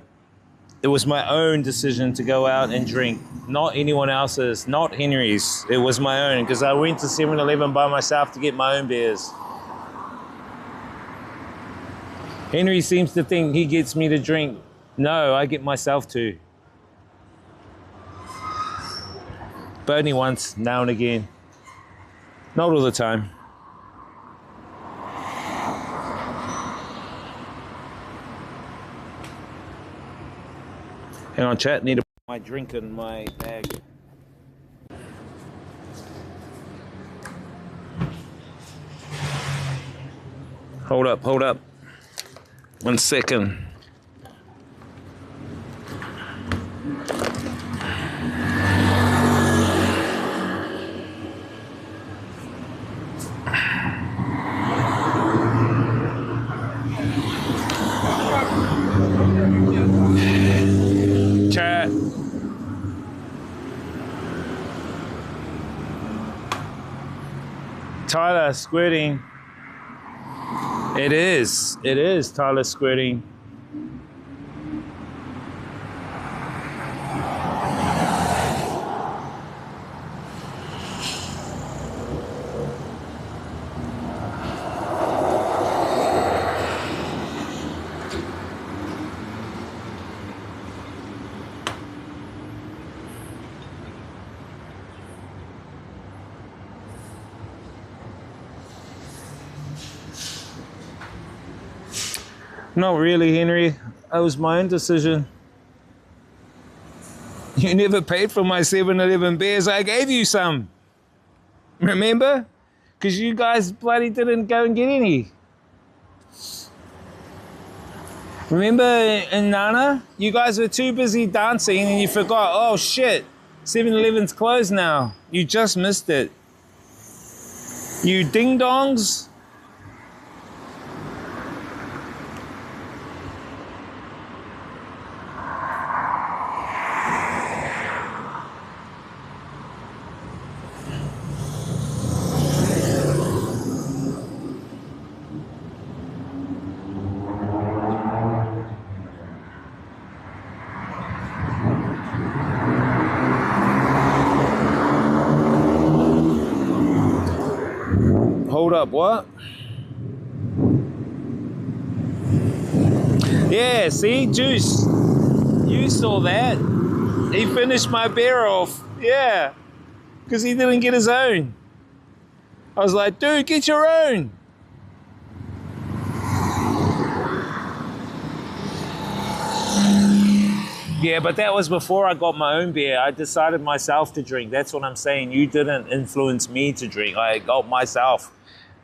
it was my own decision to go out and drink. Not anyone else's, not Henry's. It was my own because I went to 7-Eleven by myself to get my own beers. Henry seems to think he gets me to drink. No, I get myself to. But only once, now and again. Not all the time. Hang on, chat. Need to put my drink in my bag. Hold up. 1 second. Chat. Tyler squirting. It is Tyler squirting. Not really, Henry. That was my own decision. You never paid for my 7-Eleven beers. I gave you some. Remember? Because you guys bloody didn't go and get any. Remember in Nana? You guys were too busy dancing and you forgot, oh shit, 7-Eleven's closed now. You just missed it. You ding-dongs. Hold up, what? Yeah, see, Juice. You saw that. He finished my beer off. Yeah. Because he didn't get his own. I was like, dude, get your own. Yeah, but that was before I got my own beer. I decided myself to drink. That's what I'm saying. You didn't influence me to drink. I got myself.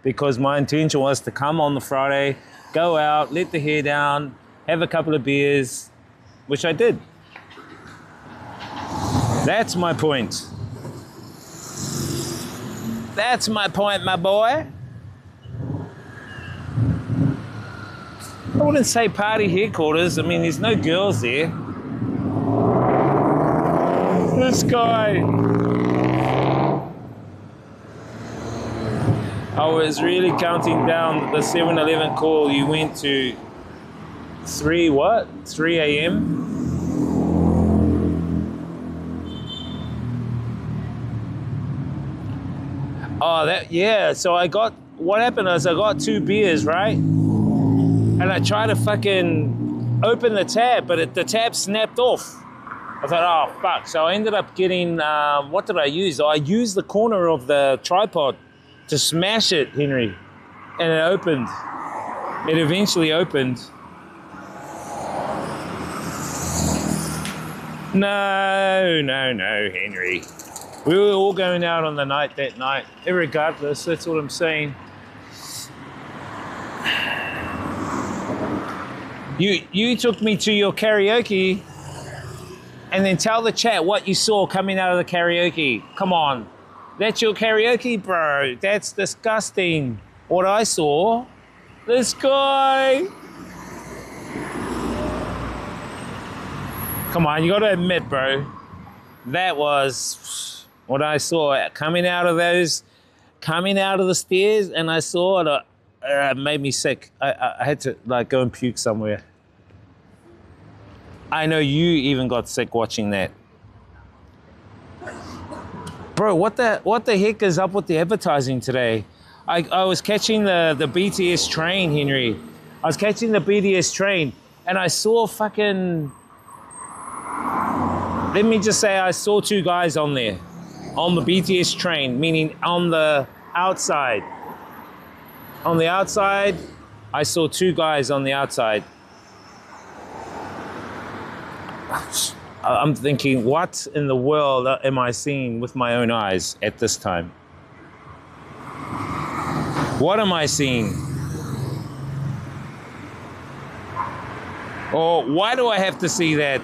Because my intention was to come on the Friday, go out, let the hair down, have a couple of beers, which I did. That's my point. That's my point, my boy. I wouldn't say party headquarters. I mean, there's no girls there. This guy. I was really counting down the 7-Eleven call. You went to 3 a.m.? Oh, yeah. So what happened is I got 2 beers, right? And I tried to fucking open the tab, but the tab snapped off. I thought, oh, fuck. So I ended up getting, what did I use? I used the corner of the tripod to smash it, Henry. And it opened. It eventually opened. No, Henry. We were all going out on the night that night. Irregardless, that's what I'm saying. You took me to your karaoke and then tell the chat what you saw coming out of the karaoke. Come on. That's your karaoke, bro. That's disgusting. What I saw. This guy. Come on, you gotta admit, bro. That was what I saw coming out of the stairs, and I saw it. It made me sick. I had to like go and puke somewhere. I know you even got sick watching that. Bro, what the heck is up with the advertising today? I was catching the BTS train, Henry. I was catching the BTS train and I saw fucking... Let me just say I saw 2 guys on there. On the BTS train, meaning on the outside. On the outside, I saw 2 guys on the outside. I'm thinking, what in the world am I seeing with my own eyes at this time? What am I seeing? Or why do I have to see that?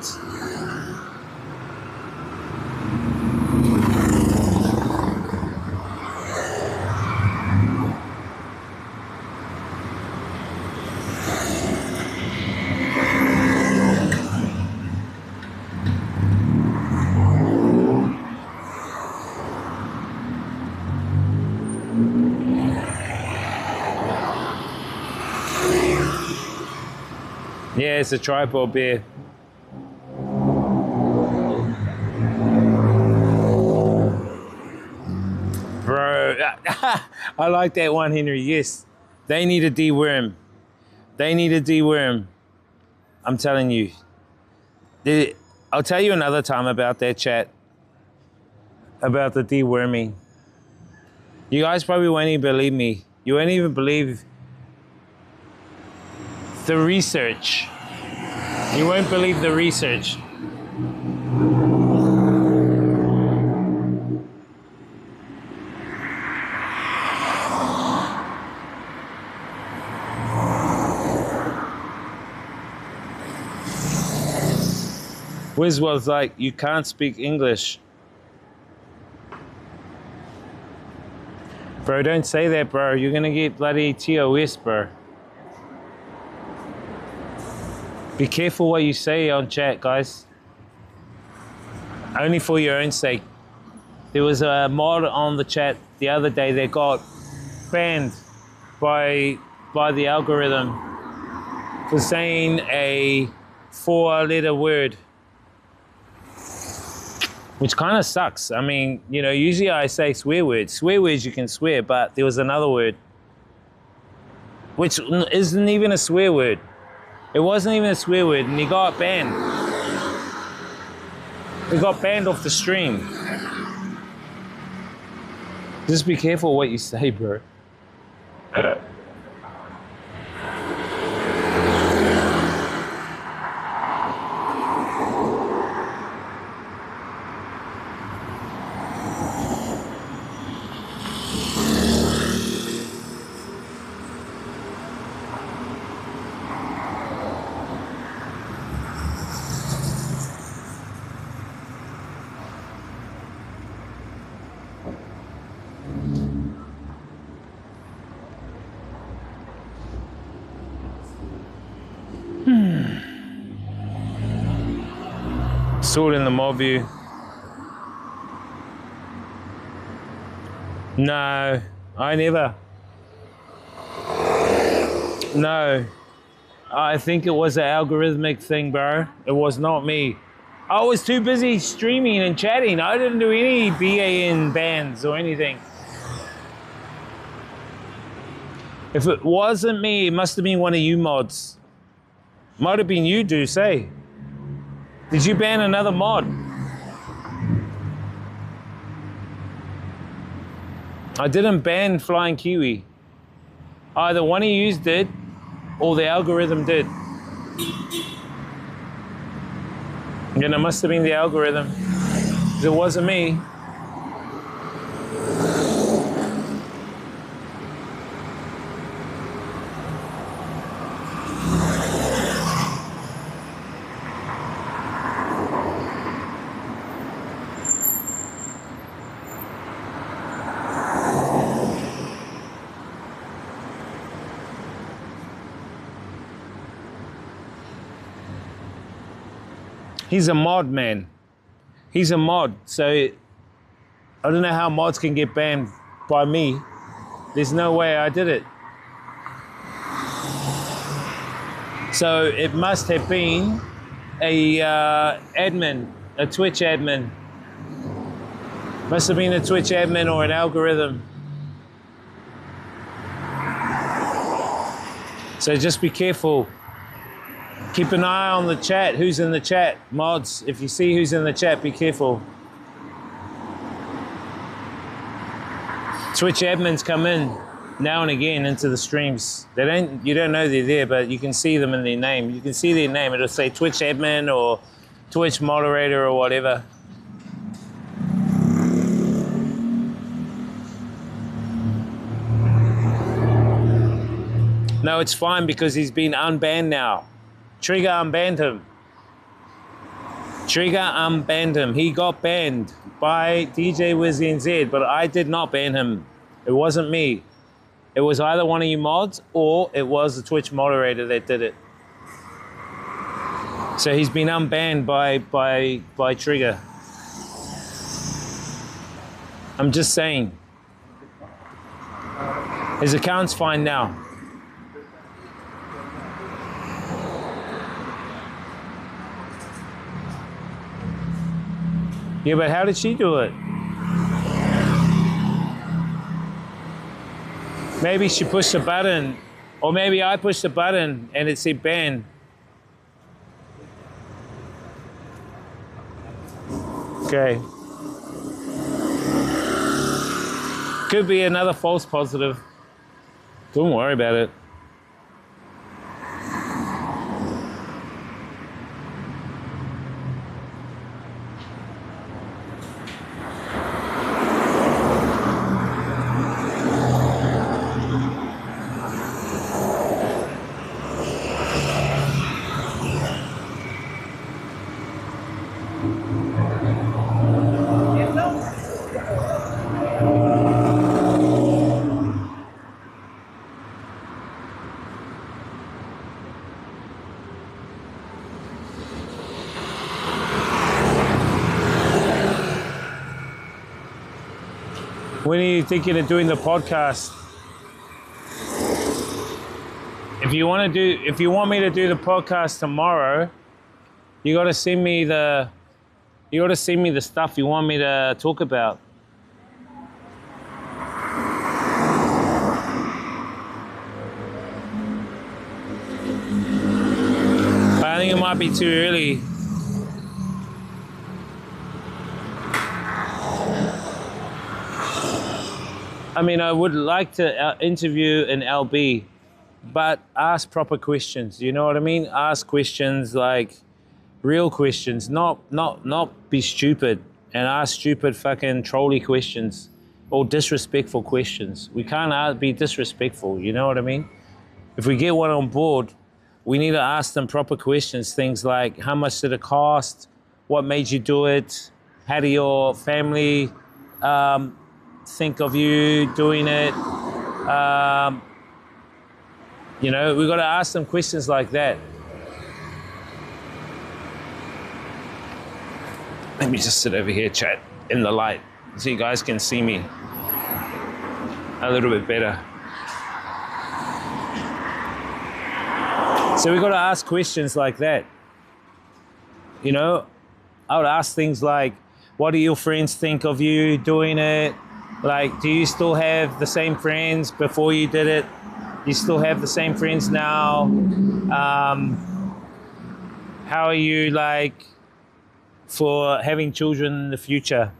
Yeah, it's a tripod beer. Bro, I like that one, Henry. Yes, they need a deworm. They need a deworm. I'm telling you. I'll tell you another time about that chat. About the deworming. You guys probably won't even believe me. You won't even believe the research. You won't believe the research. Wiz was like, you can't speak English. Bro, don't say that, bro. You're gonna get bloody TOS, bro. Be careful what you say on chat, guys. Only for your own sake. There was a mod on the chat the other day that got banned by the algorithm for saying a 4-letter word. Which kind of sucks. I mean, you know, usually I say swear words. Swear words you can swear, but there was another word which isn't even a swear word. It wasn't even a swear word, and he got banned. He got banned off the stream. Just be careful what you say, bro. Saw it in the mob view. No, I never. No, I think it was an algorithmic thing, bro. It was not me. I was too busy streaming and chatting. I didn't do any BAN bans or anything. If it wasn't me, it must have been one of you mods. Might have been you, Deuce, eh? Did you ban another mod? I didn't ban Flying Kiwi. Either one of you did, or the algorithm did. And it must have been the algorithm. 'Cause it wasn't me. He's a mod, man. He's a mod, so I don't know how mods can get banned by me. There's no way I did it. So it must have been a admin, a Twitch admin. Must have been a Twitch admin or an algorithm. So just be careful. Keep an eye on the chat. Who's in the chat? Mods, if you see who's in the chat, be careful. Twitch admins come in now and again into the streams. You don't know they're there, but you can see them in their name. You can see their name. It'll say Twitch admin or Twitch moderator or whatever. No, it's fine because he's been unbanned now. Trigger unbanned him. Trigger unbanned him. He got banned by DJ WizNZ, but I did not ban him. It wasn't me. It was either one of you mods or it was the Twitch moderator that did it. So he's been unbanned by Trigger. I'm just saying. His account's fine now. Yeah, but how did she do it? Maybe she pushed a button, or maybe I pushed a button and it said ban. Okay. Could be another false positive. Don't worry about it. When are you thinking of doing the podcast? If you want me to do the podcast tomorrow, you got to send me the stuff you want me to talk about. But I think it might be too early. I mean, I would like to interview an LB, but ask proper questions. You know what I mean? Ask questions like real questions, not be stupid and ask stupid fucking trolly questions or disrespectful questions. We can't be disrespectful. You know what I mean? If we get one on board, we need to ask them proper questions. Things like, how much did it cost? What made you do it? How do your family think of you doing it? You know, we got to ask them questions like that. Let me just sit over here, chat, in the light, so you guys can see me a little bit better. So we got to ask questions like that. You know, I would ask things like, what do your friends think of you doing it? Like, do you still have the same friends before you did it? You still have the same friends now? How are you like for having children in the future?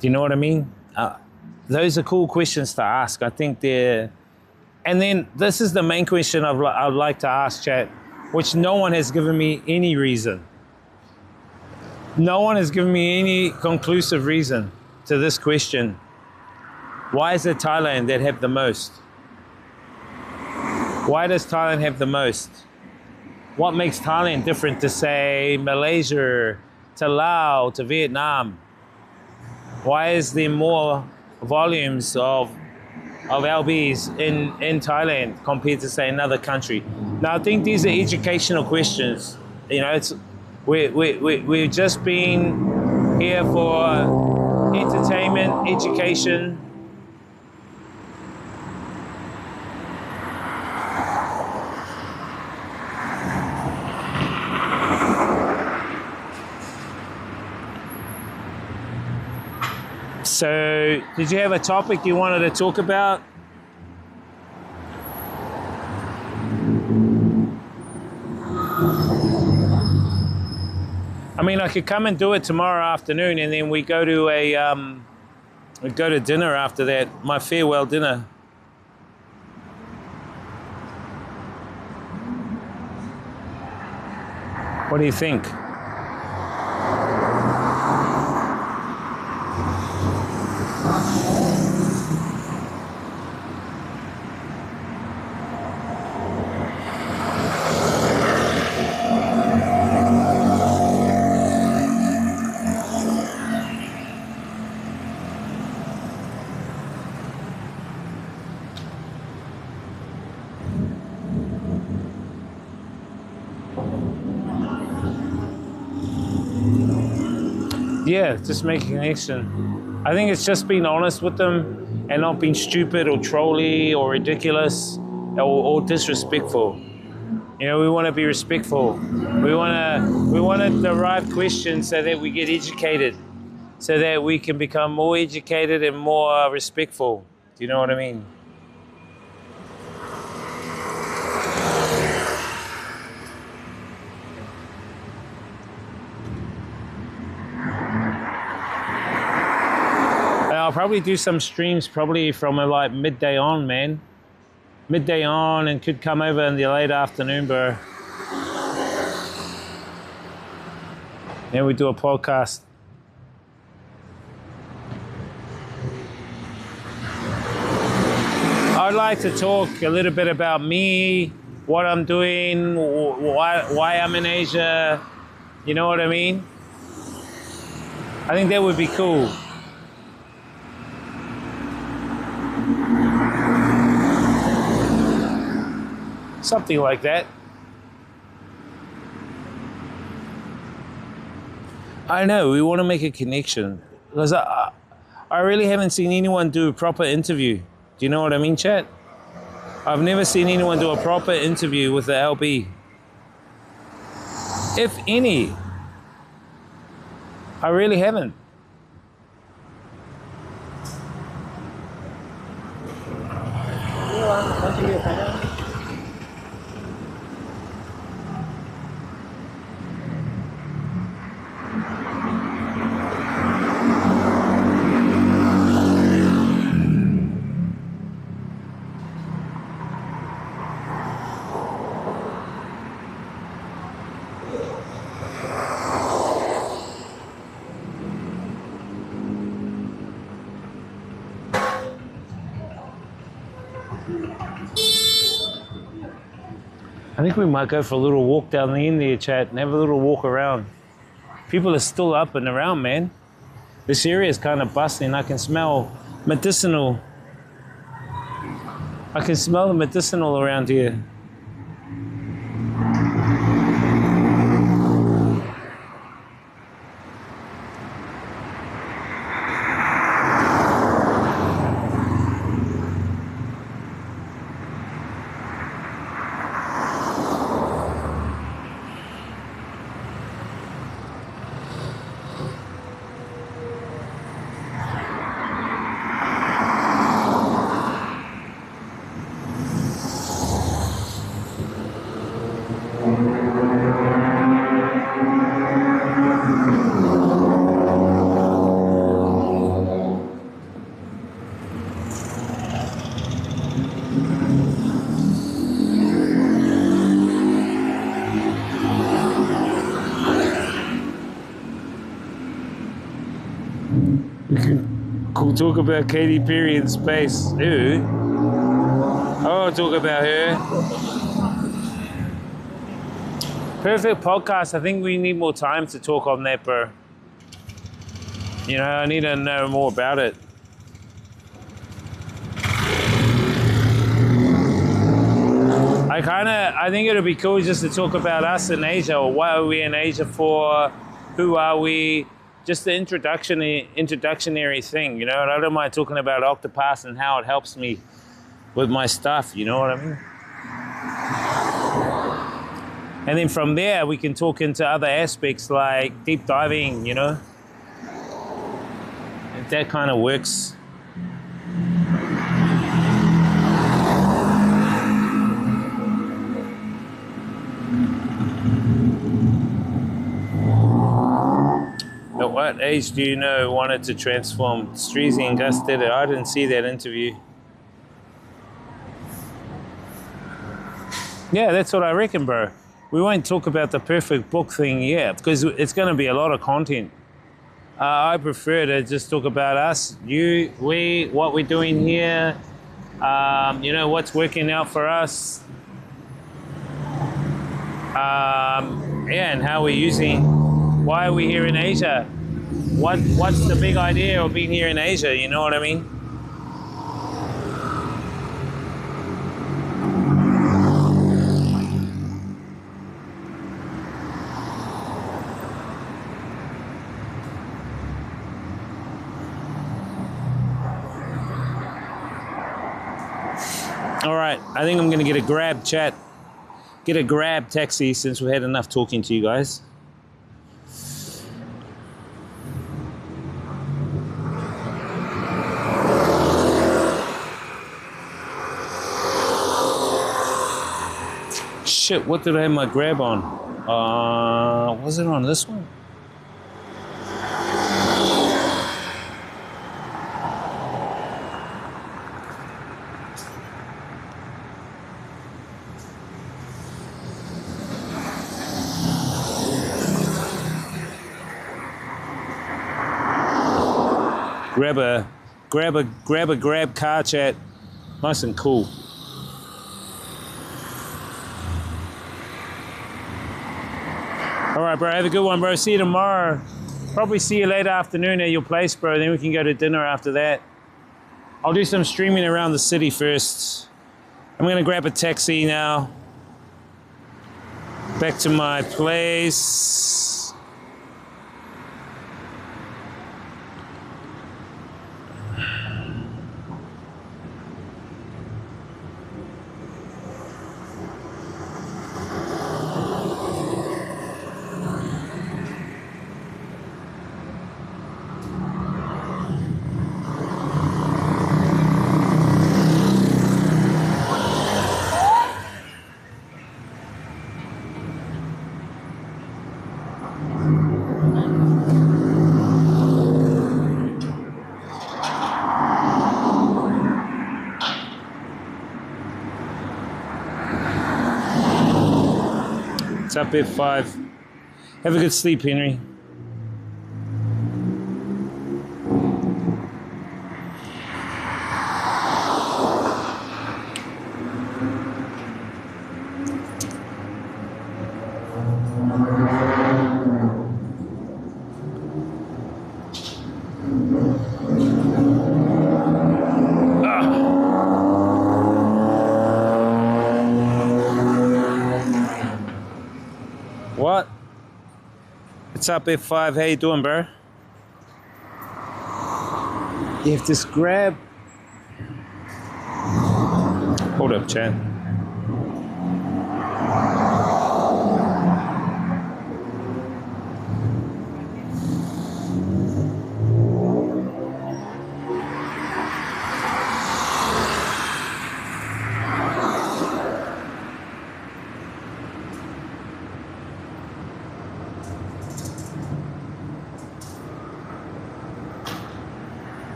Do you know what I mean? Those are cool questions to ask. I think they're... And then this is the main question I'd like to ask, chat, which no one has given me any reason. No one has given me any conclusive reason to this question. Why is it Thailand that have the most? Why does Thailand have the most? What makes Thailand different to, say, Malaysia, to Laos, to Vietnam? Why is there more volumes of LBs in Thailand compared to, say, another country? Now, I think these are educational questions. You know, we've just been here for entertainment, education. So, did you have a topic you wanted to talk about? I mean, I could come and do it tomorrow afternoon, and then we go to dinner after that, my farewell dinner. What do you think? Yeah, just make a connection. I think it's just being honest with them and not being stupid or trolly or ridiculous or disrespectful. You know, we want to be respectful. We want to derive questions so that we get educated, so that we can become more educated and more respectful. Do you know what I mean? I'll probably do some streams probably from like midday on, man. Midday on, and could come over in the late afternoon, bro. Then we do a podcast. I'd like to talk a little bit about me, what I'm doing, why I'm in Asia. You know what I mean? I think that would be cool. Something like that. I know, we want to make a connection. Because I really haven't seen anyone do a proper interview. Do you know what I mean, chat? I've never seen anyone do a proper interview with the LB. If any. I really haven't. I think we might go for a little walk down the end there, chat, and have a little walk around. People are still up and around, man. This area is kind of bustling. I can smell medicinal. I can smell the medicinal around here. We can talk about Katy Perry in space. Who? Oh, talk about her. Perfect podcast. I think we need more time to talk on that, bro. You know, I need to know more about it. I think it'd be cool just to talk about us in Asia, or what are we in Asia for, who are we, just the introductionary thing, you know, and I don't mind talking about Octopus and how it helps me with my stuff, you know what I mean? And then from there, we can talk into other aspects like deep diving, you know, if that kind of works. At what age do you know wanted to transform? Streezy and Gus did it. I didn't see that interview. Yeah, that's what I reckon, bro. We won't talk about the perfect book thing yet because it's going to be a lot of content. I prefer to just talk about us, you, we, what we're doing here, you know, what's working out for us. Yeah, and how we're using. Why are we here in Asia? What's the big idea of being here in Asia? You know what I mean? All right, I think I'm gonna get a grab taxi since we had enough talking to you guys. Shit, what did I have my grab on? Was it on this one? Grab car chat. Nice and cool. All right, bro. Have a good one, bro. See you tomorrow. Probably see you later afternoon at your place, bro. Then we can go to dinner after that. I'll do some streaming around the city first. I'm gonna grab a taxi now. Back to my place. It's up at 5. Have a good sleep, Henry. What? What's up, F5? How you doing, bro? You have this grab. Hold up, Chad.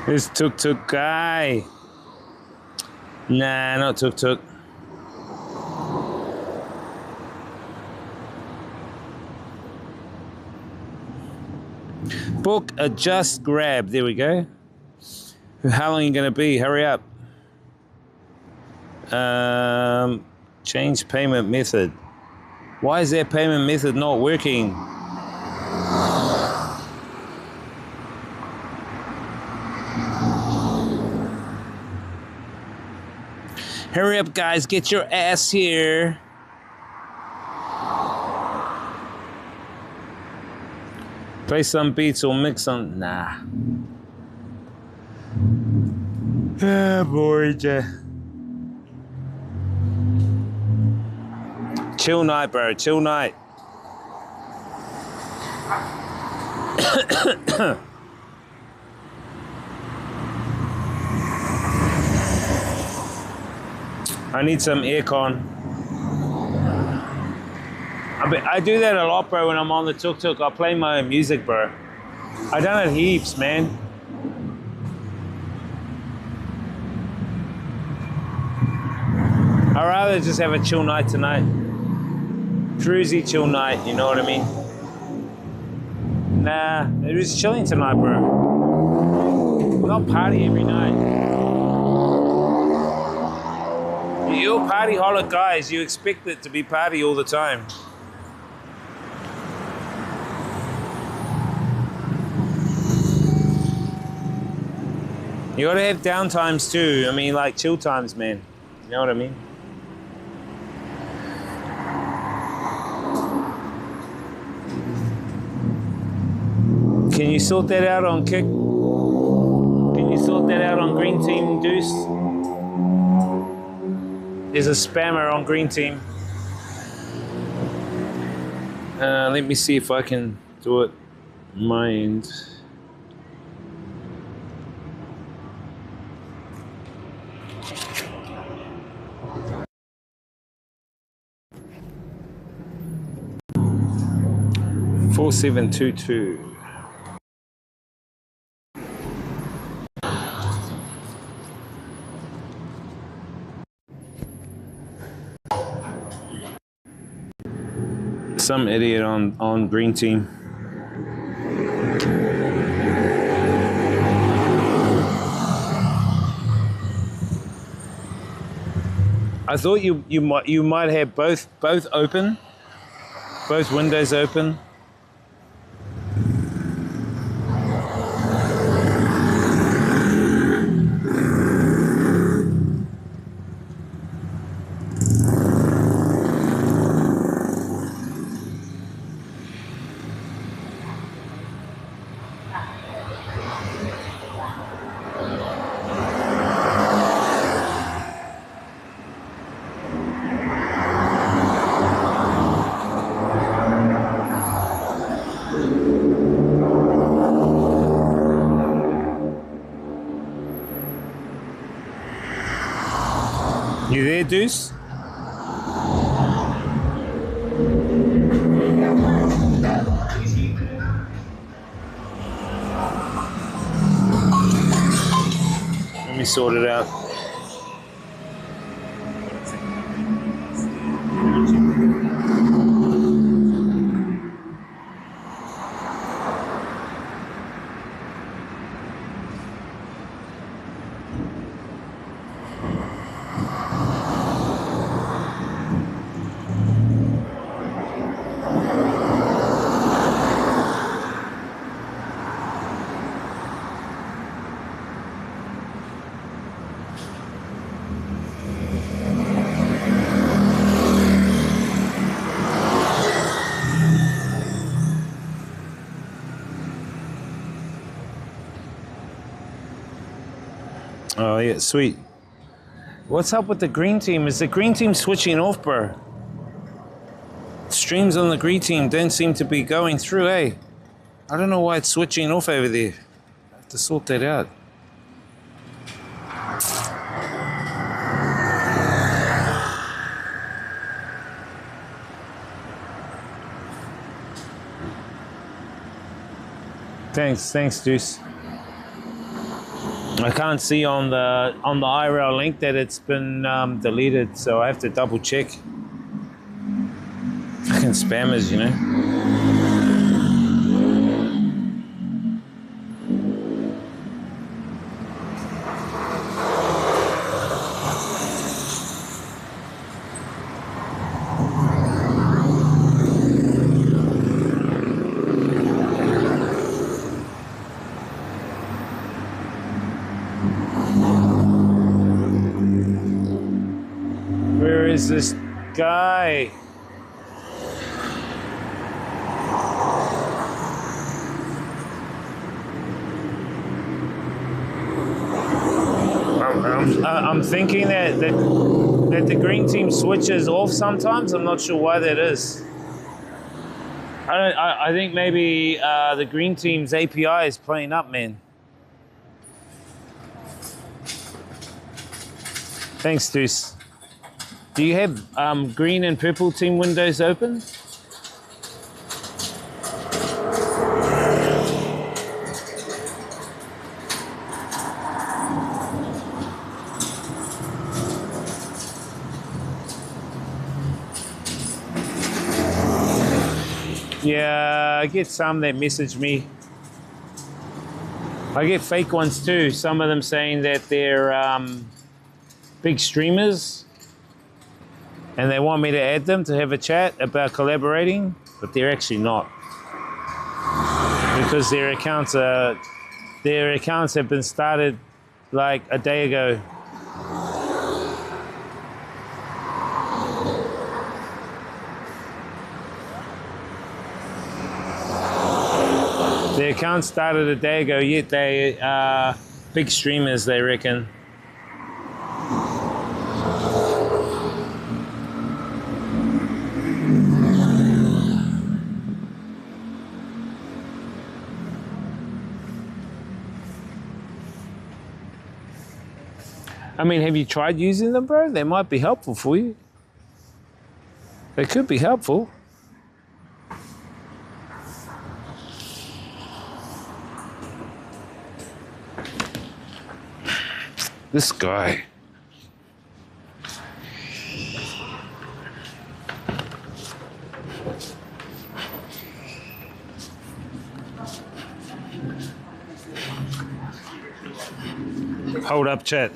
This tuk-tuk guy. Nah, not tuk-tuk. Book a Just Grab. There we go. How long are you going to be? Hurry up. Change payment method. Why is that payment method not working? Hurry up, guys. Get your ass here. Play some beats or mix some. Nah. Ah, bored. Chill night, bro. Chill night. I need some aircon. I do that a lot, bro, when I'm on the tuk-tuk. I play my own music, bro. I done it heaps, man. I'd rather just have a chill night tonight. Cruisy chill night, you know what I mean? Nah, it was chilling tonight, bro. We're not party every night. You're party-holic guys. You expect it to be party all the time. You gotta have down times too. I mean, like chill times, man. You know what I mean? Can you sort that out on Kick? Can you sort that out on Green Team, Deuce? There's a spammer on Green Team. Let me see if I can do it on my end. Four 722. Some idiot on Green Team. I thought you might have both open, both windows open. You there, Deuce? Let me sort it out. Oh yeah, sweet. What's up with the Green Team? Is the Green Team switching off, bro? Streams on the Green Team don't seem to be going through, eh? I don't know why it's switching off over there. I have to sort that out. Thanks, Deuce. I can't see on the IRL link that it's been deleted, so I have to double check. Fucking spammers, you know. Where is this guy? I'm thinking that the green team switches off sometimes. I'm not sure why that is. I think maybe the green team's API is playing up, man. Thanks, Deuce. Do you have green and purple team windows open? Yeah, I get some that message me. I get fake ones too. Some of them saying that they're big streamers and they want me to add them to have a chat about collaborating, but they're actually not, because their accounts have been started like a day ago. The account started a day ago, yet they are big streamers, they reckon. I mean, have you tried using them, bro? They might be helpful for you. They could be helpful. This guy. Hold up, chat.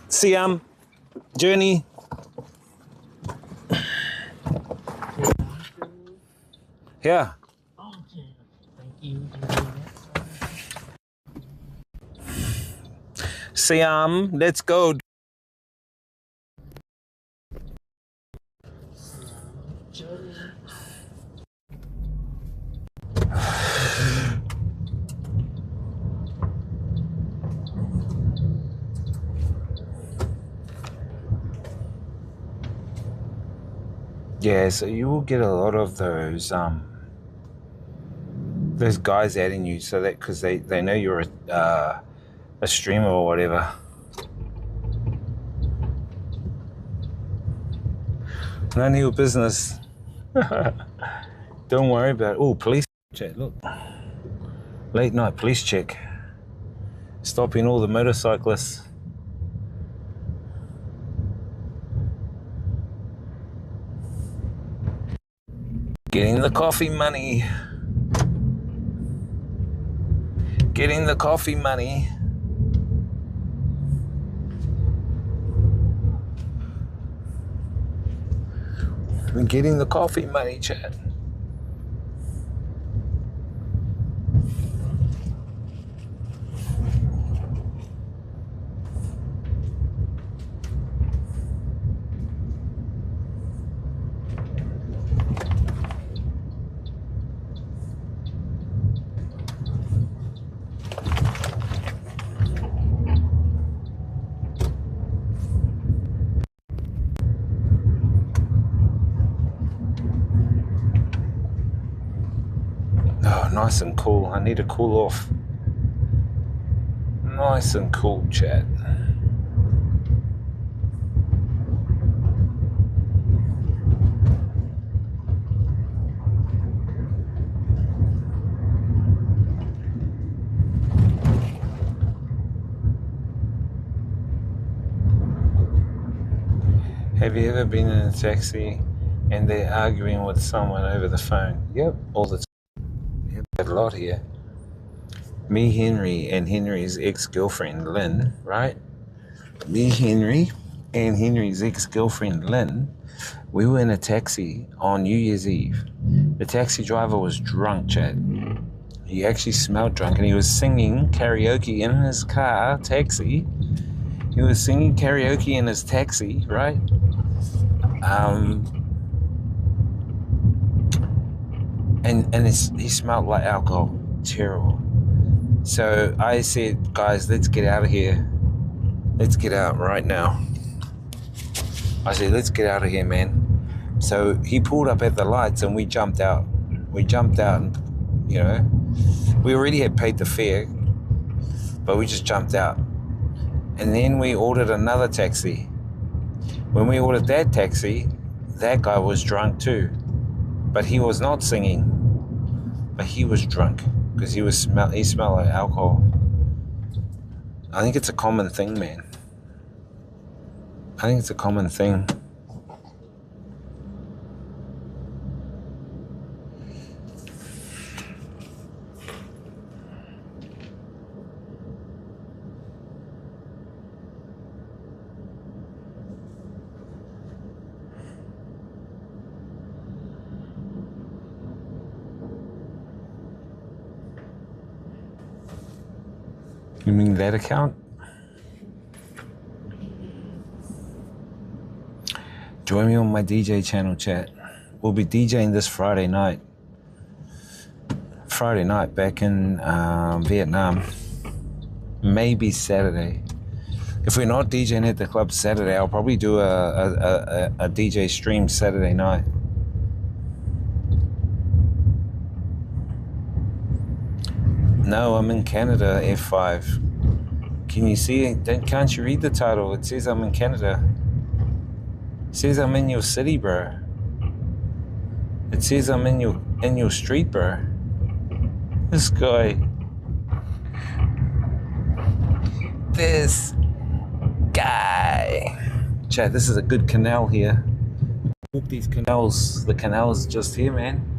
Siam, Journey. Yeah. Siam, let's go. Yeah, so you will get a lot of those guys adding you, so that because they know you're a streamer or whatever. None of your business. Don't worry about it. Oh, police check, look. Late night police check. Stopping all the motorcyclists. Getting the coffee money. Getting the coffee money. I'm getting the coffee money, chat. Nice and cool. I need to cool off. Nice and cool, chat. Have you ever been in a taxi and they're arguing with someone over the phone? Yep, all the time. Yep, a lot here. Me, Henry, and Henry's ex-girlfriend, Lynn, right? Me, Henry, and Henry's ex-girlfriend, Lynn, we were in a taxi on New Year's Eve. The taxi driver was drunk, Chad. He actually smelled drunk, and he was singing karaoke in his car, taxi. He was singing karaoke in his taxi, right? And he smelled like alcohol. Terrible. So I said, guys, let's get out of here. Let's get out right now. I said, let's get out of here, man. So he pulled up at the lights and we jumped out. We jumped out and, you know, we already had paid the fare, but we just jumped out. And then we ordered another taxi. When we ordered that taxi, that guy was drunk too. But he was not singing. But he was drunk because he smelled like alcohol. I think it's a common thing, man. I think it's a common thing. You mean that account? Join me on my DJ channel, chat. We'll be DJing this Friday night. Friday night back in Vietnam. Maybe Saturday. If we're not DJing at the club Saturday, I'll probably do a DJ stream Saturday night. No, I'm in Canada, F5. Can you see it? Can't you read the title? It says I'm in Canada. It says I'm in your city, bro. It says I'm in your street, bro. This guy. This guy. Chat, this is a good canal here. Walk these canals. The canal's just here, man.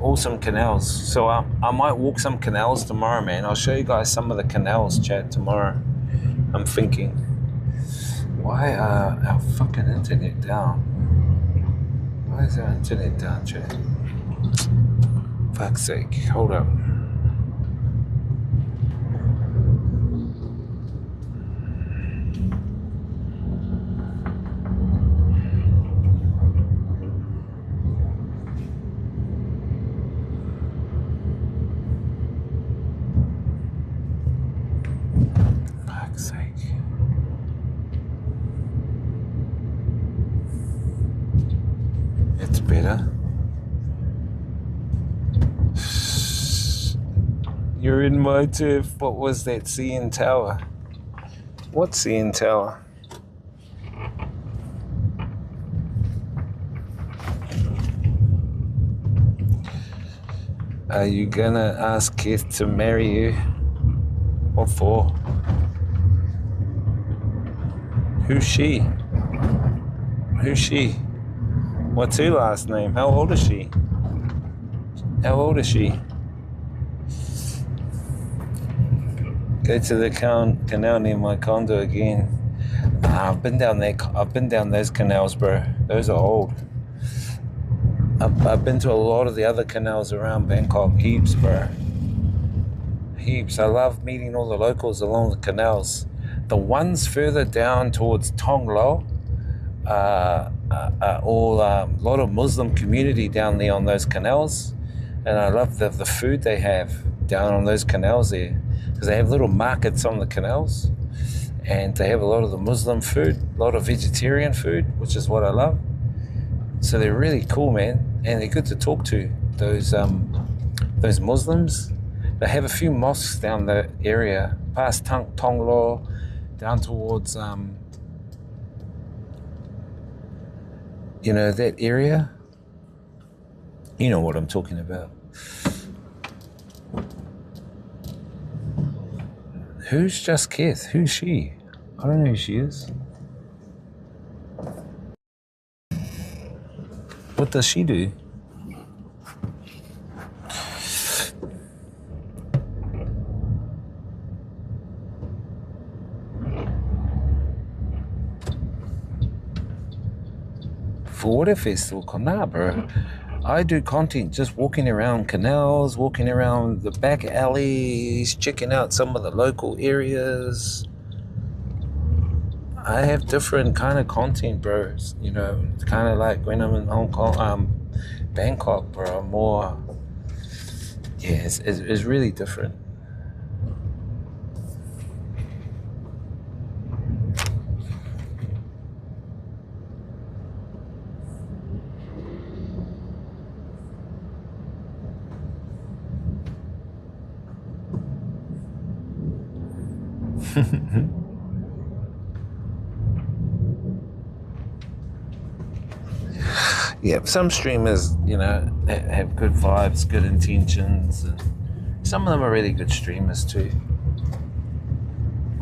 Awesome canals. So I might walk some canals tomorrow, man. I'll show you guys some of the canals, chat, tomorrow. I'm thinking, why are our fucking internet down? Why is our internet down, chat? Fuck's sake. Hold up. You're in my turf. What was that CN Tower? What CN Tower? Are you gonna ask Keith to marry you? What for? Who's she? Who's she? What's her last name? How old is she? How old is she? Go to the canal near my condo again. I've been down there. I've been down those canals, bro. Those are old. I've been to a lot of the other canals around Bangkok. Heaps, bro. Heaps. I love meeting all the locals along the canals. The ones further down towards Tong Lo, a lot of Muslim community down there on those canals, and I love the food they have down on those canals there, because they have little markets on the canals, and they have a lot of the Muslim food, a lot of vegetarian food, which is what I love. So they're really cool, man, and they're good to talk to. Those Muslims, they have a few mosques down the area, past Tonglo, down towards you know that area. You know what I'm talking about. Who's Just Kith? Who's she? I don't know who she is. What does she do? For water festival, bro. I do content just walking around canals, walking around the back alleys, checking out some of the local areas. I have different kind of content, bro. You know, it's kind of like when I'm in Hong Kong, Bangkok, bro. More, yeah, it's really different. Yeah, some streamers, you know, have good vibes, good intentions, and some of them are really good streamers too.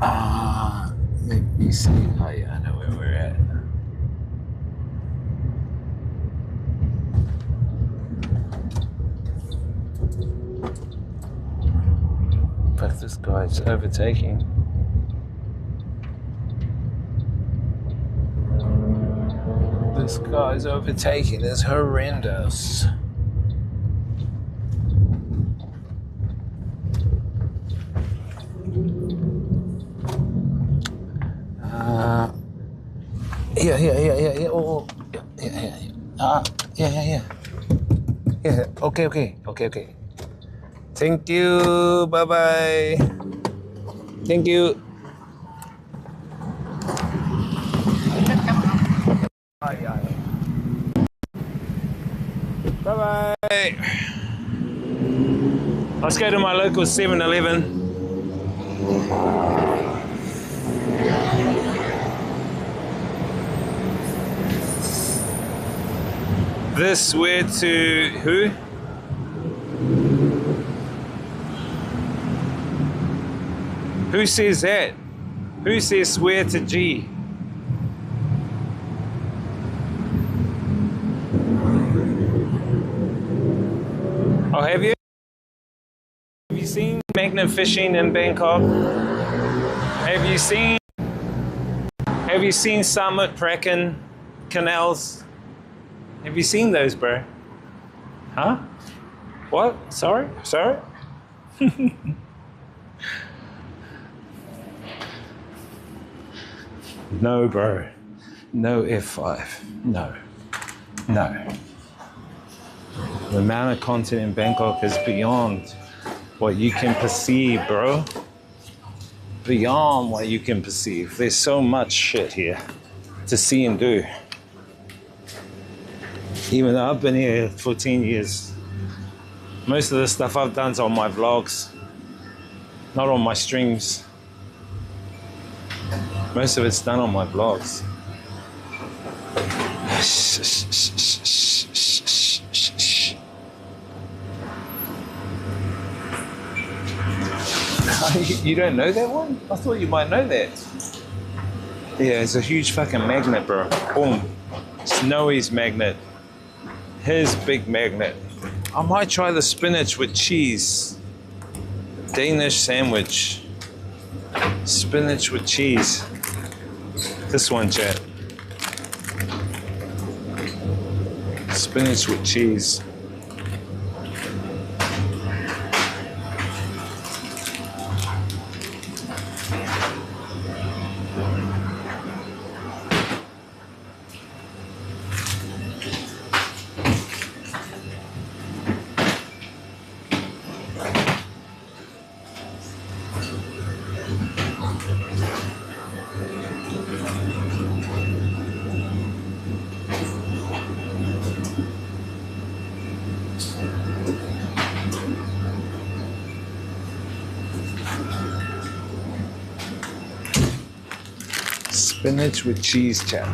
Let me see. Oh yeah, I know where we're at. But this guy's overtaking. This guy's overtaking is horrendous. Yeah. Oh, yeah. Yeah. Okay. Thank you. Bye. Thank you. Bye. Let's go to my local 7-Eleven. This where to who? Who says that? Who says swear to G? Oh, have you? Have you seen magnet fishing in Bangkok? Have you seen Samut Prakan canals? Have you seen those, bro? Huh? What? Sorry? No, bro. No F5. No. The amount of content in Bangkok is beyond what you can perceive, bro. Beyond what you can perceive. There's so much shit here to see and do. Even though I've been here 14 years, most of the stuff I've done is on my vlogs, not on my streams. Most of it's done on my vlogs. You don't know that one? I thought you might know that. Yeah, it's a huge fucking magnet, bro. Boom. Snowy's magnet. His big magnet. I might try the spinach with cheese. Danish sandwich. Spinach with cheese. This one, chat. Spinach with cheese. Spinach with cheese chap.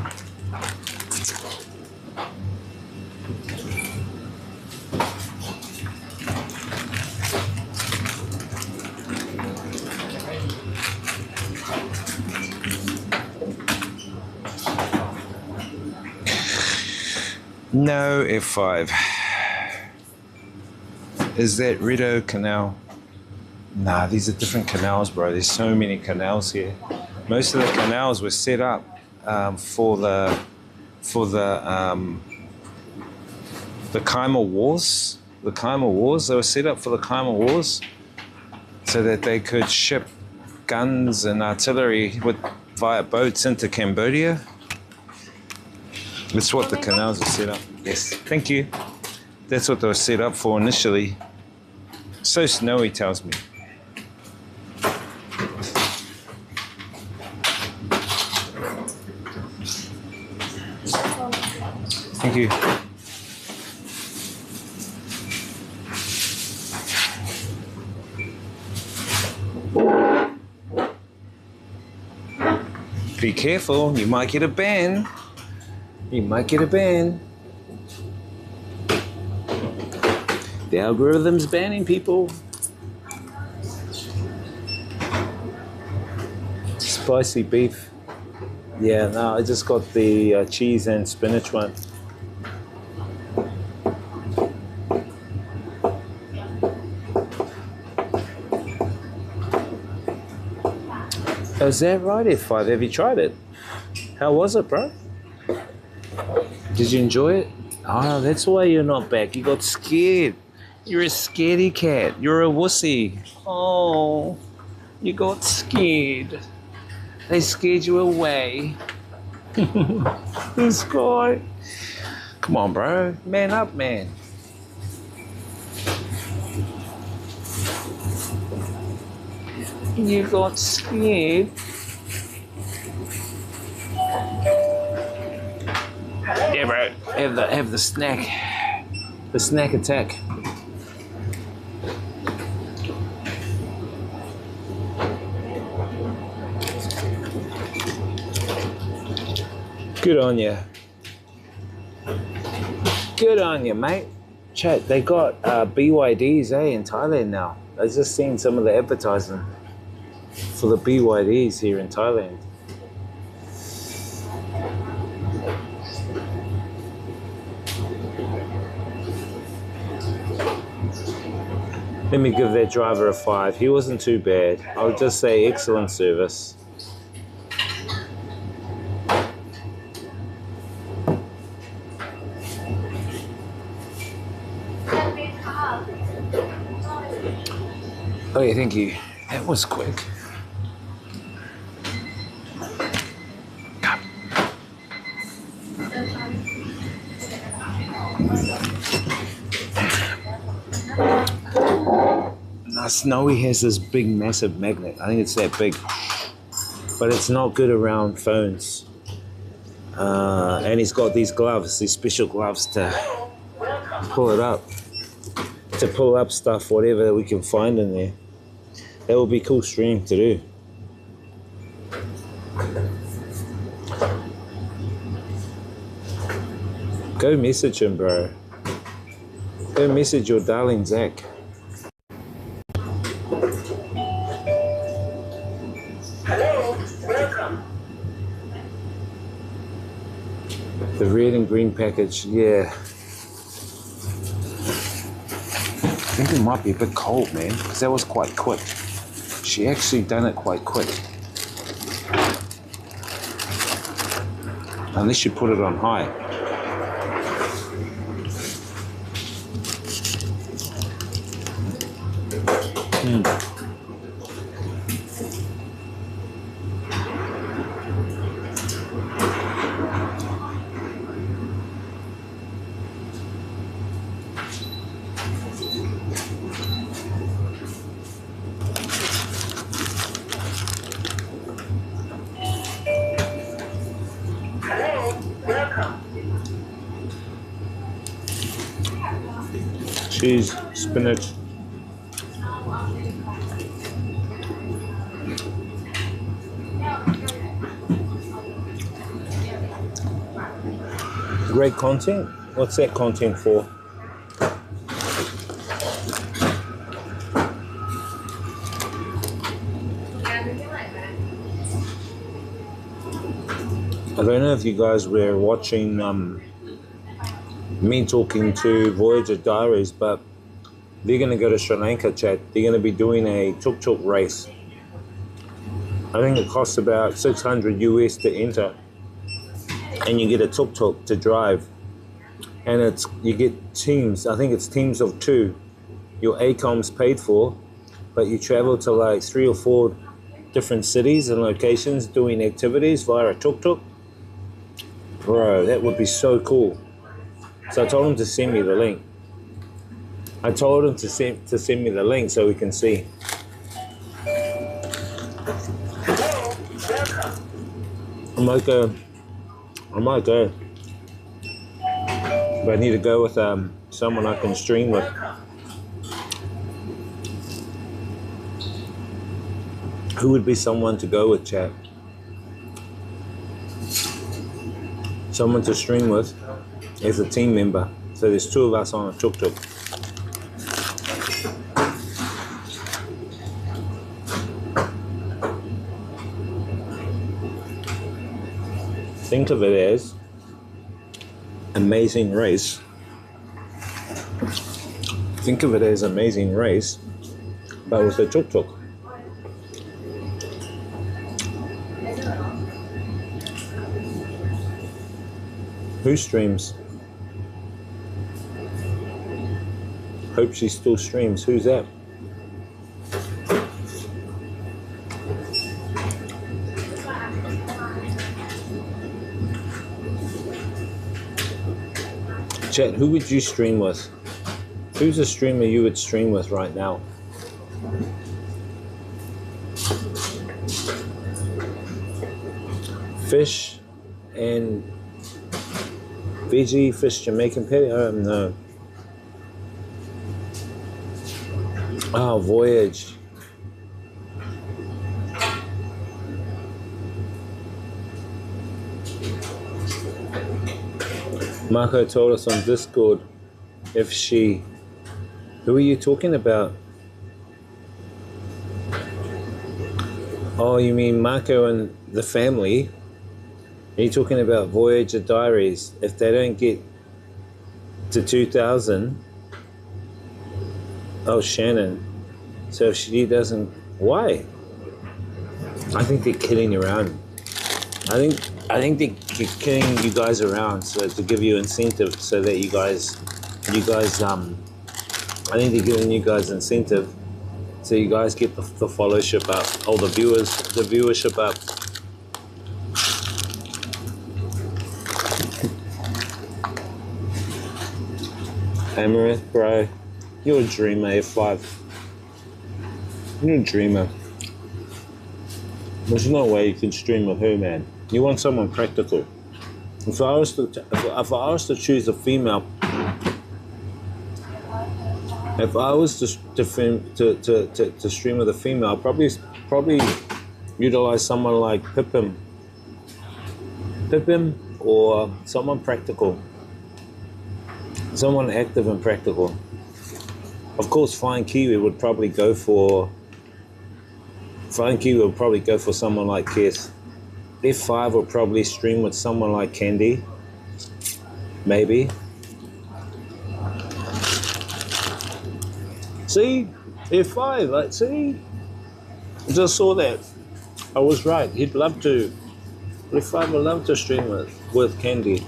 No F5. Is that Rideau Canal? Nah, these are different canals, bro. There's so many canals here. Most of the canals were set up for the Khmer Wars. The Khmer Wars. They were set up for the Khmer Wars, so that they could ship guns and artillery via boats into Cambodia. That's what the canals are set up. Yes, thank you. That's what they were set up for initially. So snowy, tells me. Thank you. Be careful, you might get a ban. You might get a ban. The algorithm's banning people. Spicy beef. Yeah, no, I just got the cheese and spinach one. Oh, is that right, F5? Have you tried it? How was it, bro? Did you enjoy it? Oh, that's why you're not back. You got scared. You're a scaredy cat. You're a wussy. Oh, you got scared. They scared you away. This guy. Come on, bro. Man up, man. You got scared. Yeah, bro. Have the snack. The snack attack. Good on you. Good on you, mate. Chat, they got BYDs, in Thailand now. I just seen some of the advertising for the BYDs here in Thailand. Let me give that driver a 5. He wasn't too bad. I'll just say excellent service. Okay, thank you. That was quick. Now Snowy has this big, massive magnet. I think it's that big, but it's not good around phones. And he's got these gloves, these special gloves to pull it up, to pull up stuff, whatever we can find in there. That would be a cool stream to do. Go message him, bro. Go message your darling Zach. Hello, welcome. The red and green package, yeah. I think it might be a bit cold, man, because that was quite quick. She actually done it quite quick. Unless you put it on high. Cheese, spinach. Great content? What's that content for? I don't know if you guys were watching me talking to Voyager Diaries, but they're going to go to Sri Lanka, chat. They're going to be doing a tuk-tuk race. I think it costs about 600 US to enter, and you get a tuk-tuk to drive. And you get teams. I think it's teams of 2. Your ACOM's paid for, but you travel to like 3 or 4 different cities and locations doing activities via a tuk-tuk. Bro, that would be so cool. So I told him to send me the link. I told him to send me the link so we can see. I might go. But I need to go with someone I can stream with. Who would be someone to go with, chat? Someone to stream with as a team member. So there's 2 of us on a tuk-tuk. Think of it as amazing race. Think of it as amazing race, but with a tuk-tuk. Who streams? Hope she still streams. Who's that? Chat, who would you stream with? Who's a streamer you would stream with right now? Fish and veggie, fish Jamaican patty? I don't know. Oh, Voyage. Marco told us on Discord if she... Who are you talking about? Oh, you mean Marco and the family? Are you talking about Voyager Diaries? If they don't get to 2,000... Oh, Shannon. So if she doesn't... Why? I think they're kidding around. I think they're kidding you guys around so to give you incentive so that you guys I think they're giving you guys incentive so you guys get the followership up, or the viewership up. Amaranth, bro, you're a dreamer, F5. You're a dreamer. There's no way you can stream with her, man. You want someone practical. If I was to choose a female, if I was to stream with a female, I'd probably utilize someone like Pippin, or someone practical, someone active and practical. Of course, Flying Kiwi would probably go for someone like Kiss. F5 will probably stream with someone like Candy. Maybe. See? F5, like, see? Just saw that. I was right. He'd love to. F5 would love to stream with Candy.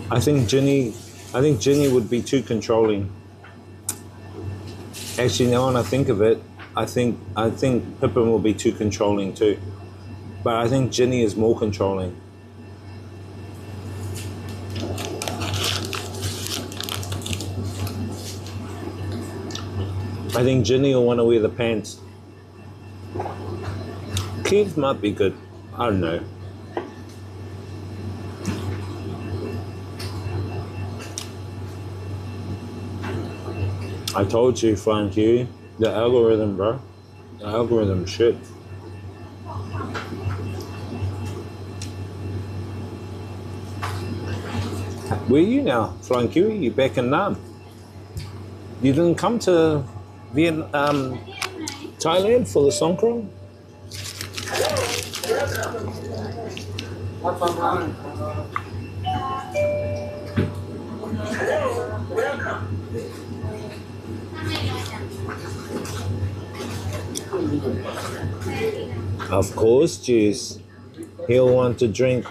I think Ginny would be too controlling. Actually, now when I think of it, I think Pippin will be too controlling too. But I think Ginny is more controlling. I think Ginny will want to wear the pants. Keith might be good. I don't know. I told you, Flying Kiwi, the algorithm, bro. The algorithm shit. Where are you now, Flying Kiwi? You back in Nam? You didn't come to Vietnam, Thailand for the Songkran? Of course, juice. He'll want to drink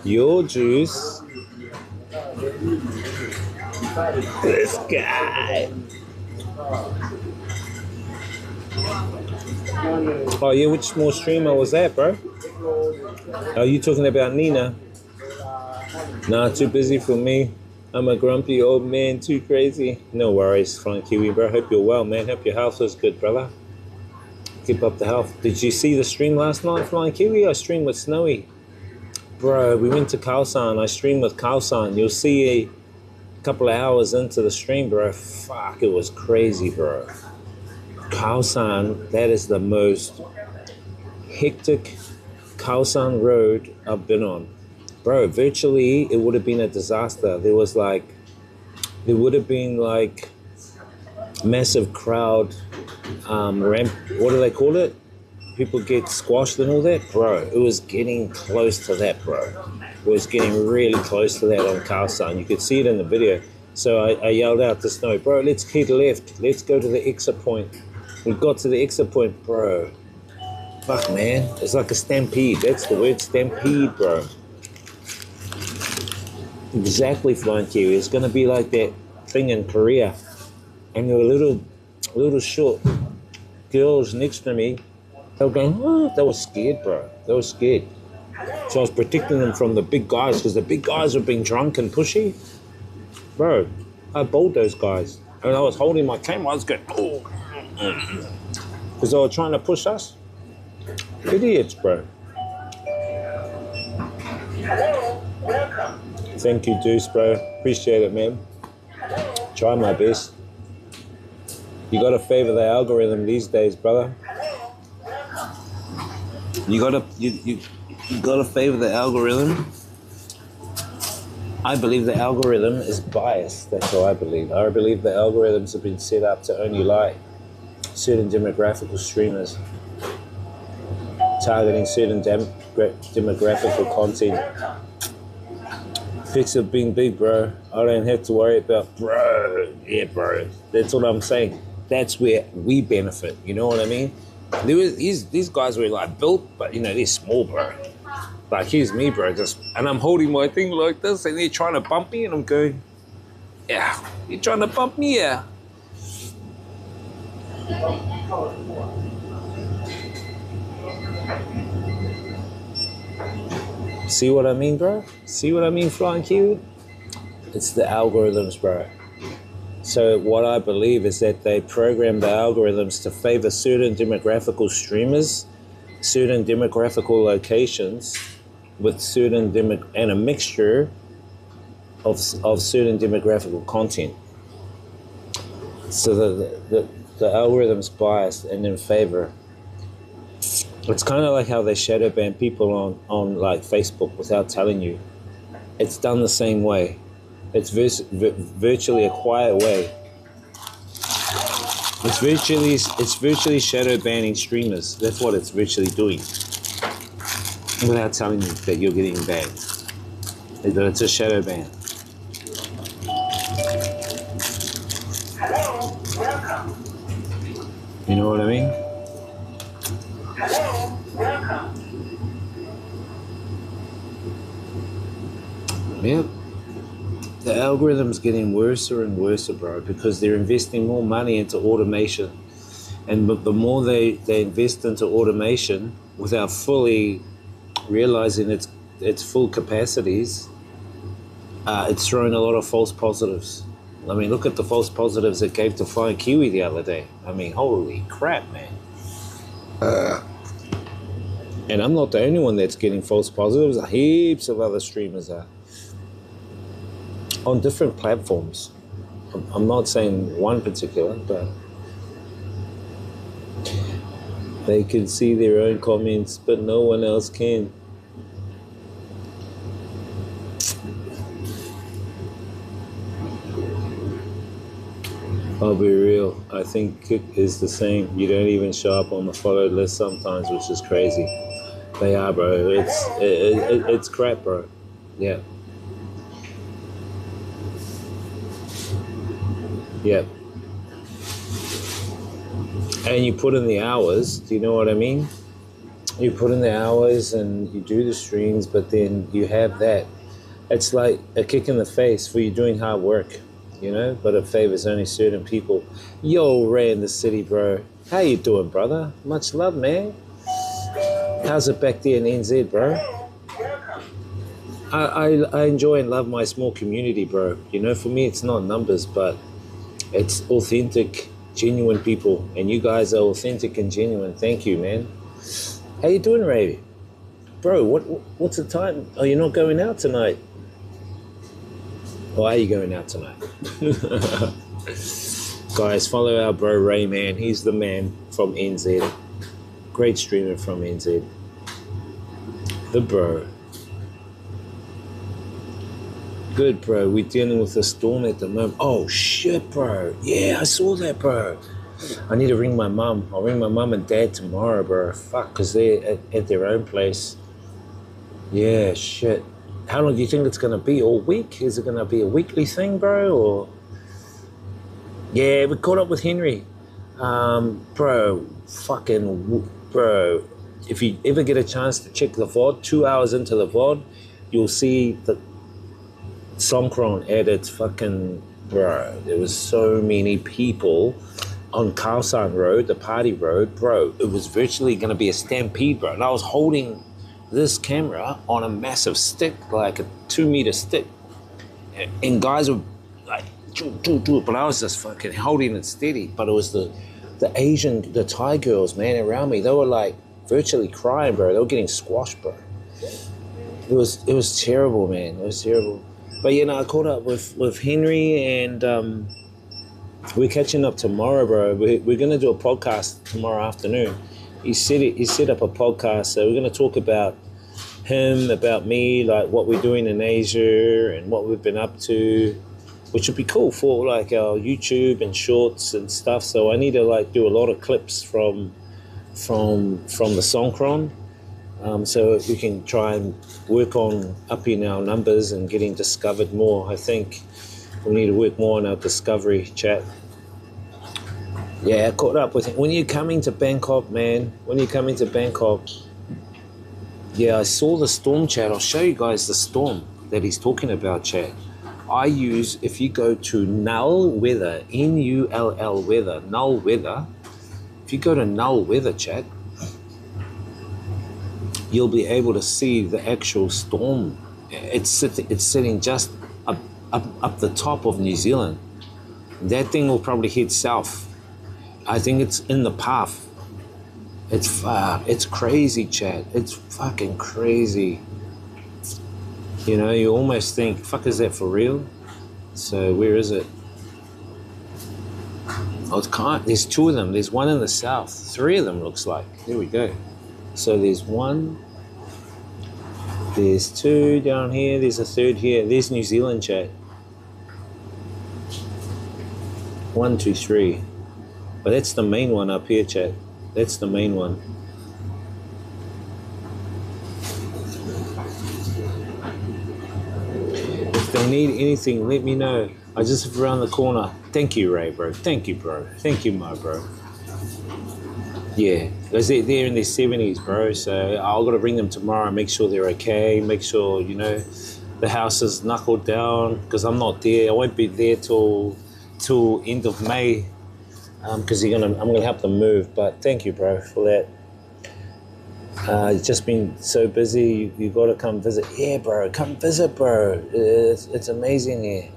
your juice. This guy. Oh yeah, which small streamer was that, bro? Are you talking about Nina? Nah, too busy for me. I'm a grumpy old man, too crazy. No worries, Flying Kiwi, bro. Hope you're well, man. Hope your health is good, brother. Keep up the health. Did you see the stream last night, Flying Kiwi? I streamed with Snowy. Bro, we went to Khao San. I streamed with Khao San. You'll see a couple of hours into the stream, bro. Fuck, it was crazy, bro. Khao San, that is the most hectic Khao San road I've been on. Bro, virtually it would have been a disaster. There would have been like massive crowd ramp, what do they call it? People get squashed and all that, bro. It was getting close to that, bro. It was getting really close to that on Khao San. You could see it in the video. So I yelled out to Snow, bro, let's head left. Let's go to the exit point. We got to the exit point, bro. Fuck, man. It's like a stampede. That's the word, stampede, bro. Exactly, Flying Kiwi. It's gonna be like that thing in Korea. And there were little short girls next to me. They were going, oh, they were scared, bro. They were scared. So I was protecting them from the big guys because the big guys were being drunk and pushy. Bro, I bowled those guys. And I was holding my camera. I was going, oh. Because they were trying to push us. Idiots, bro. Hello, welcome. Thank you, Deuce, bro. Appreciate it, man. Try my best. You gotta favor the algorithm these days, brother. You gotta favor the algorithm. I believe the algorithm is biased. That's what I believe. I believe the algorithms have been set up to only like certain demographical streamers, targeting certain demographical content. Pics have been big, bro. I don't have to worry about, bro. Yeah, bro. That's what I'm saying. That's where we benefit. You know what I mean? These guys were like built, but you know, they're small, bro. Like, here's me, bro, and I'm holding my thing like this, and they're trying to bump me, and I'm going, yeah, you're trying to bump me, yeah. See what I mean, bro? See what I mean, Flying Kiwi? It's the algorithms, bro. So what I believe is that they program the algorithms to favor certain demographical streamers, certain demographical locations, with certain and a mixture of certain demographical content. So the algorithm's biased and in favor. It's kind of like how they shadow ban people on like Facebook without telling you. It's done the same way. It's virtually a quiet way. It's virtually shadow banning streamers. That's what it's virtually doing, without telling you that you're getting banned. But it's a shadow ban. Hello, welcome. You know what I mean? Hello, welcome. Yep. The algorithm's getting worse and worse, bro, because they're investing more money into automation. And the more they invest into automation without fully realizing its full capacities, it's throwing a lot of false positives. I mean, look at the false positives it gave to Flying Kiwi the other day. I mean, holy crap, man. And I'm not the only one that's getting false positives. Heaps of other streamers are. On different platforms. I'm not saying one particular, but they can see their own comments, but no one else can. I'll be real. I think Kik is the same. You don't even show up on the followed list sometimes, which is crazy. They are, bro. It's crap, bro. Yeah. Yeah. And you put in the hours. Do you know what I mean? You put in the hours and you do the streams, but then you have that. It's like a kick in the face for you doing hard work. You know, but it favors only certain people. Yo, Ray in the city, bro. How you doing, brother? Much love, man. How's it back there in NZ, bro? I enjoy and love my small community, bro. You know, for me, it's not numbers, but it's authentic, genuine people. And you guys are authentic and genuine. Thank you, man. How you doing, Ray? Bro, what's the time? Oh, you're not going out tonight? Why are you going out tonight? Guys, follow our bro Ray, man. He's the man from NZ. Great streamer from NZ. The bro. Good, bro. We're dealing with a storm at the moment. Oh, shit, bro. Yeah, I saw that, bro. I need to ring my mum. I'll ring my mum and dad tomorrow, bro. Fuck, because they're at their own place. Yeah, shit. How long do you think it's going to be? All week? Is it going to be a weekly thing, bro? Or yeah, we caught up with Henry. Bro, if you ever get a chance to check the VOD, 2 hours into the VOD, you'll see the Songkran at its fucking, bro, there was so many people on Khao San Road, the party road, bro. It was virtually going to be a stampede, bro. And I was holding this camera on a massive stick, like a 2-meter stick, and guys were like do, but I was just fucking holding it steady. But it was the Thai girls, man, around me. They were like virtually crying, bro. They were getting squashed, bro. It was terrible, man. It was terrible. But you know, I caught up with Henry, and we're catching up tomorrow, bro. We're gonna do a podcast tomorrow afternoon. He set up a podcast, so we're going to talk about him, about me, like what we're doing in Asia and what we've been up to, which would be cool for like our YouTube and shorts and stuff. So I need to like do a lot of clips from the Songkran, so we can try and work on upping our numbers and getting discovered more. I think we need to work more on our discovery chat. Yeah, I caught up with him. When you're coming to Bangkok, man, yeah, I saw the storm, chat. I'll show you guys the storm that he's talking about, chat. If you go to Null Weather, Null Weather, Null Weather, if you go to Null Weather, chat, you'll be able to see the actual storm. It's sitting just up the top of New Zealand. That thing will probably hit south. I think it's in the path. It's crazy, chat. It's fucking crazy. You know, you almost think, fuck, is that for real? So where is it? Oh, there's 2 of them. There's one in the south. 3 of them looks like. There we go. So there's 1. There's 2 down here. There's a 3rd here. There's New Zealand, chat. 1, 2, 3. But that's the main one up here, chat. That's the main one. If they need anything, let me know. I just live around the corner. Thank you, Ray, bro. Thank you, bro. Thank you, my bro. Yeah, because they're in their 70s, bro. So I've got to bring them tomorrow and make sure they're okay. Make sure, you know, the house is knuckled down, because I'm not there. I won't be there till end of May. Because I'm gonna help them move. But thank you, bro, for that. You've just been so busy. You got to come visit. Yeah, bro, come visit, bro. It's amazing here.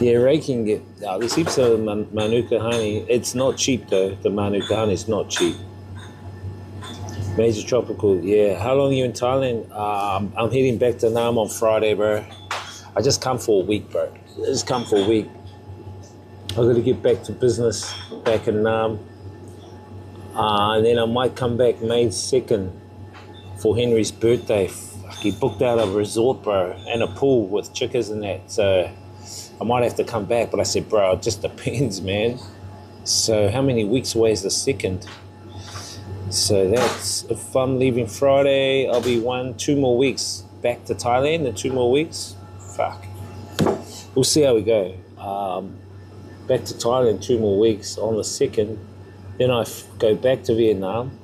Yeah, Ray can get. There's heaps of Manuka honey. It's not cheap though. The Manuka honey is not cheap. Major tropical, yeah. How long are you in Thailand? I'm heading back to Nam on Friday, bro. I just come for a week, bro. Just come for a week. I got to get back to business back in Nam. And then I might come back May 2nd for Henry's birthday. Fuck, he booked out a resort, bro, and a pool with chickens and that. So I might have to come back. But I said, bro, it just depends, man. So how many weeks away is the 2nd? So that's, if I'm leaving Friday, I'll be 2 more weeks back to Thailand in 2 more weeks. Fuck. We'll see how we go. Back to Thailand 2 more weeks on the 2nd. Then I go back to Vietnam.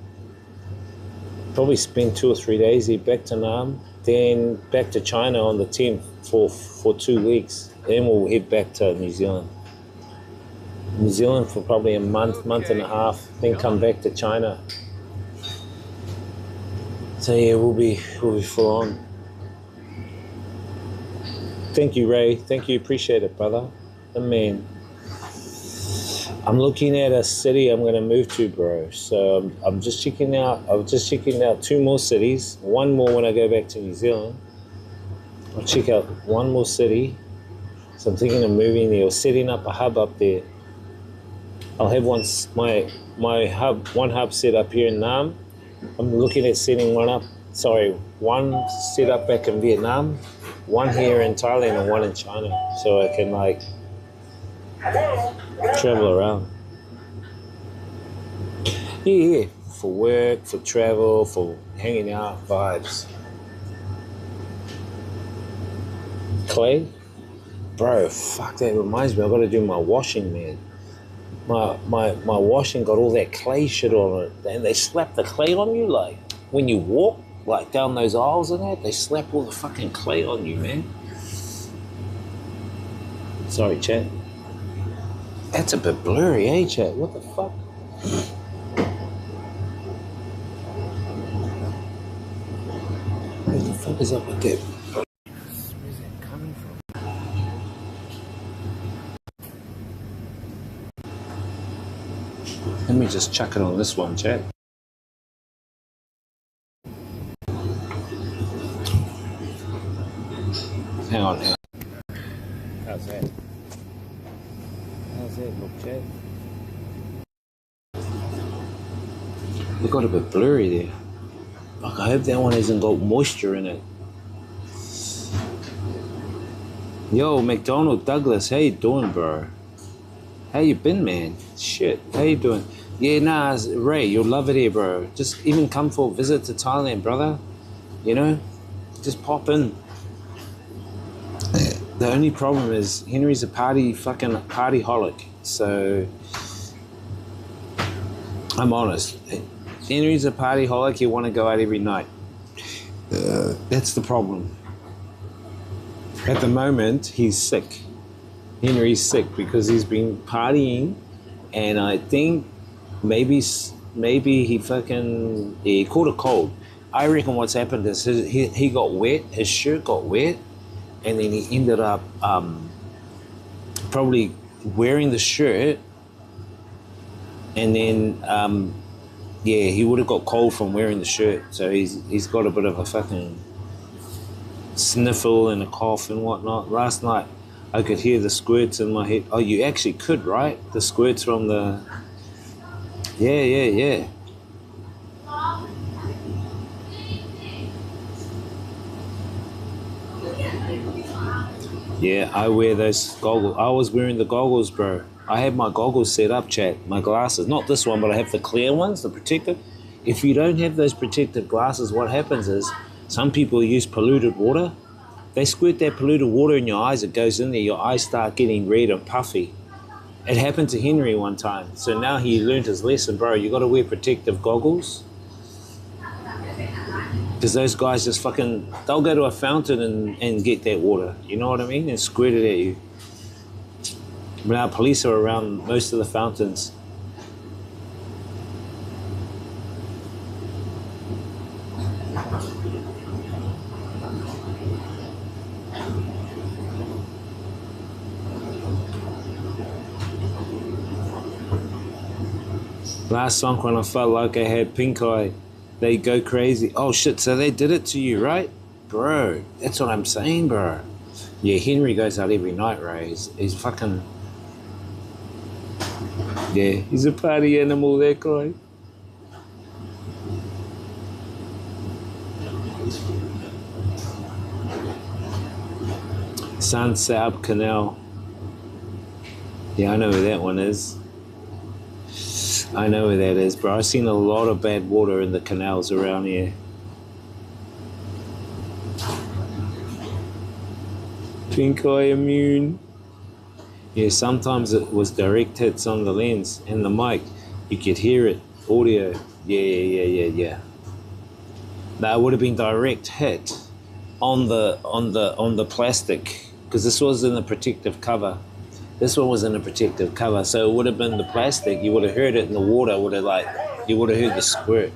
Probably spend 2 or 3 days here back to Nam. Then back to China on the 10th for 2 weeks. Then we'll head back to New Zealand. New Zealand for probably a month and a half. Then come back to China. So yeah, we'll be full on. Thank you, Ray. Thank you. Appreciate it, brother. I mean, I'm looking at a city I'm gonna move to, bro. So I'm just checking out. I'm just checking out 2 more cities. 1 more when I go back to New Zealand. I'll check out 1 more city. So I'm thinking of moving there or setting up a hub up there. I'll have one hub set up here in Nam. I'm looking at setting one set up back in Vietnam, 1 here in Thailand and 1 in China. So I can like travel around. Yeah, for work, for travel, for hanging out, vibes. Clay? Bro, fuck, that reminds me, I've got to do my washing, man. My washing got all that clay shit on it, and they slap the clay on you, like when you walk like down those aisles and that, they slap all the fucking clay on you, man. Sorry, chat. That's a bit blurry, eh, chat? What the fuck? What the fuck is up with that? Where's that coming from? Let me just chuck it on this one, chat. Hang on. How's that? How's that look, chat? It got a bit blurry there. Fuck, I hope that one hasn't got moisture in it. Yo, McDonald Douglas, how you doing, bro? How you been, man? Shit, how you doing? Yeah, nah, Ray, you'll love it here, bro. Just even come for a visit to Thailand, brother. You know, just pop in. The only problem is Henry's a fucking party holic. So I'm honest. Henry's a party holic. You want to go out every night. That's the problem. At the moment, he's sick. Henry's sick because he's been partying, and I think maybe he he caught a cold. I reckon what's happened is he got wet. His shirt got wet. And then he ended up probably wearing the shirt, and then he would have got cold from wearing the shirt. So he's got a bit of a fucking sniffle and a cough and whatnot. Last night I could hear the squirts in my head. Oh, you actually could, right? The squirts from the yeah. Yeah, I wear those goggles. I was wearing the goggles, bro. I have my goggles set up, chat. My glasses. Not this one, but I have the clear ones, the protective. If you don't have those protective glasses, what happens is some people use polluted water. They squirt that polluted water in your eyes. It goes in there. Your eyes start getting red and puffy. It happened to Henry one time. So now he learned his lesson, bro. You got to wear protective goggles. Because those guys just they'll go to a fountain and get that water, you know what I mean? And squirt it at you. But our police are around most of the fountains. Last song when I felt like I had pink eye. They go crazy. Oh shit, so they did it to you, right? Bro, that's what I'm saying, bro. Yeah, Henry goes out every night, Ray. He's fucking... Yeah, he's a party animal, that guy. San Saab Canal. Yeah, I know where that one is. I know where that is, bro. I've seen a lot of bad water in the canals around here. Pink eye immune. Yeah, sometimes it was direct hits on the lens and the mic. You could hear it, audio. Yeah. That would have been direct hit on the plastic, because this was in a protective cover. This one was in a protective cover, so it would have been the plastic. You would have heard it in the water. You would have heard the squirt.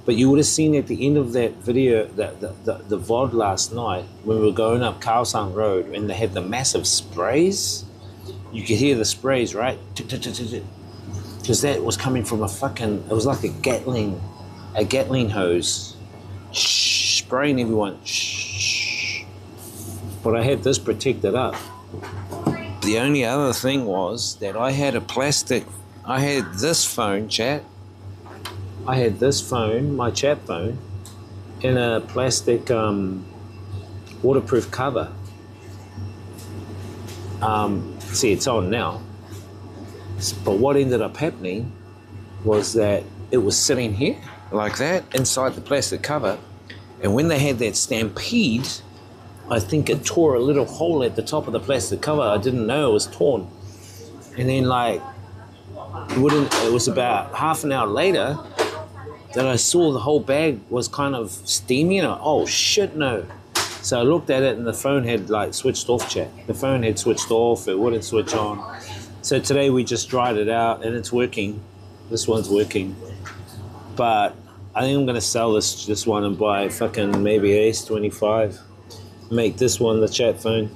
But you would have seen at the end of that video, the VOD last night, when we were going up Khao San Road, and they had the massive sprays. You could hear the sprays, right? Because that was coming from it was like a Gatling hose, spraying everyone. But I had this protected up. The only other thing was that I had this phone, chat. I had this phone, my chat phone, in a plastic waterproof cover. See, it's on now. But what ended up happening was that it was sitting here, like that, inside the plastic cover. And when they had that stampede, I think it tore a little hole at the top of the plastic cover. I didn't know it was torn. And then it was about half an hour later that I saw the whole bag was kind of steamy, and oh shit, no. So I looked at it and the phone had switched off, chat. The phone had switched off, it wouldn't switch on. So today we just dried it out and it's working. This one's working. But I think I'm gonna sell this one and buy fucking maybe an S25. Make this one the chat phone.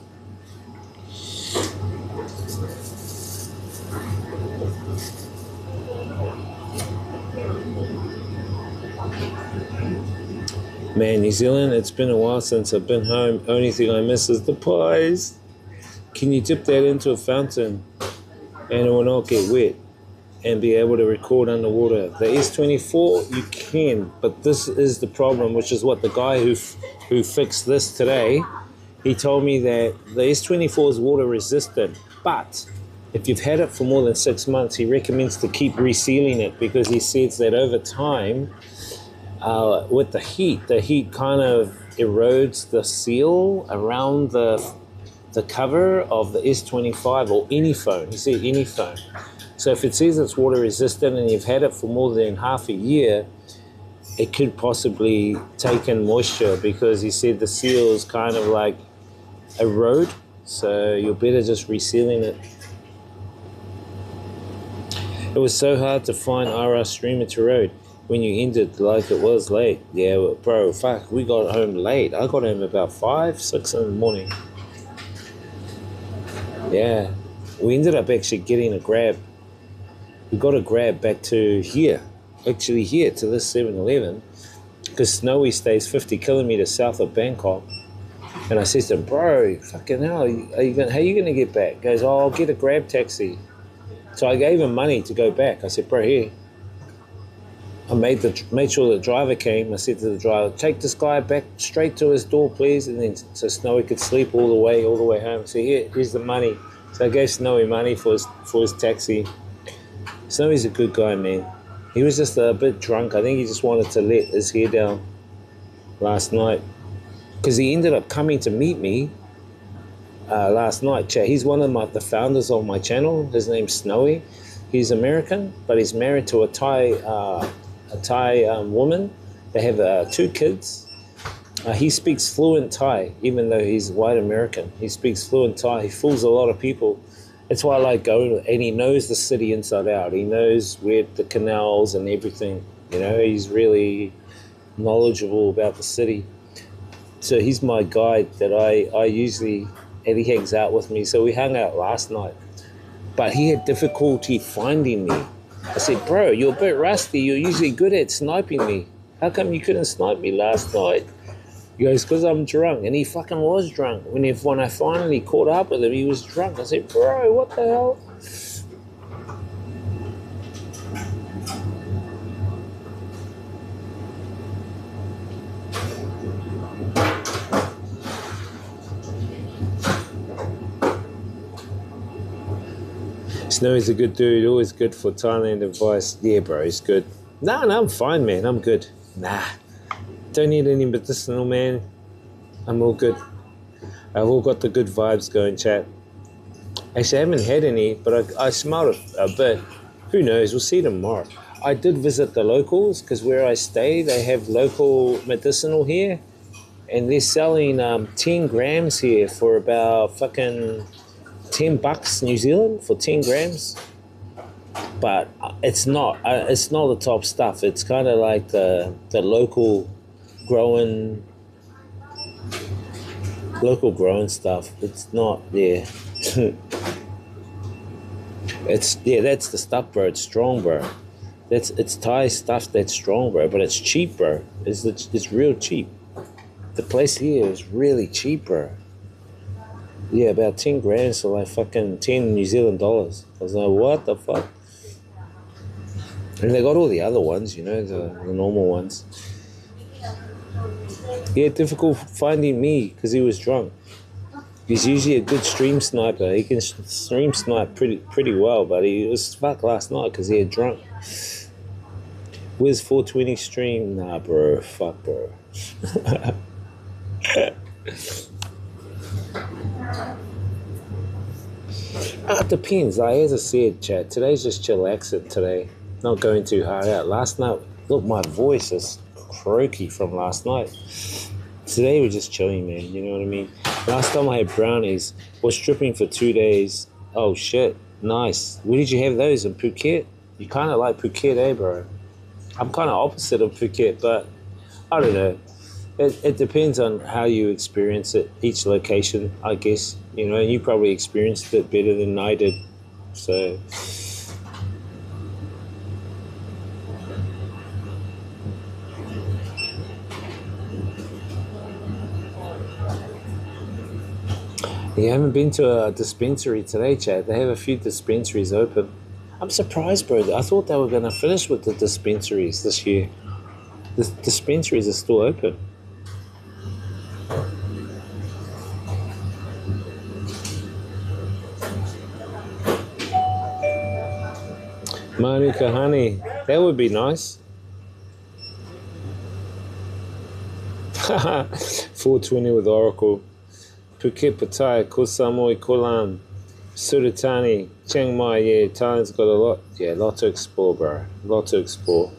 Man, New Zealand, it's been a while since I've been home. Only thing I miss is the pies. Can you dip that into a fountain and it will not get wet and be able to record underwater? The S24, you can, but this is the problem, which is what the guy who fixed this today, he told me that the S24 is water resistant, but if you've had it for more than 6 months, he recommends to keep resealing it, because he says that over time, with the heat kind of erodes the seal around the cover of the S25 or any phone. He said any phone. So if it says it's water resistant and you've had it for more than half a year, it could possibly take in moisture, because he said the seals kind of erode. So you're better just resealing it. It was so hard to find RR Streamer to road when you ended it was late. Yeah, bro, fuck, we got home late. I got home about 5, 6 in the morning. Yeah, we ended up actually getting a grab. We got a grab back to here, to this 7-Eleven, because Snowy stays 50 kilometers south of Bangkok. And I said to him, bro, fucking hell, how are you going to get back? He goes, oh, I'll get a grab taxi. So I gave him money to go back. I said, bro, here. I made sure the driver came. I said to the driver, take this guy back straight to his door, please. And then so Snowy could sleep all the way home. So here's the money. So I gave Snowy money for his taxi. Snowy's a good guy, man. He was just a bit drunk. I think he just wanted to let his hair down last night, because he ended up coming to meet me last night. He's one of the founders of my channel. His name's Snowy. He's American, but he's married to a Thai woman. They have 2 kids. He speaks fluent Thai, even though he's white American. He speaks fluent Thai. He fools a lot of people. That's why I like going, and he knows the city inside out. He knows where the canals and everything. He's really knowledgeable about the city. So he's my guide that I usually, and he hangs out with me. So we hung out last night, but he had difficulty finding me. I said, bro, you're a bit rusty. You're usually good at sniping me. How come you couldn't snipe me last night? He goes, because I'm drunk. And he fucking was drunk. When I finally caught up with him, he was drunk. I said, bro, what the hell? Snowy's a good dude, always good for Thailand advice. Yeah, bro, he's good. Nah, I'm fine, man. I'm good. Nah, don't need any medicinal, man. I'm all good. I've all got the good vibes going, chat. Actually, I haven't had any, but I smelled a bit. Who knows? We'll see tomorrow. I did visit the locals because where I stay, they have local medicinal here, and they're selling 10 grams here for about fucking $10 New Zealand for 10 grams. But it's not the top stuff. It's kind of like the local growing stuff. It's not, yeah. That's the stuff, bro. It's strong, bro. It's Thai stuff that's strong, bro. But it's cheap, bro. It's real cheap. The place here is really cheap, bro. Yeah, about 10 grand, so like fucking 10 New Zealand dollars. I was like, what the fuck? And they got all the other ones, you know, the normal ones. Yeah, difficult finding me because he was drunk. He's usually a good stream sniper. He can stream snipe pretty well, but he was fucked last night because he had drunk. Where's 420 stream? Nah, bro. Fuck, bro. It depends. As I said, chat, today's just chillaxing today. Not going too hard out. Last night, look, my voice is croaky from last night. Today we're just chilling, man. You know what I mean? Last time I had brownies, was stripping for 2 days. Oh shit, nice. Where did you have those? In Phuket? You kind of like Phuket, eh, bro? I'm kind of opposite of Phuket, but I don't know. It depends on how you experience it. Each location, I guess. You know, you probably experienced it better than I did. So. You haven't been to a dispensary today, Chad. They have a few dispensaries open. I'm surprised, bro. I thought they were going to finish with the dispensaries this year. The dispensaries are still open. Manuka honey. That would be nice. 420 with Oracle. Phuket, Pattaya, Koh Samui, Koh Lam, Suratani, Chiang Mai. Yeah, Thailand's got a lot to explore, bro. A lot to explore.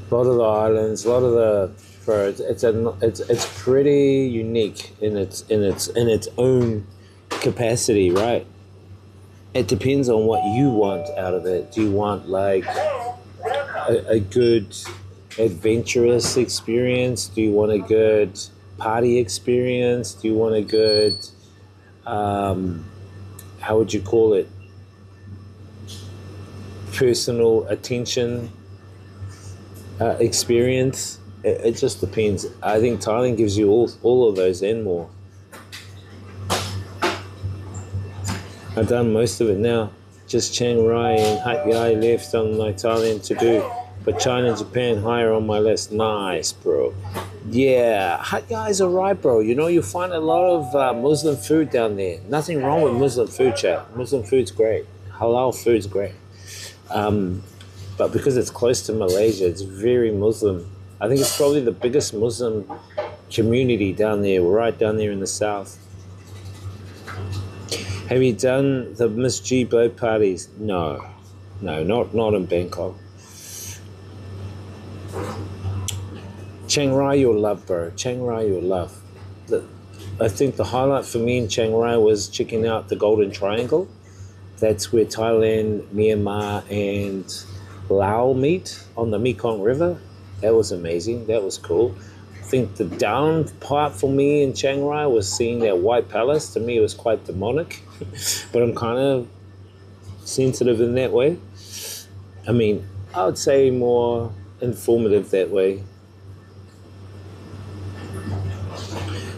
A lot of the islands, a lot of the, bro. It's pretty unique in its own capacity, right? It depends on what you want out of it. Do you want like a good adventurous experience? Do you want a good party experience? Do you want a good, how would you call it, personal attention experience? It just depends. I think Thailand gives you all of those and more. I've done most of it now. Just Chiang Rai and Hat Yai left on my Thailand to do. But China and Japan higher on my list. Nice, bro. Yeah, Hat Yai's alright, bro. You know, you find a lot of Muslim food down there. Nothing wrong with Muslim food, chat. Muslim food's great. Halal food's great. But because it's close to Malaysia, it's very Muslim. I think it's probably the biggest Muslim community down there, right down there in the south. Have you done the Miss G boat parties? No, not in Bangkok. Chiang Rai you'll love, bro. Chiang Rai you'll love. I think the highlight for me in Chiang Rai was checking out the Golden Triangle. That's where Thailand, Myanmar, and Laos meet on the Mekong River. That was amazing. That was cool. I think the down part for me in Chiang Rai was seeing that White Palace. To me, it was quite demonic, but I'm kind of sensitive in that way. I mean, I would say more informative that way.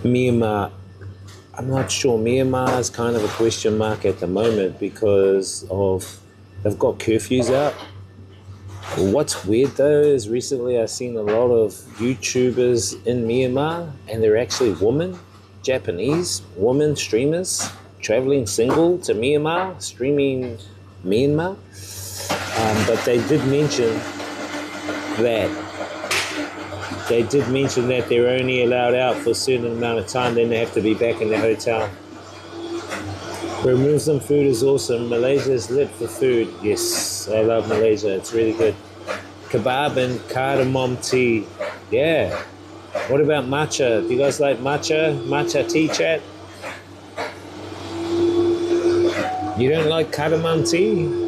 Myanmar, I'm not sure. Myanmar is kind of a question mark at the moment because of they've got curfews out. What's weird though is recently I've seen a lot of YouTubers in Myanmar and they're actually women, Japanese women streamers traveling single to Myanmar, streaming Myanmar. But they did mention that they're only allowed out for a certain amount of time, then they have to be back in the hotel. But Muslim food is awesome. Malaysia is lit for food. Yes, I love Malaysia. It's really good. Kebab and cardamom tea. Yeah. What about matcha? Do you guys like matcha? Matcha tea, chat? You don't like cardamom tea?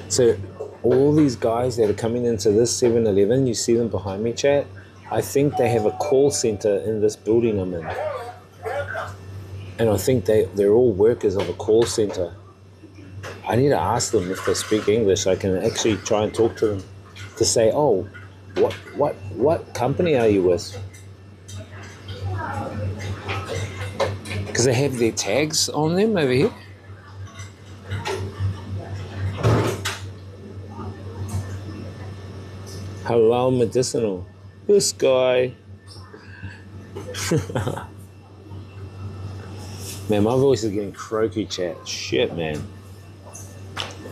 So all these guys that are coming into this 7-Eleven, you see them behind me, chat? I think they have a call center in this building I'm in. And I think they're all workers of a call center. I need to ask them if they speak English. I can actually try and talk to them to say, oh, what company are you with? Because they have their tags on them over here. Halal medicinal. This guy. Man, my voice is getting croaky, chat. Shit, man.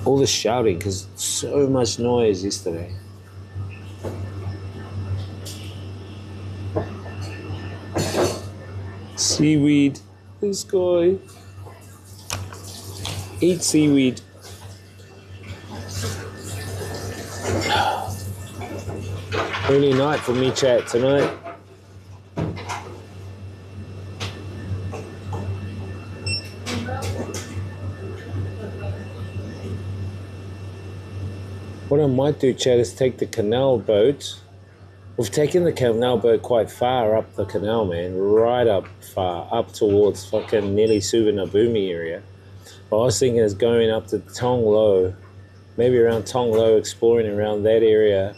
All this shouting because so much noise yesterday. Seaweed. This guy. Eat seaweed. Early night for me, chat, tonight. What I might do, chat, is take the canal boat. We've taken the canal boat quite far up the canal, man. Right up far, up towards fucking nearly Suvarnabhumi area. But I was thinking is going up to Tong Lo, maybe around Tong Lo, exploring around that area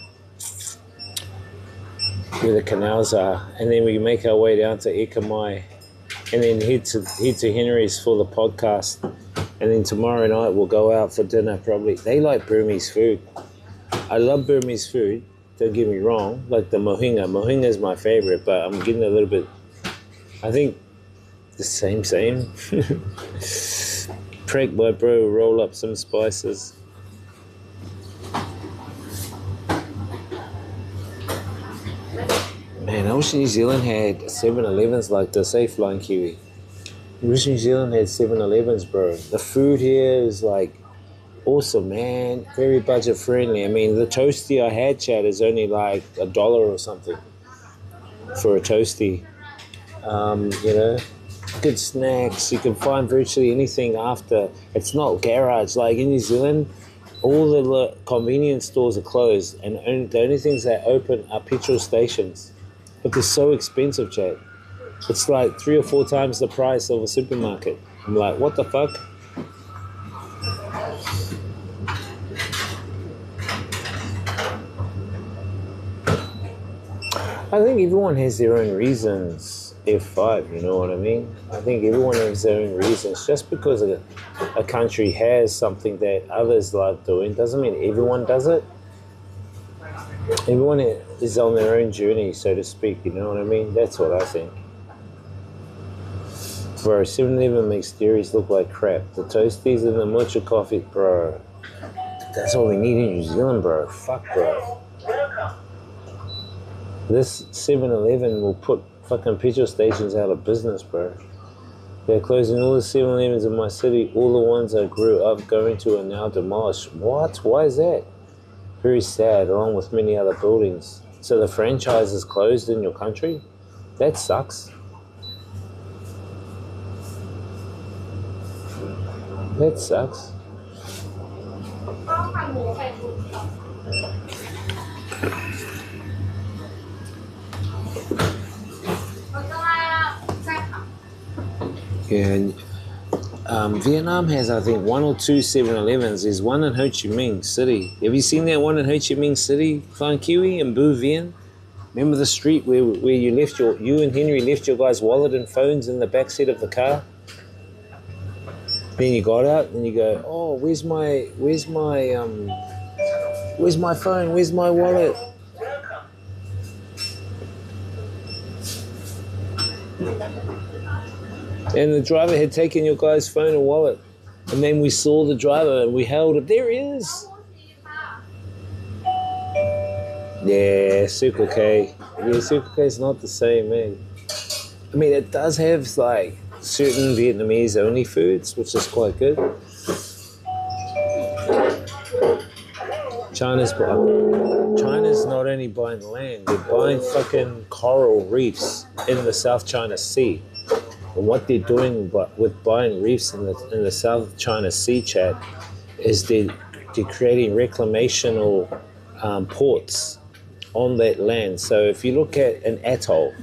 where the canals are, and then we make our way down to Ekamai, and then head to Henry's for the podcast, and then tomorrow night we'll go out for dinner probably. They like Burmese food. I love Burmese food, don't get me wrong, like the mohinga. Mohinga is my favorite, but I'm getting a little bit, I think the same. Prank my bro, roll up some spices. Man, I wish New Zealand had 7-Elevens like this, eh, Flying Kiwi? I wish New Zealand had 7-Elevens, bro. The food here is like awesome, man. Very budget friendly. I mean, the toasty I had, chat, is only like $1 or something for a toasty. You know, good snacks. You can find virtually anything after. It's not garage. Like in New Zealand, all the convenience stores are closed, and the only things that open are petrol stations. But they're so expensive, chat. It's like 3 or 4 times the price of a supermarket. I'm like, what the fuck? I think everyone has their own reasons, F5, you know what I mean? I think everyone has their own reasons. Just because a country has something that others like doing doesn't mean everyone does it. Everyone is on their own journey, so to speak, you know what I mean? That's what I think. Bro, 7-Eleven makes dairies look like crap. The toasties and the mocha coffee, bro. That's all we need in New Zealand, bro. Fuck, bro. This 7-Eleven will put fucking petrol stations out of business, bro. They're closing all the 7-Elevens in my city. All the ones I grew up going to are now demolished. What? Why is that? Very sad, along with many other buildings. So the franchise is closed in your country? That sucks. That sucks. Yeah, and Vietnam has, I think, 1 or 2 7-Elevens. There's one in Ho Chi Minh City. Have you seen that one in Ho Chi Minh City, Phan Kiwi and Bu Vien? Remember the street where you and Henry left your guys' wallet and phones in the back seat of the car? Then you got out and you go, oh, where's my phone? Where's my wallet? And the driver had taken your guy's phone and wallet. And then we saw the driver and we held it. There he is. Yeah, Circle K. Yeah, Circle K is not the same, man. I mean, it does have like certain Vietnamese only foods, which is quite good. China's not only buying land, they're buying fucking coral reefs in the South China Sea. And what they're doing with buying reefs in the South China Sea, chat, is they're creating reclamational ports on that land. So if you look at an atoll,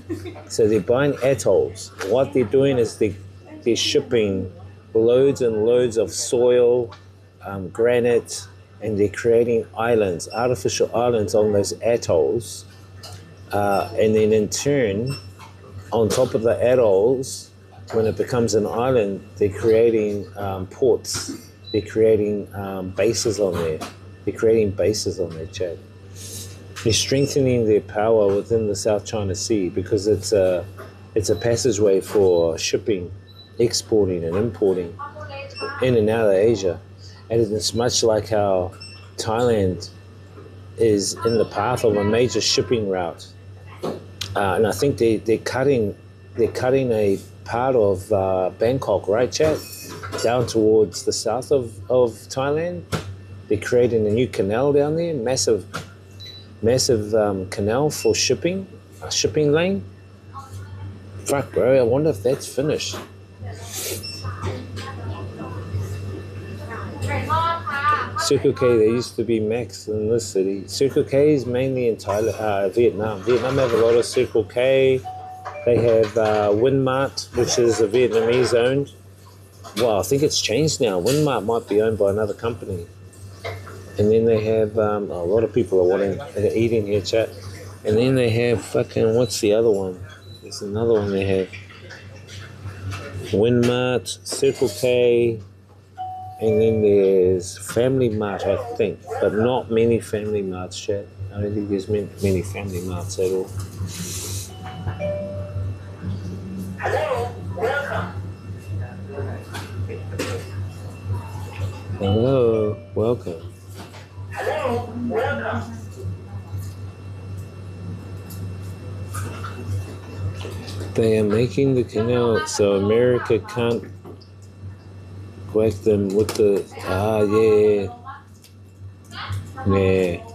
so they're buying atolls. What they're doing is they're shipping loads and loads of soil, granite, and they're creating islands, artificial islands on those atolls. And then in turn, on top of the atolls, when it becomes an island, they're creating ports. They're creating bases on there. They're creating bases on their chat. They're strengthening their power within the South China Sea because it's a passageway for shipping, exporting and importing in and out of Asia. And it's much like how Thailand is in the path of a major shipping route. And I think they're cutting a part of Bangkok, right, chat? Down towards the south of Thailand. They're creating a new canal down there, massive canal for shipping, a shipping lane. Fuck, bro, I wonder if that's finished. Circle K, there used to be Max in this city. Circle K is mainly in Thailand, Vietnam. Vietnam have a lot of Circle K. They have Winmart, which is a Vietnamese owned. Well, I think it's changed now. Winmart might be owned by another company. And then they have, a lot of people are eating here, chat. And then they have fucking, what's the other one? There's another one they have. Winmart, Circle K, and then there's Family Mart, I think. But not many Family Marts, chat. I don't think there's many Family Marts at all. Hello, welcome. Hello, welcome. Hello, welcome. They are making the canal so America can't whack them with the yeah.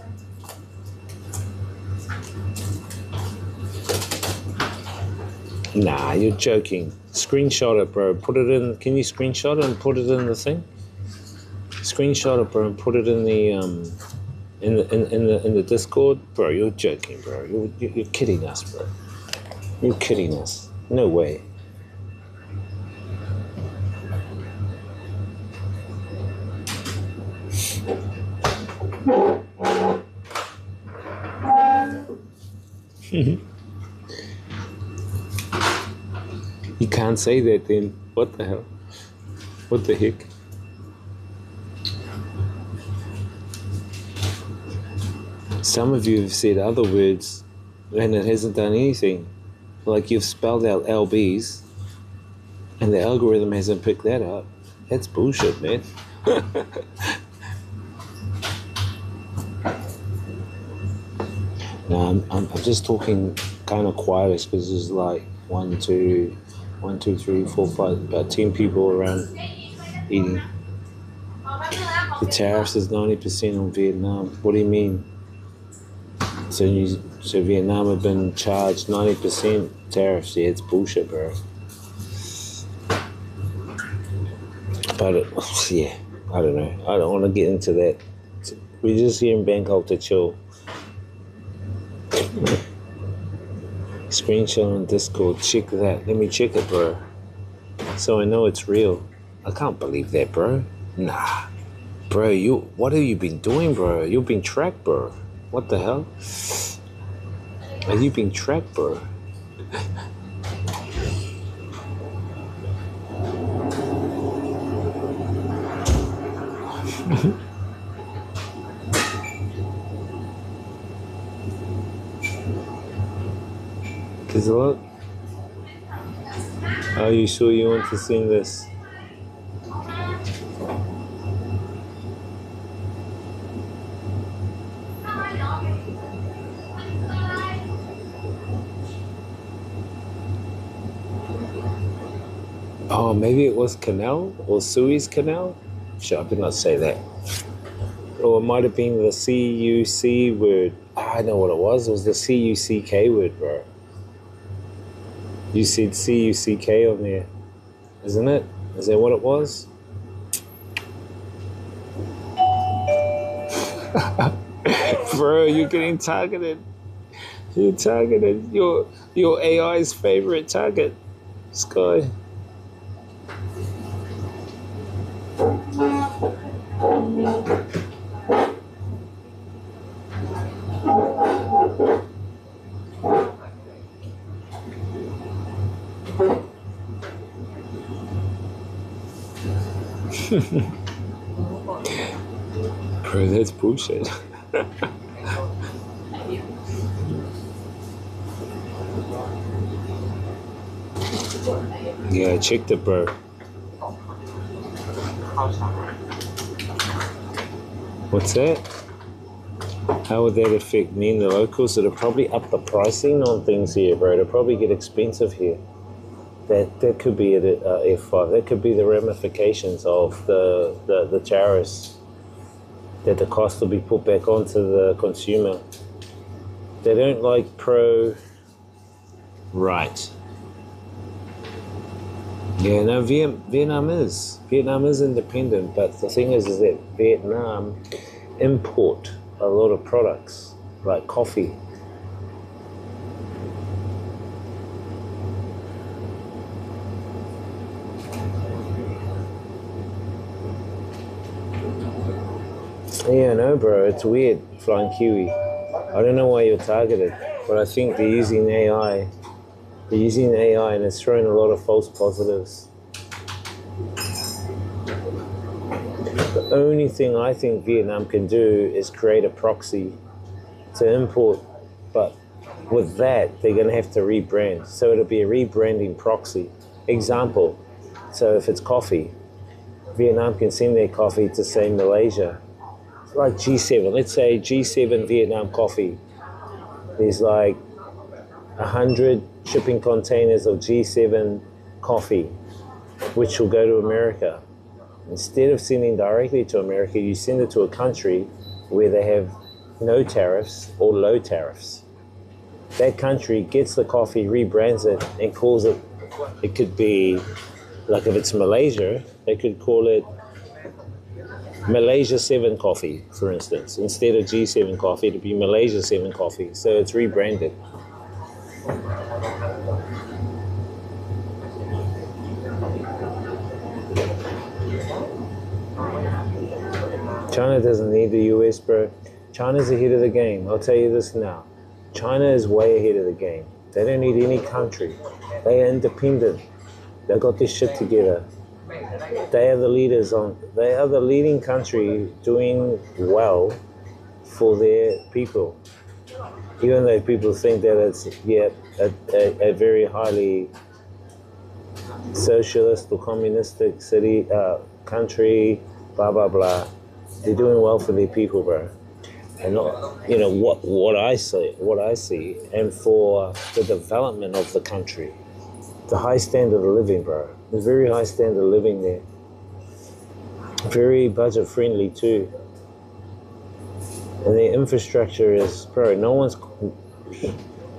Nah, you're joking. Screenshot it, bro. Put it in. Can you screenshot it and put it in the thing? Screenshot it, bro, and put it in the in the Discord, bro. You're joking, bro. You're kidding us, bro. You're kidding us. No way. You can't say that then. What the hell? What the heck? Some of you have said other words and it hasn't done anything. Like you've spelled out LBs and the algorithm hasn't picked that up. That's bullshit, man. No, I'm just talking kind of quiet because there's like 1, 2, 3, 4, 5, about 10 people around eating. The tariffs is 90% on Vietnam. What do you mean? So Vietnam have been charged 90% tariffs. Yeah, it's bullshit, bro. But yeah, I don't know. I don't want to get into that. We're just here in Bangkok to chill. Screenshot on Discord. Check that. Let me check it, bro. So I know it's real. I can't believe that, bro. Nah. Bro, what have you been doing, bro? You've been tracked, bro. What the hell? Are you being tracked, bro? Cause look. Are you sure you want to sing this? Oh, maybe it was Canal or Suez Canal? Sure, I did not say that. Or it might have been the C-U-C word. I know what it was. It was the C-U-C-K word, bro. You said C-U-C-K on there, isn't it? Is that what it was? Bro, you're getting targeted. You're targeted. Your AI's favorite target, Sky. Bro, that's bullshit. Yeah, I checked it, bro. What's that? How would that affect me and the locals? It'll probably up the pricing on things here, bro. It'll probably get expensive here. That could be at F5. That could be the ramifications of the tariffs. That the cost will be put back onto the consumer. They don't like pro. Right. Yeah, no, Vietnam is independent, but the thing is that Vietnam import a lot of products, like coffee. Yeah, no, bro, it's weird, Flying Kiwi. I don't know why you're targeted, but I think they're using AI. They're using AI and it's throwing a lot of false positives. The only thing I think Vietnam can do is create a proxy to import, but with that, they're going to have to rebrand. So it'll be a rebranding proxy. Example, so if it's coffee, Vietnam can send their coffee to, say, Malaysia. Like G7, let's say G7 Vietnam coffee. There's like 100 shipping containers of G7 coffee, which will go to America. Instead of sending directly to America, you send it to a country where they have no tariffs or low tariffs. That country gets the coffee, rebrands it, and calls it, it could be, like if it's Malaysia, they could call it Malaysia 7 coffee, for instance. Instead of G7 coffee, it'd be Malaysia 7 coffee. So it's rebranded. China doesn't need the US, bro. China's ahead of the game. I'll tell you this now. China is way ahead of the game. They don't need any country. They are independent. They got this shit together. They are the leaders they are the leading country doing well for their people. Even though people think that it's, a very highly socialist or communistic country, blah, blah, blah. They're doing well for their people, bro. And not, what I see, and for the development of the country. The high standard of living, bro. There's very high standard of living there. Very budget friendly too. And their infrastructure is, bro,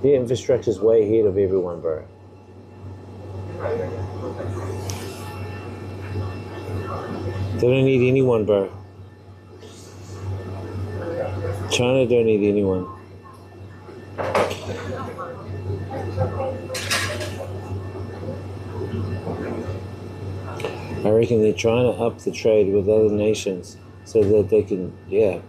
their infrastructure is way ahead of everyone, bro. They don't need anyone, bro. China don't need anyone. I reckon they're trying to up the trade with other nations so that they can, yeah.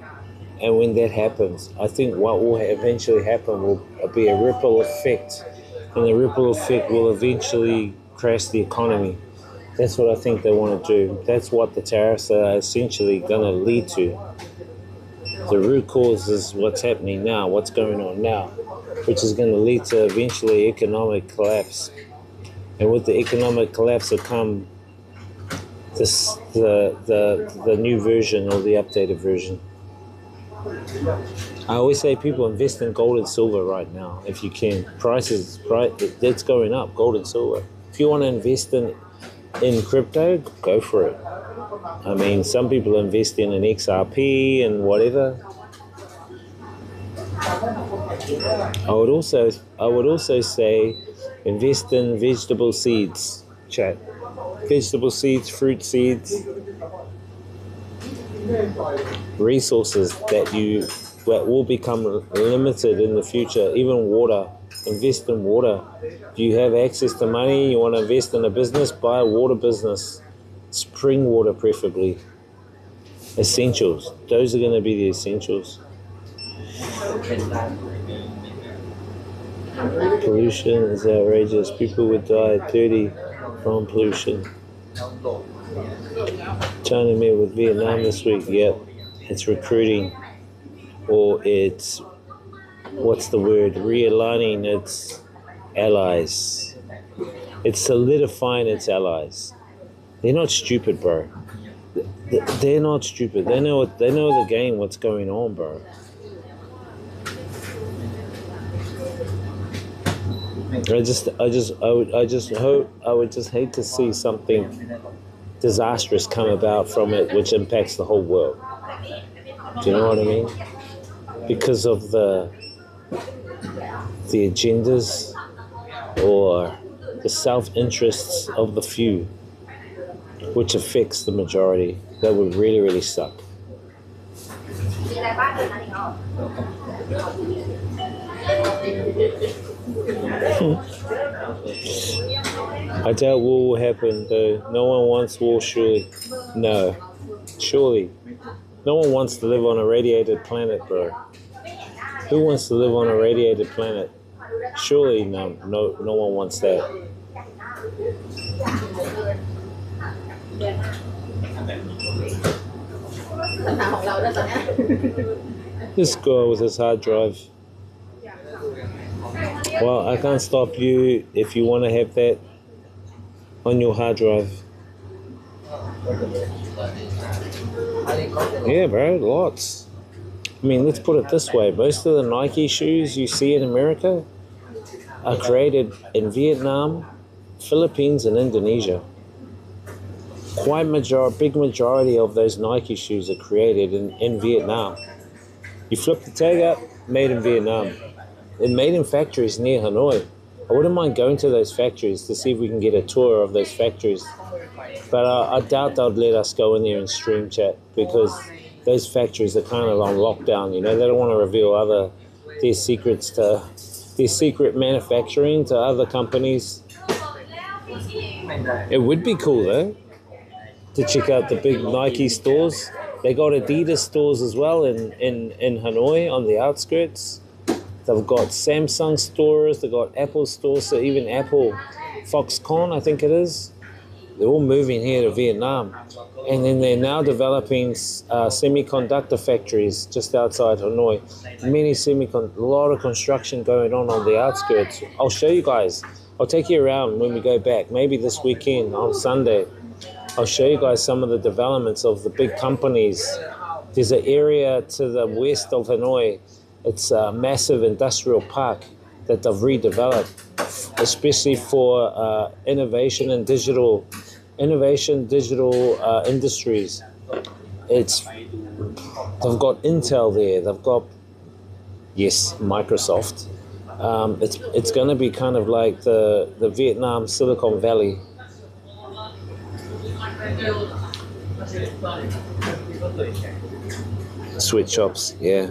And when that happens, I think what will eventually happen will be a ripple effect. And the ripple effect will eventually crash the economy. That's what I think they want to do. That's what the tariffs are essentially going to lead to. The root cause is what's happening now, what's going on now, which is going to lead to eventually economic collapse. And with the economic collapse will come the new version or the updated version. I always say people invest in gold and silver right now if you can. Prices, right? It's going up, gold and silver. If you want to invest in crypto, go for it. I mean, some people invest in an XRP and whatever. I would also say invest in vegetable seeds, chat. Vegetable seeds, fruit seeds, resources that will become limited in the future. Even water. Invest in water. If you have access to money, you want to invest in a business, buy a water business. Spring water preferably. Essentials. Those are going to be the essentials. Pollution is outrageous. People would die at 30 from pollution. China met with Vietnam this week. Yep. It's recruiting. Or it's, what's the word? Realigning its allies. It's solidifying its allies. They're not stupid, bro. They're not stupid. They know the game, what's going on, bro. I would just hate to see something disastrous come about from it, which impacts the whole world. Do you know what I mean? Because of the agendas or the self-interests of the few, which affects the majority. That would really, really suck. I doubt war will happen, though. No one wants war, surely. No. Surely. No one wants to live on a radiated planet, bro. Who wants to live on a radiated planet? Surely no one wants that. This guy with his hard drive. Well, I can't stop you if you want to have that on your hard drive. Yeah, bro, lots. I mean, let's put it this way. Most of the Nike shoes you see in America are created in Vietnam, Philippines, and Indonesia. Big majority of those Nike shoes are created in Vietnam. You flip the tag up, made in Vietnam. They're made in factories near Hanoi. I wouldn't mind going to those factories to see if we can get a tour of those factories. But I doubt they'll let us go in there and stream chat because those factories are kind of on lockdown, you know. They don't want to reveal their secrets to their secret manufacturing to other companies. It would be cool though to check out the big Nike stores. They got Adidas stores as well in Hanoi on the outskirts. They've got Samsung stores, they've got Apple stores, so even Apple, Foxconn I think it is. They're all moving here to Vietnam. And then they're now developing semiconductor factories just outside Hanoi. A lot of construction going on the outskirts. I'll show you guys. I'll take you around when we go back, maybe this weekend on Sunday. I'll show you guys some of the developments of the big companies. There's an area to the west of Hanoi. It's a massive industrial park that they've redeveloped, especially for innovation and digital industries. They've got Intel there. They've got, yes, Microsoft. It's going to be kind of like the Vietnam Silicon Valley. Sweatshops, yeah.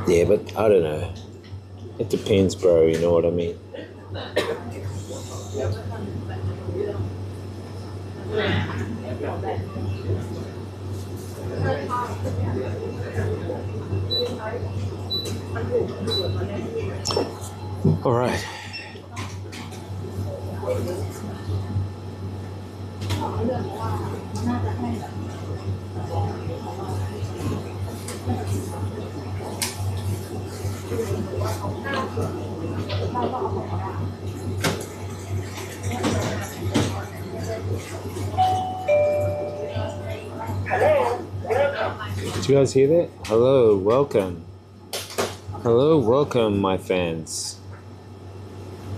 Yeah, but I don't know. It depends, bro, you know what I mean? All right. Hello, welcome. Did you guys hear that? Hello, welcome. Hello, welcome, my fans.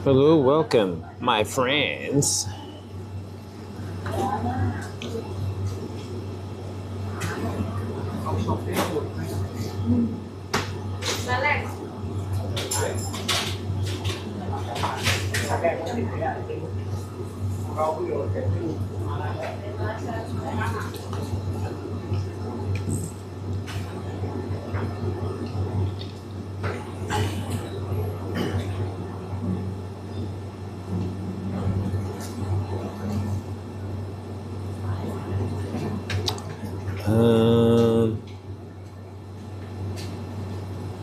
Hello, welcome, my friends.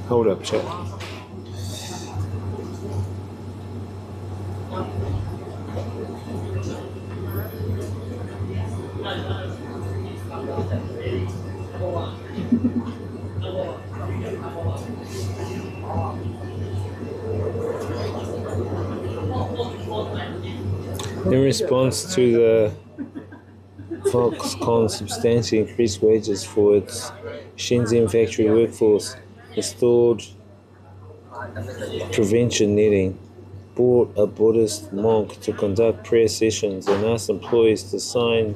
Hold up, chat. In response to the Foxconn substantially increased wages for its Shenzhen factory workforce, installed prevention netting, brought a Buddhist monk to conduct prayer sessions and asked employees to sign.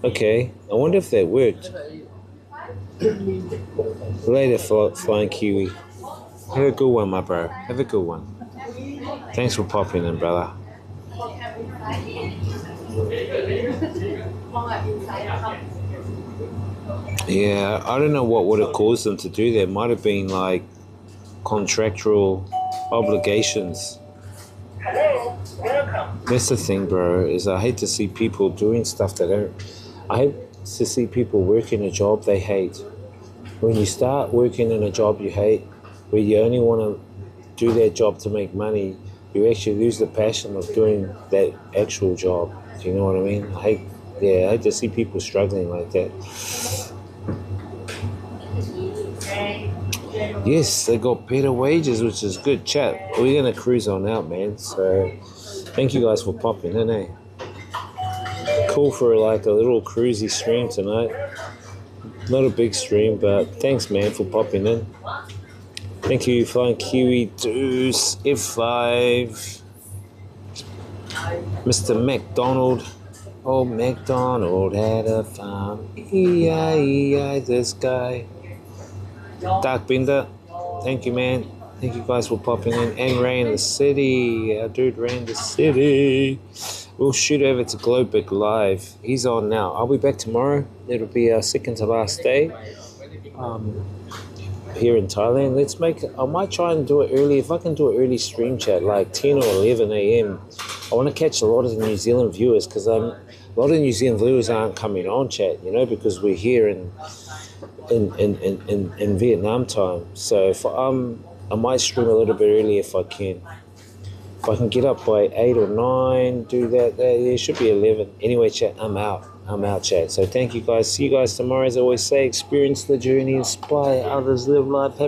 Okay, I wonder if that worked. Later, Flying Kiwi. Have a good one, my bro. Have a good one. Thanks for popping in, brother. Yeah, I don't know what would have caused them to do that. It might have been like contractual obligations. Hello, welcome. That's the thing, bro, is I hate to see people doing stuff that don't. I hate to see people working a job they hate. When you start working in a job you hate, where you only want to do that job to make money, you actually lose the passion of doing that actual job. Do you know what I mean? I hate to see people struggling like that. Yes, they got better wages, which is good. Chat, we're going to cruise on out, man. So thank you guys for popping in, eh? Cool for like a little cruisy stream tonight. Not a big stream, but thanks, man, for popping in. Thank you, Flying Kiwi Deuce F5. Mr. McDonald. Oh, McDonald had a farm. E-I-E-I, this guy. Dark Bender, thank you, man. Thank you guys for popping in. And Ray in the city. Our dude Ray in the city. We'll shoot over to Globic Live. He's on now. I'll be back tomorrow. It'll be our second to last day here in Thailand. I might try and do it early. If I can do it early stream chat, like 10 or 11 a.m. I want to catch a lot of the New Zealand viewers, because a lot of New Zealand viewers aren't coming on chat, you know, because we're here in Vietnam time. So I might stream a little bit early if I can. If I can get up by 8 or 9, do that, it should be 11. Anyway, chat, I'm out, chat. So thank you guys. See you guys tomorrow. As I always say, experience the journey, inspire others, live life, have